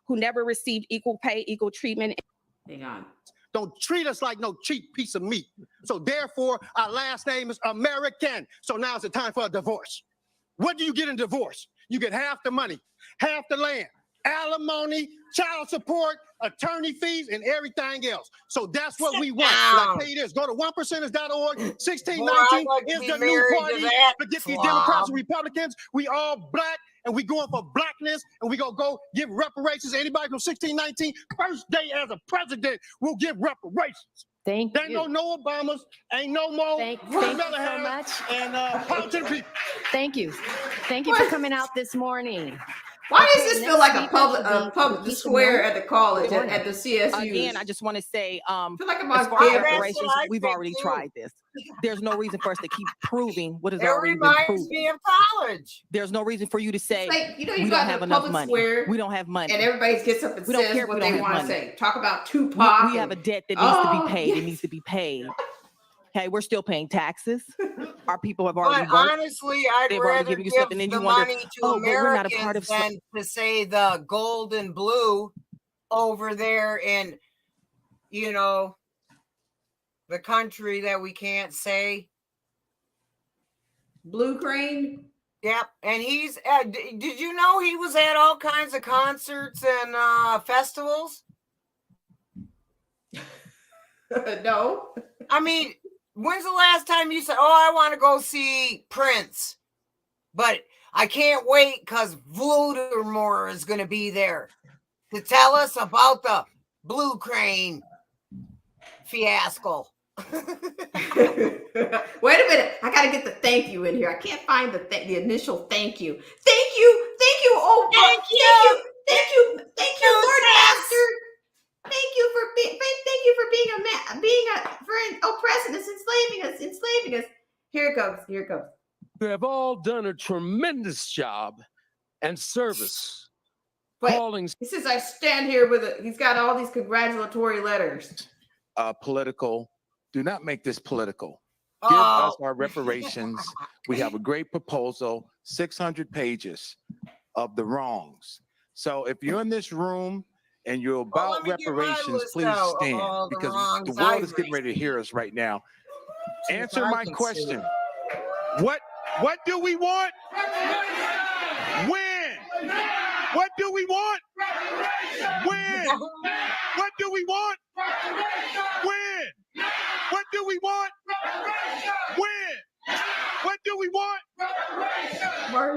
who never received equal pay, equal treatment. Hang on. Don't treat us like no cheap piece of meat. So therefore, our last name is American. So now it's the time for a divorce. What do you get in divorce? You get half the money, half the land, alimony, child support, attorney fees, and everything else. So that's what we want. I'll tell you this, go to onepercenters.org. 1619 is the new party. Forget these Democrats and Republicans. We all black, and we going for blackness, and we gonna go give reparations. Anybody from 1619, first day as a president, will give reparations. Thank you. Ain't no Obamas, ain't no more. Thank you so much. And power to the people. Thank you. Thank you for coming out this morning. Why does Okay, this feel next like a speaker public, should be public Lakeisha square Miller. at the college, Good at the morning. CSUs? Again, I just want to say, I feel like I'm as on far as campus. reparations, I we've think already too. tried this. There's no reason for us to keep proving what has It already been reminds proven. me of college. There's no reason for you to say It's like, you know, we you don't got have the enough public money. square, We don't have money. and everybody gets up and We don't says care if what we don't they have want to money. say. Talk about Tupac. We have a and- debt that needs to Oh, be paid. yes. It needs to be paid. Okay, we're still paying taxes. Our people have already But worked. honestly, I'd They've already rather given you give something, and the you wonder, money to oh, but we're not a part Americans of. than to say the gold and blue over there in, you know, the country that we can't say. Blue Crane. Yep, and he's. Did you know he was at all kinds of concerts and festivals? No. I mean, when's the last time you said, "Oh, I want to go see Prince," but I can't wait because Voldemort is going to be there to tell us about the Blue Crane fiasco. Wait a minute. I gotta get the thank you in here. I can't find the initial thank you. Thank you. Thank you. Oh, Thank you. Thank you. Thank you, Lord Master. Thank you for being a man, for oppressing us, enslaving us. Here it goes. Here it goes. You have all done a tremendous job and service. Wait, calling he says I stand here with a. He's got all these congratulatory letters. Political. Do not make this political. Give us our reparations. We have a great proposal, 600 pages of the wrongs. So if you're in this room and you're about reparations, please stand because the world is getting ready to hear us right now. Answer my question. What do we want? When? What do we want? When? What do we want? When? What do we want? When? What do we want?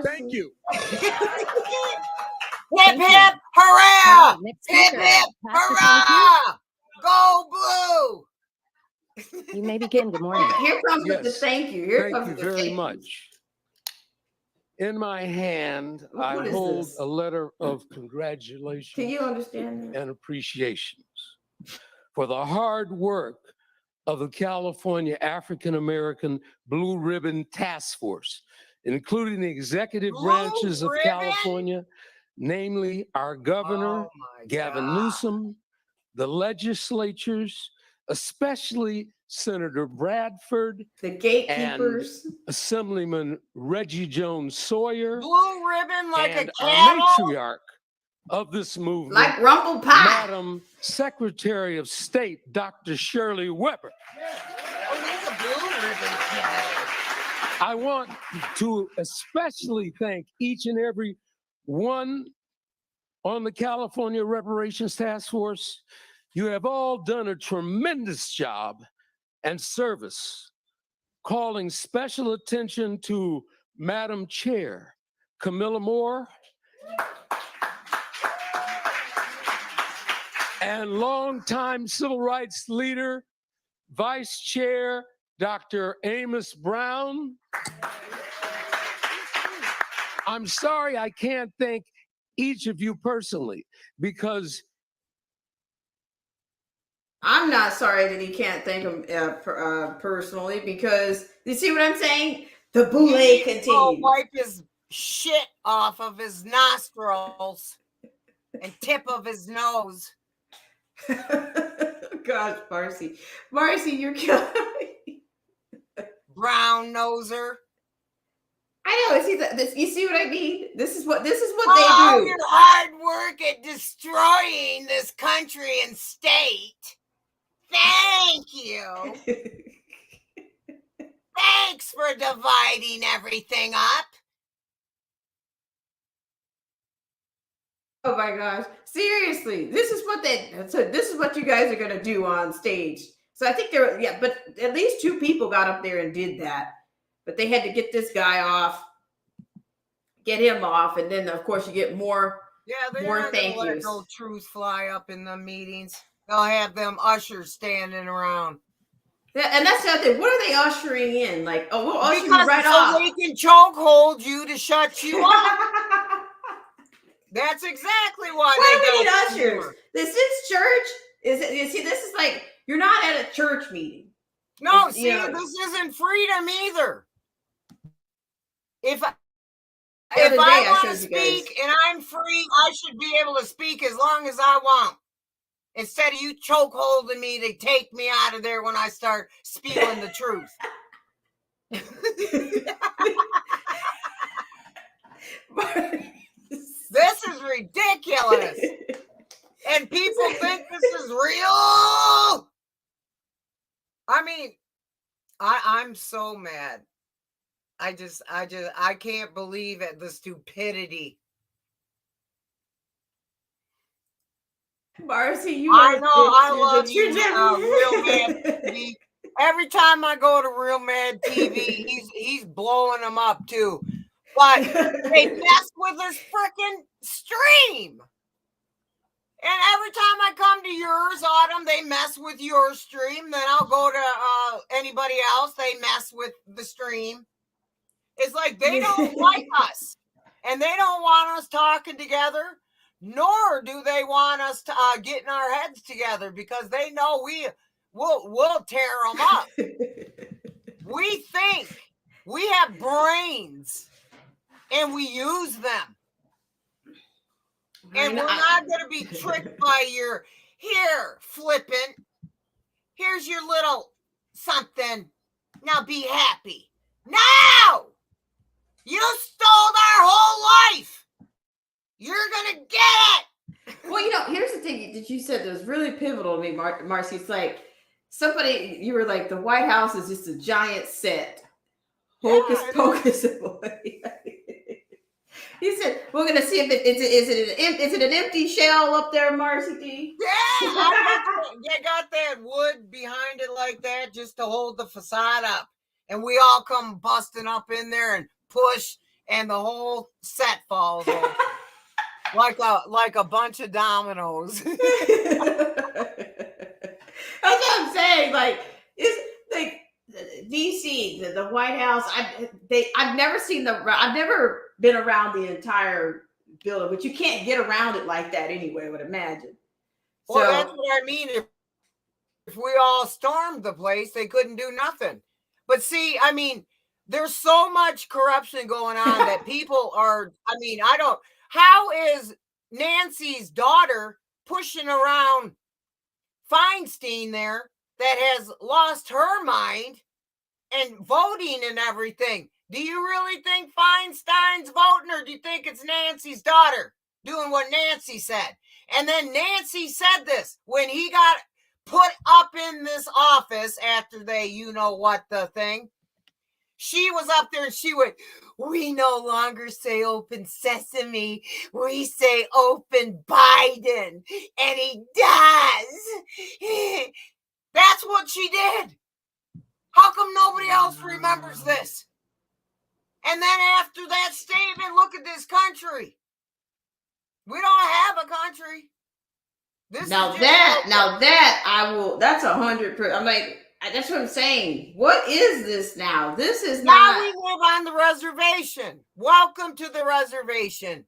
Thank you. Hip hip hurrah! Next Hip speaker, hip Pastor hurrah! Go blue! You may begin. Good morning. Here comes with the Yes. thank you. Here Thank comes you with the very thank much. In my hand, What I is hold this? a letter of congratulations Can you understand that? and appreciations for the hard work of the California African American Blue Ribbon Task Force, including the executive branches of California, namely our governor, Gavin Newsom, the legislatures, especially Senator Bradford, the gatekeepers, and Assemblyman Reggie Jones Sawyer, Blue ribbon like and a our camel. matriarch of this movement, like Rumble Pie. Madam Secretary of State, Dr. Shirley Weber. I want to especially thank each and every one on the California Reparations Task Force. You have all done a tremendous job and service, calling special attention to Madam Chair Camilla Moore and longtime civil rights leader, Vice Chair Dr. Amos Brown. I'm sorry I can't thank each of you personally because I'm not sorry that he can't thank him personally because you see what I'm saying? The boule He'll continues. wipe his shit off of his nostrils and tip of his nose. Gosh, Marcy, you're killing me. Brown noser. I know. See this? You see what I mean? This is what they do. Your hard work at destroying this country and state. Thank you. Thanks for dividing everything up. Oh my gosh! Seriously, this is what you guys are gonna do on stage. So I think but at least 2 people got up there and did that. But they had to get this guy off, get him off, and then of course you get more. Yeah, they're more not gonna thank let yous. no truth fly up in the meetings. They'll have them ushers standing around. Yeah, and that's the other thing. What are they ushering in? Like, oh, we'll usher you Because right so off. they can chokehold you to shut you up. That's exactly why Why they do we need don't ushers? anymore. This is church. Is it? You see, this is like you're not at a church meeting. No, It's, see, you know, this isn't freedom either. If the if other day I I want showed to you guys. speak and I'm free, I should be able to speak as long as I want. Instead of you choke holding me to take me out of there when I start spewing the truth. This is ridiculous. And people think this is real. I mean, I'm so mad. I can't believe it, the stupidity. Marcy, you I are know, I love you're you, Real Mad TV. Every time I go to Real Mad TV, he's blowing them up too. But they mess with this freaking stream. And every time I come to yours, Autumn, they mess with your stream. Then I'll go to anybody else, they mess with the stream. It's like they don't like us. And they don't want us talking together, nor do they want us to getting our heads together, because they know we'll tear them up. We think we have brains and we use them. And we're not going to be tricked by your, here, flippant. Here's your little something. Now be happy. No! You stole our whole life. You're going to get it. Well, you know, here's the thing that you said that was really pivotal to me, Marcy. It's like somebody, you were like, the White House is just a giant set. Hocus pocus. He said, "We're gonna see if is it an empty shell up there, Marcy D?" Yeah, they got that wood behind it like that just to hold the facade up, and we all come busting up in there and push, and the whole set falls over like a bunch of dominoes. That's what I'm saying. Like, it's like DC, the White House. I've never been around the entire building, but you can't get around it like that anyway, I would imagine. Well, that's what I mean. If we all stormed the place, they couldn't do nothing. But see, I mean, there's so much corruption going on that people are, I mean, how is Nancy's daughter pushing around Feinstein there that has lost her mind and voting and everything? Do you really think Feinstein's voting, or do you think it's Nancy's daughter doing what Nancy said? And then Nancy said this when he got put up in this office after they, you know what, the thing. She was up there and she went, "We no longer say open sesame. We say open Biden." And he does. That's what she did. How come nobody else remembers this? And then after that statement, look at this country. We don't have a country. That's 100%. I'm like, that's what I'm saying. What is this now? This is now not. we live on the reservation. Welcome to the reservation.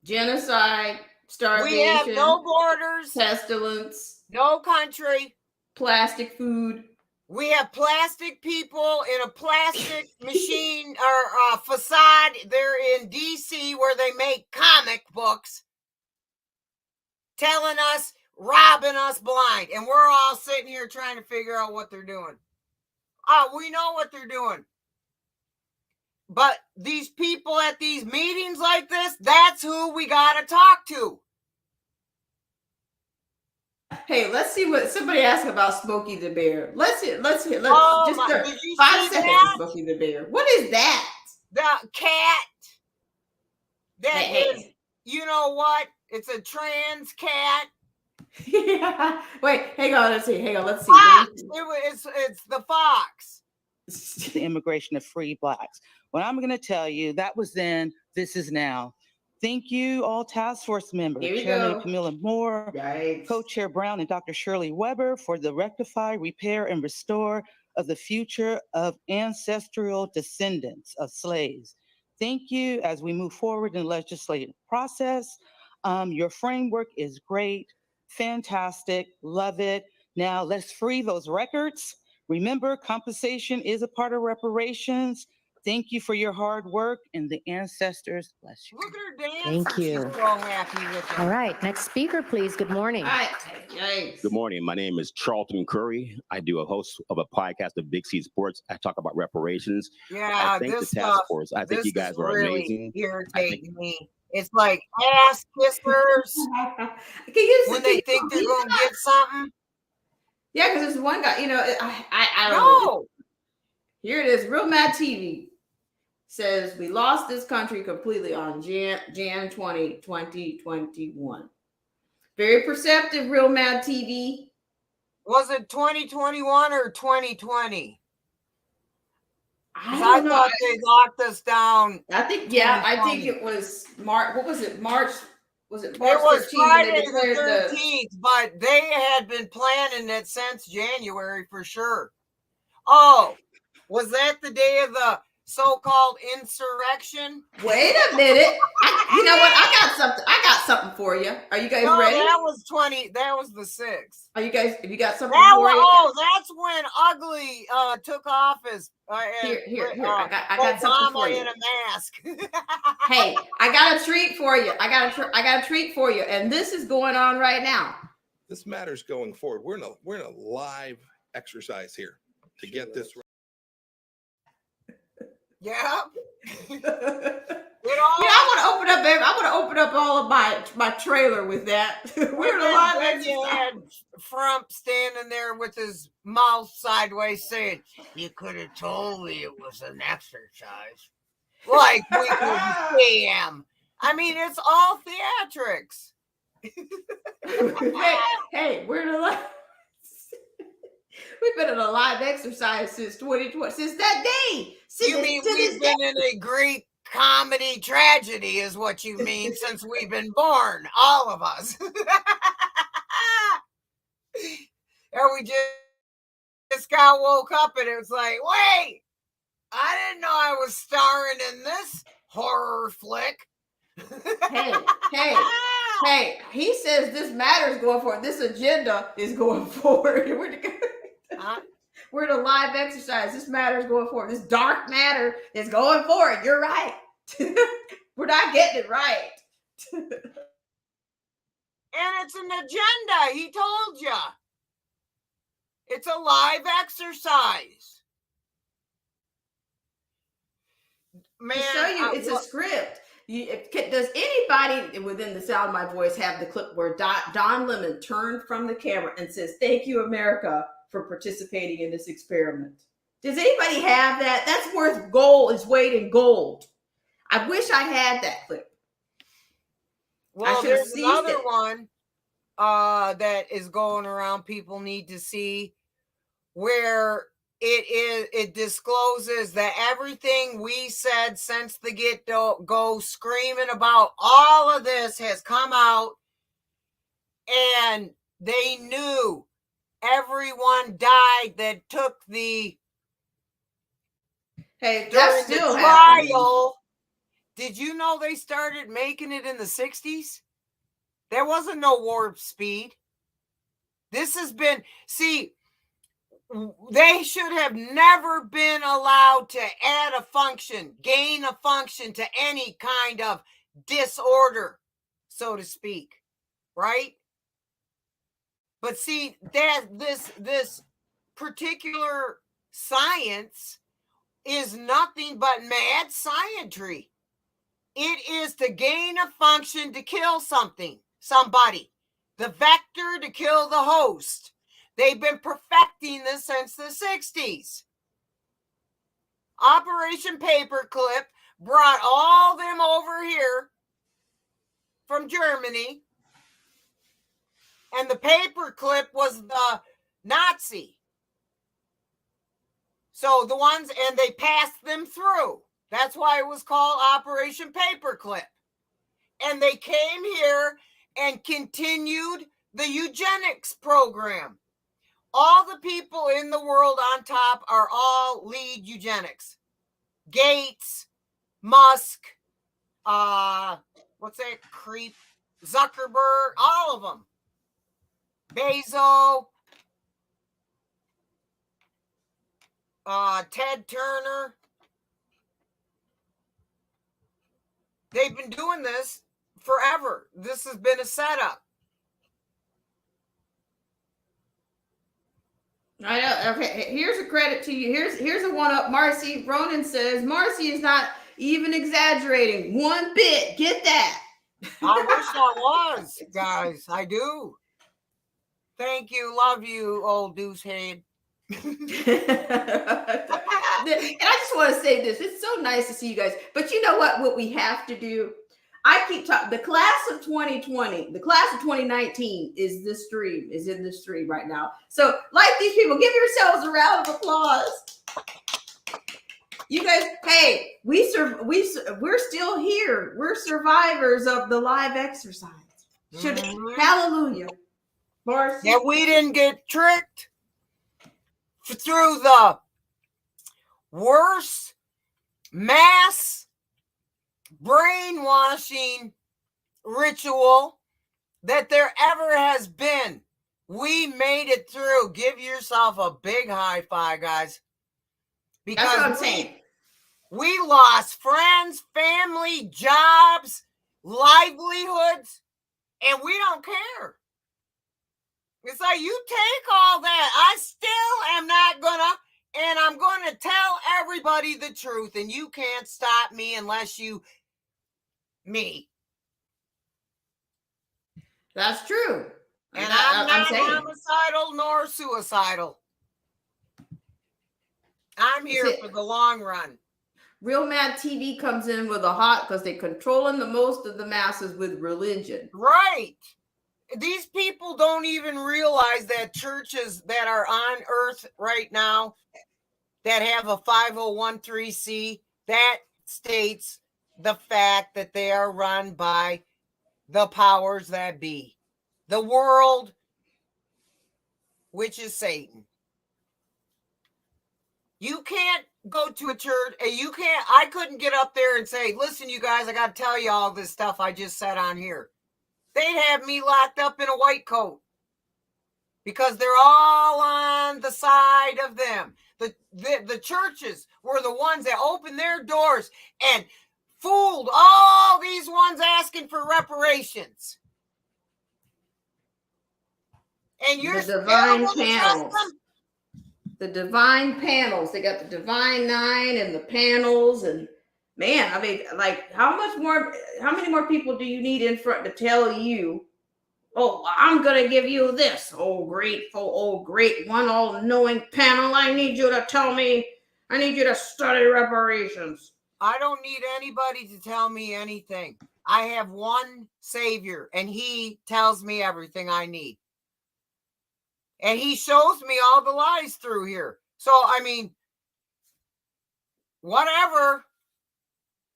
Genocide, starvation. We have no borders, pestilence, no country, plastic food. We have plastic people in a plastic machine or facade. They're in DC where they make comic books, telling us, robbing us blind. And we're all sitting here trying to figure out what they're doing. We know what they're doing. But these people at these meetings like this, that's who we got to talk to. Hey, let's see what somebody asked about Smokey the Bear. Let's hear. Just did you 5 see seconds that? of Smokey the Bear. What is that? The cat that Hey. is, you know what? It's a trans cat. Yeah. Wait, hang on. Let's see. Fox. It's the fox. The immigration of free blacks. What I'm going to tell you, that was then, this is now. Thank you, all task force members, Here we Chairman go. Camilla Moore, Yikes. Co-Chair Brown, and Dr. Shirley Weber for the rectify, repair, and restore of the future of ancestral descendants of slaves. thank you as we move forward in the legislative process. Your framework is great, fantastic, love it. Now let's free those records. Remember, compensation is a part of reparations. Thank you for your hard work, and the ancestors bless you. Look at her Thank dancing. you. She's so happy with All it. right, next speaker, please. Good morning. All right. Yikes. Good morning. My name is Charlton Curry. I do a host of a podcast of Big C Sports. I talk about reparations. Yeah, I thank this the task stuff. force. I think This you guys is are really amazing. irritating me. It's like ass kissers when they think they're gonna get something. Yeah, because there's one guy, I don't No. know. Here it is. Real Mad TV says we lost this country completely on Jan 20, 2021. Very perceptive, Real Mad TV. Was it 2021 or 2020? I I don't know. thought they locked us down. I think, yeah, I think 2020. it was March. What was it? March? Was it March It was 13th when Friday they the declared 13th, but they had been planning it since January for sure. Oh, was that the day of the so-called insurrection? Wait a minute. You know what? I got something for you. Are you guys No, ready? that was 20. That was the 6th. Are you guys? Have you got something That for was, you? oh, that's when Ugly took office. Here. I got something for Obama you. in a mask. Hey, I got a treat for you. I got a treat for you, and this is going on right now. This matters going forward. We're in a live exercise here to get this right. Yeah. I want to open up all of my trailer with that. We're in a live Then you exercise. had Trump standing there with his mouth sideways saying, "You could have told me it was an exercise." Like we couldn't see him. I mean, it's all theatrics. Hey, we're in a live. We've been in a live exercise since 2020. Since that day. You mean we've been in a Greek comedy tragedy is what you mean since we've been born, all of us. And we just got woke up and it was like, wait, I didn't know I was starring in this horror flick. Hey, he says this matters going forward. This agenda is going forward. We're in a live exercise. This matters going forward. This dark matter is going forward. You're right. We're not getting it right. And it's an agenda. He told you. It's a live exercise. Man, To show you, it's a script. Does anybody within the sound of my voice have the clip where Don Lemon turned from the camera and says, "Thank you, America, for participating in this experiment"? Does anybody have that? That's worth gold. Its weight in gold. I wish I had that clip. Well, should have there's seized another it. one that is going around. People need to see where it discloses that everything we said since the get-go screaming about all of this has come out, and they knew everyone died that took the Hey, during that's the still happening. trial. Did you know they started making it in the 60s? There wasn't no warp speed. This has been, see, they should have never been allowed to add a function, gain a function to any kind of disorder, so to speak, right? But see, that this particular science is nothing but mad scientry. It is to gain a function to kill somebody, the vector to kill the host. They've been perfecting this since the 60s. Operation Paperclip brought all them over here from Germany, and the paperclip was the Nazi. So the ones, and they passed them through. That's why it was called Operation Paperclip. And they came here and continued the eugenics program. All the people in the world on top are all lead eugenics. Gates, Musk, what's that creep? Zuckerberg, all of them. Bezos, Ted Turner. They've been doing this forever. This has been a setup. I know. Okay, here's a credit to you. Here's a one up. Marcy Ronan says Marcy is not even exaggerating one bit. Get that. I wish I was, guys. I do. Thank you. Love you, old deuce head. And I just want to say this. It's so nice to see you guys. But you know what we have to do? I keep talking. The class of 2020, the class of 2019 is in this stream right now. So, like these people, give yourselves a round of applause. You guys, hey, we're still here. We're survivors of the live exercise. Hallelujah. Marcy. Yeah, we didn't get tricked through the worst mass brainwashing ritual that there ever has been. We made it through. Give yourself a big high five, guys. Because that's what I'm saying. We lost friends, family, jobs, livelihoods, and we don't care. It's like, you take all that. I still am not gonna, and I'm gonna tell everybody the truth, and you can't stop me unless you me. That's true. And I'm not saying. homicidal nor suicidal. I'm here for the long run. Real Mad TV comes in with a hot because they're controlling the most of the masses with religion. Right. These people don't even realize that churches that are on earth right now that have a 501(c)(3), that states the fact that they are run by the powers that be. The world, which is Satan. You can't go to a church, and I couldn't get up there and say, listen, you guys, I got to tell you all this stuff I just said on here. They'd have me locked up in a white coat because they're all on the side of them. The churches were the ones that opened their doors and fooled all these ones asking for reparations. And you're the divine panels. The divine panels. They got the divine 9 and the panels. And man, I mean, like, how many more people do you need in front to tell you, oh, I'm going to give you this, oh, great one all-knowing panel. I need you to tell me, I need you to study reparations. I don't need anybody to tell me anything. I have one Savior, and he tells me everything I need. And he shows me all the lies through here. So, I mean, whatever.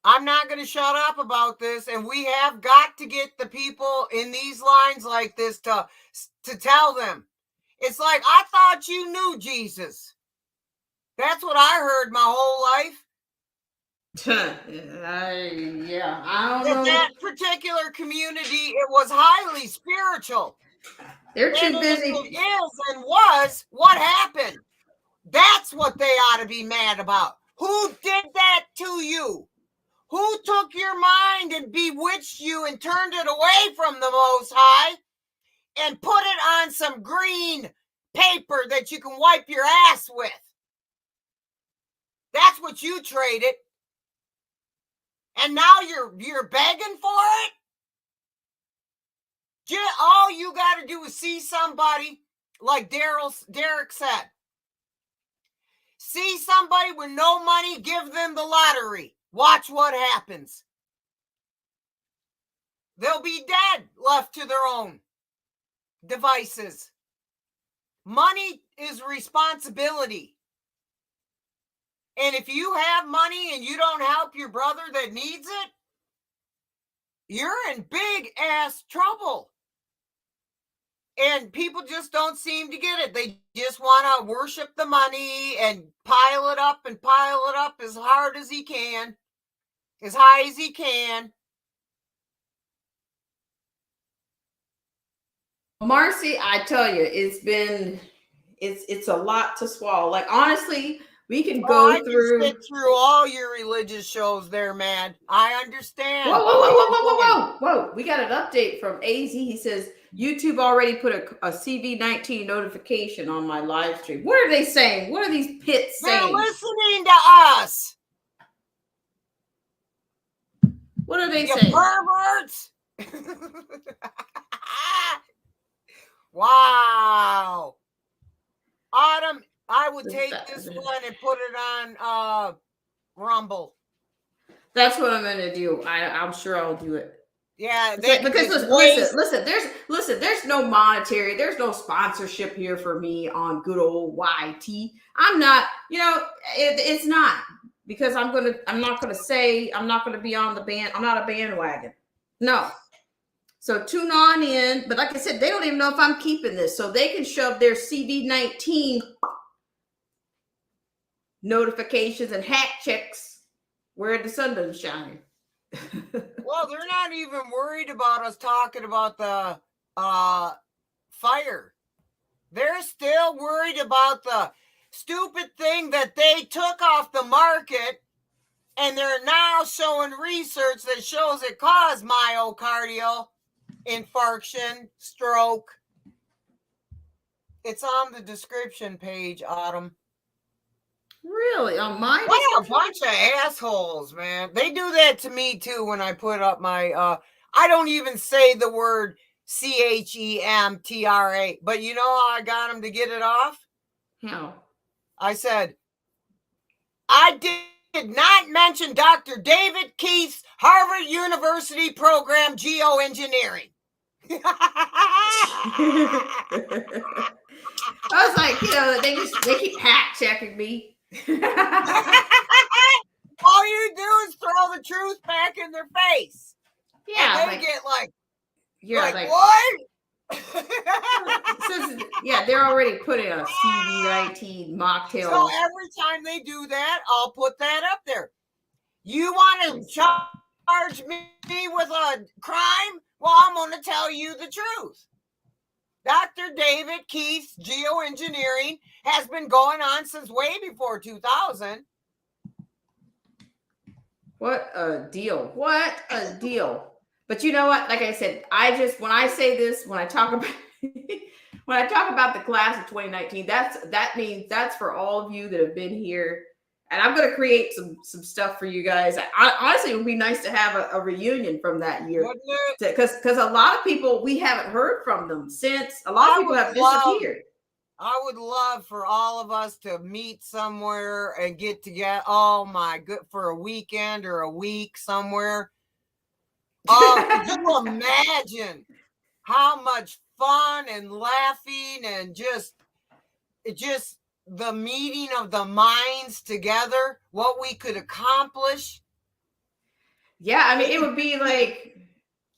I'm not going to shut up about this. And we have got to get the people in these lines like this to tell them. It's like, I thought you knew Jesus. That's what I heard my whole life. Yeah, I don't know. That particular community, it was highly spiritual. They're too busy. It is and was what happened. That's what they ought to be mad about. Who did that to you? Who took your mind and bewitched you and turned it away from the Most High and put it on some green paper that you can wipe your ass with? That's what you traded. And now you're begging for it? All you got to do is see somebody, like Derek said. See somebody with no money, give them the lottery. Watch what happens. They'll be dead, left to their own devices. Money is responsibility. And if you have money and you don't help your brother that needs it, you're in big ass trouble. And people just don't seem to get it. They just want to worship the money and pile it up as hard as he can. as high as he can. Marcy, I tell you, it's a lot to swallow. Like, honestly, we can go I through. can sit through all your religious shows there, man. I understand. Whoa, whoa, whoa, whoa, whoa, whoa, whoa, whoa. We got an update from AZ. He says, YouTube already put a CV-19 notification on my live stream. What are they saying? What are these pits They're saying? listening to us. What are they You saying? perverts. Wow. Autumn, I would take this one and put it on Rumble. That's what I'm gonna do. I'm sure I'll do it. Yeah, Because listen, there's no monetary, there's no sponsorship here for me on good old YT. I'm not, it's not, because I'm not gonna be on the band. I'm not a bandwagon. No. So tune on in. But like I said, they don't even know if I'm keeping this. So they can shove their CV-19 notifications and hack checks where the sun doesn't shine. Well, they're not even worried about us talking about the fire. They're still worried about the stupid thing that they took off the market, and they're now showing research that shows it caused myocardial infarction, stroke. It's on the description page, Autumn. Really? On my What a bunch of assholes, man. They do that to me too when I put up my I don't even say the word CHEMTRA, but you know how I got them to get it off? How? I said, I did not mention Dr. David Keith's Harvard University program, geoengineering. I was like, they keep hack checking me. All you do is throw the truth back in their face. Yeah, and they get like, like what? Yeah, they're already putting a CV-19 mocktail. So every time they do that, I'll put that up there. You want to charge me with a crime? Well, I'm going to tell you the truth. Dr. David Keith's geoengineering has been going on since way before 2000. What a deal. What a deal. But you know what? Like I said, when I say this, when I talk about when I talk about the class of 2019, that means that's for all of you that have been here. And I'm going to create some stuff for you guys. Honestly, it would be nice to have a reunion from that year, because a lot of people, we haven't heard from them since. A lot of people have disappeared. I would love for all of us to meet somewhere and get together. Oh my good, for a weekend or a week somewhere. Could you imagine how much fun and laughing and just the meeting of the minds together, what we could accomplish? Yeah, I mean, it would be like,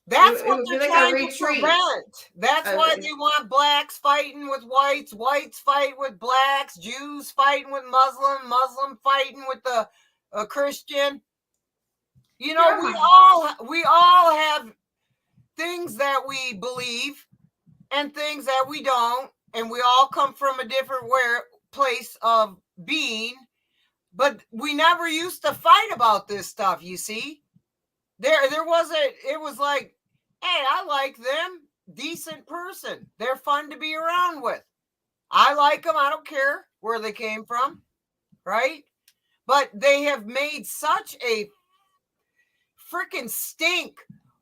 that's it what would they're be like trying a to retreat. prevent. That's why they want blacks fighting with whites, whites fight with blacks, Jews fighting with Muslim fighting with the Christian. You know, we all have things that we believe and things that we don't, and we all come from a different place of being, but we never used to fight about this stuff. You see, it was like, hey, I like them, decent person, they're fun to be around with, I like them, I don't care where they came from, right? But they have made such a freaking stink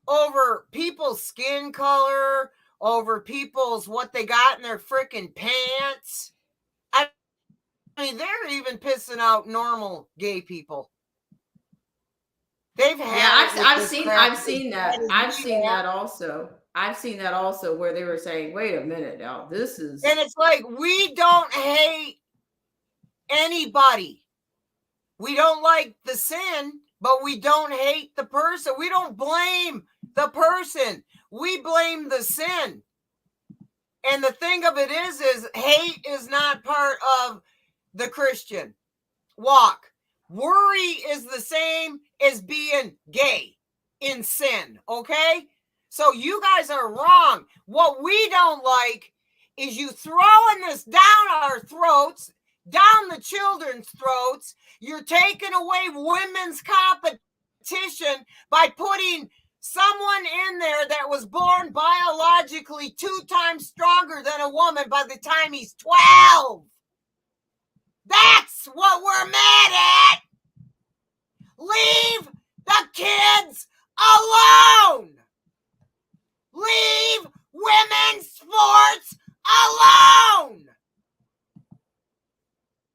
over people's skin color, over people's what they got in their freaking pants. I mean, they're even pissing out normal gay people. They've had I've seen that also. I've seen that also, where they were saying, wait a minute now, this is, and it's like, we don't hate anybody. We don't like the sin, but we don't hate the person. We don't blame the person. We blame the sin. And the thing of it is hate is not part of the Christian walk. Worry is the same as being gay in sin, okay? So you guys are wrong. What we don't like is you throwing this down our throats, down the children's throats. You're taking away women's competition by putting someone in there that was born biologically 2 times stronger than a woman by the time he's 12. That's what we're mad at. Leave the kids alone. Leave women's sports alone.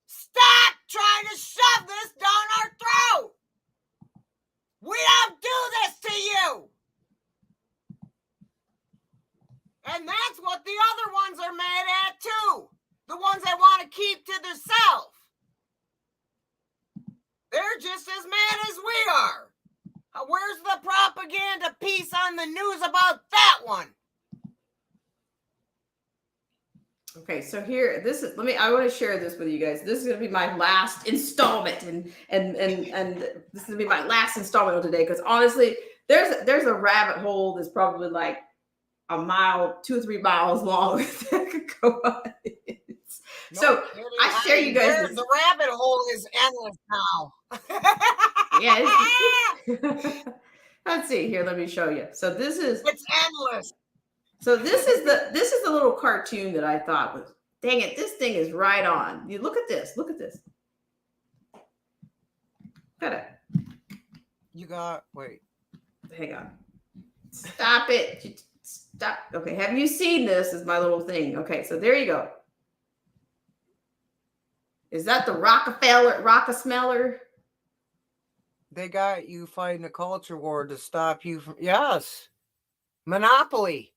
Stop trying to shove this down our throat. We don't do this to you. And that's what the other ones are mad at too. The ones that want to keep to themselves. They're just as mad as we are. Where's the propaganda piece on the news about that one? Okay, so here, this is, I want to share this with you guys. This is going to be my last installment, and this is going to be my last installment of today, because honestly, there's a rabbit hole that's probably like a mile, 2 or 3 miles long that could go on. So I share you guys. The rabbit hole is endless now. Yeah. Let's see here. Let me show you. So this is. It's endless. So this is the little cartoon that I thought was. Dang it! This thing is right on. You look at this. Look at this. Got it. You got. Wait. Hang on. Stop it. Stop. Okay. Have you seen this? Is my little thing. Okay. So there you go. Is that the Rockefeller? They got you fighting a culture war to stop you from. Yes. Monopoly.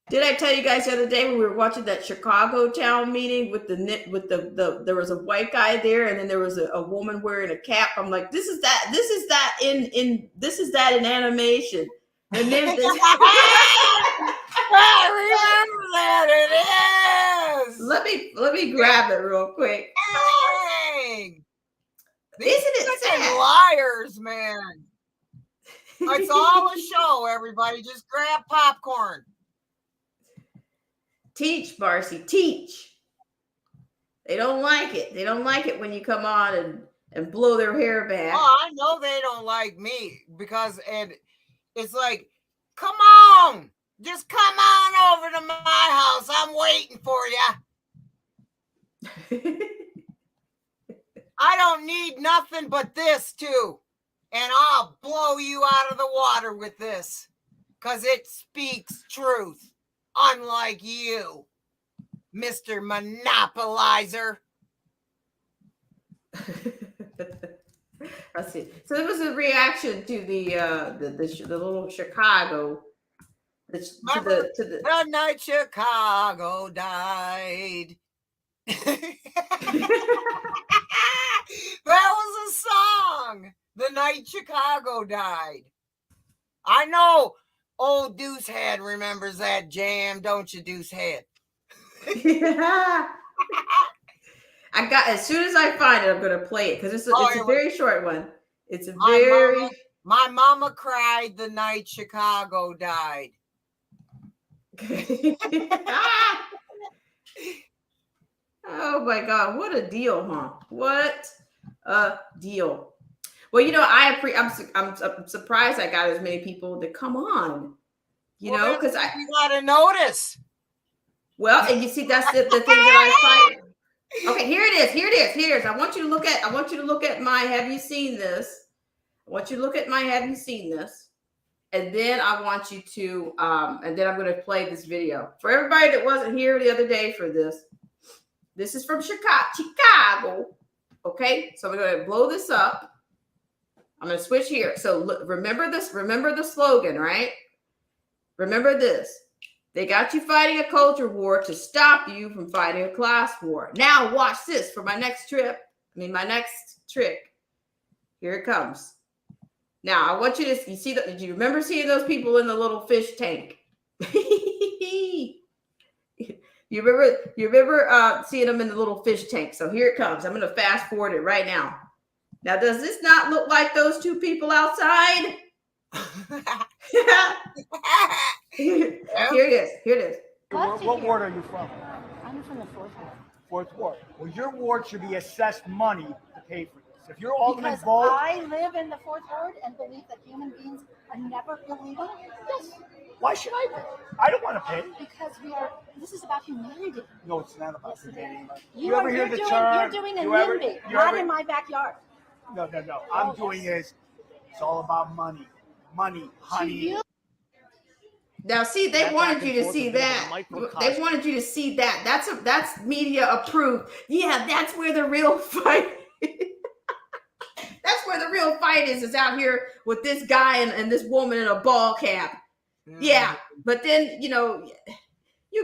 Did I tell you guys the other day when we were watching that Chicago town meeting with there was a white guy there, and then there was a woman wearing a cap. I'm like, this is that in animation. And then this I remember that. It is. Let me grab it real quick. Dang. These Isn't it sad? Liars, man. It's all a show, everybody. Just grab popcorn. Teach, Marcy, teach. They don't like it. They don't like it when you come on and blow their hair back. Oh, I know they don't like me because it's like, come on, just come on over to my house. I'm waiting for you. I don't need nothing but this too. And I'll blow you out of the water with this because it speaks truth. Unlike you, Mr. Monopolizer. Let's see. So there was a reaction to the little Chicago. The night Chicago died. That was a song. The night Chicago died. I know. Old Deuce Head remembers that jam, don't you, Deuce Head? Yeah. I got, as soon as I find it, I'm going to play it because it's a very short one. It's a very. My mama cried the night Chicago died. Oh my God! What a deal, huh? What a deal. Well, you know, I'm surprised I got as many people to come on. You know, because you gotta notice. Well, and you see, that's the thing that I find. Okay, here it is. I want you to look at my Have You Seen This? I want you to look at my Have You Seen This? And then I want you to, and then I'm going to play this video. For everybody that wasn't here the other day for this, this is from Chicago. Okay, so we're going to blow this up. I'm going to switch here. So look, remember this. Remember the slogan, right? Remember this. They got you fighting a culture war to stop you from fighting a class war. Now watch this for my next trick. Here it comes. Now I want you to see that. Did you remember seeing those people in the little fish tank? You remember seeing them in the little fish tank. So here it comes. I'm going to fast forward it right now. Now, does this not look like those two people outside? Here it is. Here it is. What ward are you from? I'm from the fourth ward. Fourth ward. Well, your ward should be assessed money to pay for this. If you're Alderman Because Vogt, I live in the fourth ward and believe that human beings are never illegal. Yes. why should I pay? I don't want to pay. Because this is about humanity. No, it's not about Yes, it humanity. is. You ever hear the term? You're doing a you ever- NIMBY, you not ever- in my backyard. No. I'm doing is, it's all about money. Money, honey. Now, see, they That wanted back you and to forth see is a bit of a that. microcosm. They wanted you to see that. That's media approved. Yeah, that's where the real fight. That's where the real fight is out here with this guy and this woman in a ball cap. Yeah, but then you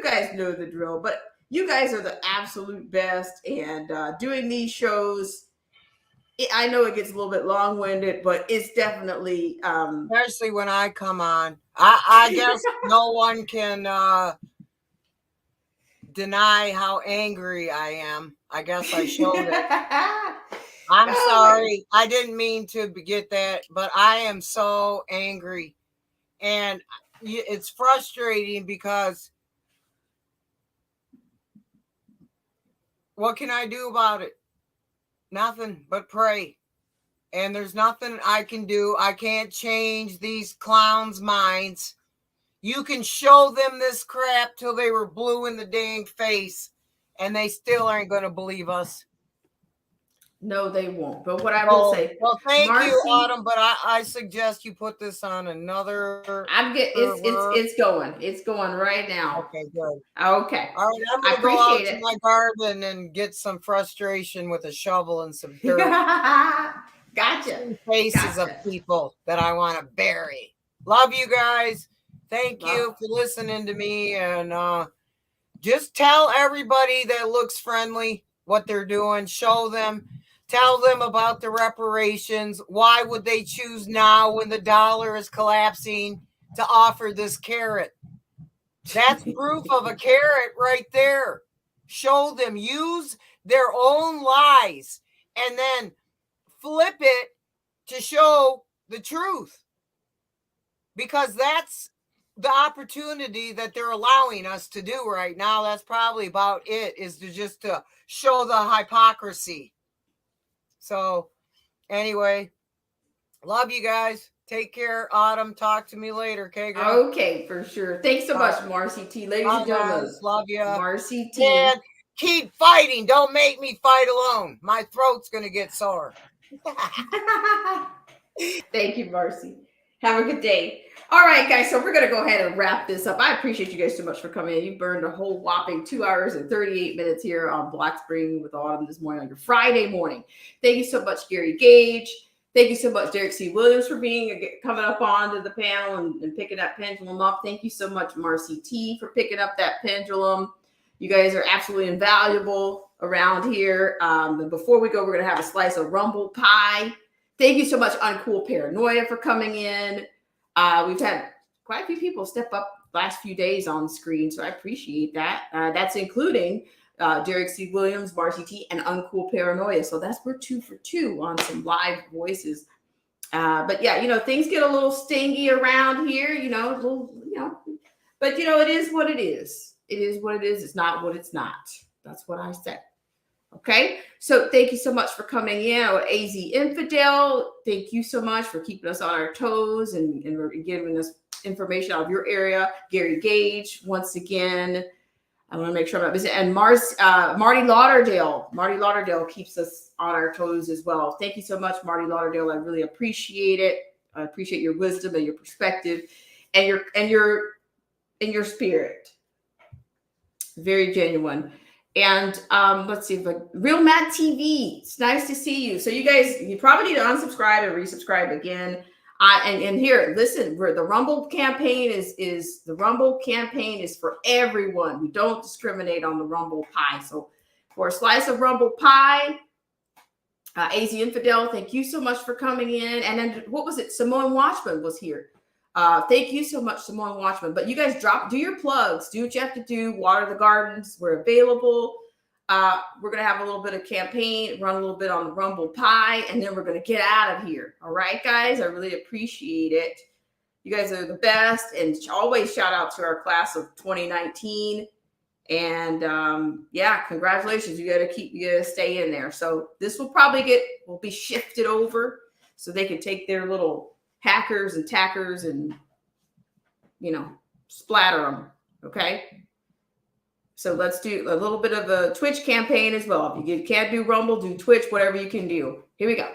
guys know the drill. But you guys are the absolute best, and doing these shows. I know it gets a little bit long-winded, but it's definitely especially when I come on. I guess no one can deny how angry I am. I guess I showed it. I'm sorry. I didn't mean to get that, but I am so angry. And it's frustrating because what can I do about it? Nothing but pray. And there's nothing I can do. I can't change these clowns' minds. You can show them this crap till they were blue in the dang face, and they still aren't going to believe us. No, they won't. But what I will say, well, thank Marcy, you, Autumn. But I suggest you put this on another. It's going. It's going right now. Okay, good. Okay. All right, I'm I gonna go out appreciate to it. my garden and get some frustration with a shovel and some dirt. Gotcha. Faces of people that I want to bury. Love you guys. Thank you for listening to me, and just tell everybody that looks friendly what they're doing. Show them. Tell them about the reparations. Why would they choose now when the dollar is collapsing to offer this carrot? That's proof of a carrot right there. Show them. Use their own lies and then flip it to show the truth. Because that's the opportunity that they're allowing us to do right now. That's probably about it, is to show the hypocrisy. So anyway, love you guys. Take care, Autumn. Talk to me later, okay, girl? Okay, for sure. Thanks so much, Marcy T. Ladies Bye, and gentlemen, guys. Love you. Marcy T. And keep fighting. Don't make me fight alone. My throat's going to get sore. Thank you, Marcy. Have a good day. All right, guys. So we're going to go ahead and wrap this up. I appreciate you guys so much for coming in. You burned a whole whopping 2 hours and 38 minutes here on Black Spring with Autumn this morning on your Friday morning. Thank you so much, Gary Gage. Thank you so much, Derek C. Williams, for coming up onto the panel and picking that pendulum up. Thank you so much, Marcy T., for picking up that pendulum. You guys are absolutely invaluable around here. And before we go, we're going to have a slice of rumble pie. Thank you so much, Uncool Paranoia, for coming in. We've had quite a few people step up last few days on screen, so I appreciate that. That's including Derek C. Williams, Marcy T., and Uncool Paranoia. So we're 2 for 2 on some live voices. But yeah, things get a little stingy around here, but it is what it is. It is what it is. It's not what it's not. That's what I said. Okay. So thank you so much for coming in. AZ Infidel, thank you so much for keeping us on our toes and giving us information out of your area. Gary Gage, once again. I want to make sure I'm not missing. And Marty Lauderdale. Marty Lauderdale keeps us on our toes as well. Thank you so much, Marty Lauderdale. I really appreciate it. I appreciate your wisdom and your perspective and your spirit. Very genuine. And let's see, Real Matt TV. It's nice to see you. So you guys, you probably need to unsubscribe and resubscribe again. And here, listen, the Rumble campaign is for everyone. We don't discriminate on the Rumble pie. So for a slice of Rumble pie, AZ Infidel, thank you so much for coming in. And then what was it? Simone Watchman was here. Thank you so much, Simone Watchman. But you guys do your plugs. Do what you have to do. Water the gardens. We're available. We're going to have a little bit of campaign, run a little bit on the Rumble Pie, and then we're going to get out of here. All right, guys? I really appreciate it. You guys are the best. And always shout out to our class of 2019. And yeah, congratulations. You got to stay in there. So this will be shifted over so they can take their little hackers and tackers and, splatter them. Okay. So let's do a little bit of a Twitch campaign as well. If you can't do Rumble, do Twitch, whatever you can do. Here we go.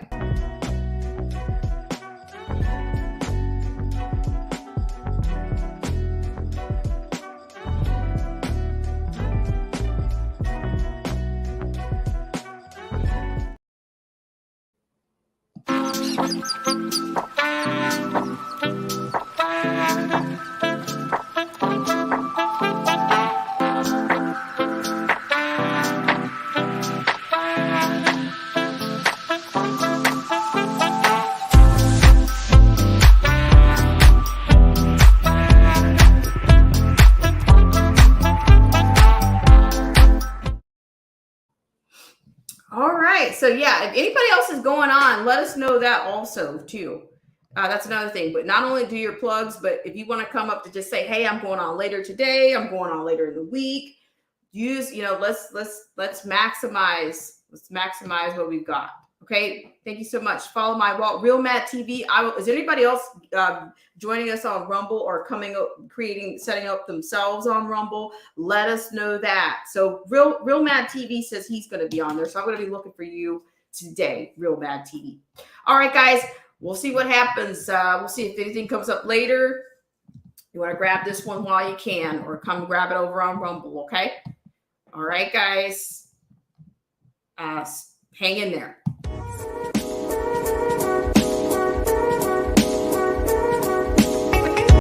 All right. So yeah, if anybody else is going on, let us know that also too. That's another thing. But not only do your plugs, but if you want to come up to just say, hey, I'm going on later today, I'm going on later in the week. Let's maximize what we've got. Okay. Thank you so much. Follow my wall, Real Mad TV. Is anybody else joining us on Rumble or setting up themselves on Rumble? Let us know that. So Real Mad TV says he's going to be on there. So I'm going to be looking for you today, Real Mad TV. All right, guys, we'll see what happens. We'll see if anything comes up later. You want to grab this one while you can, or come grab it over on Rumble. Okay. All right, guys, hang in there.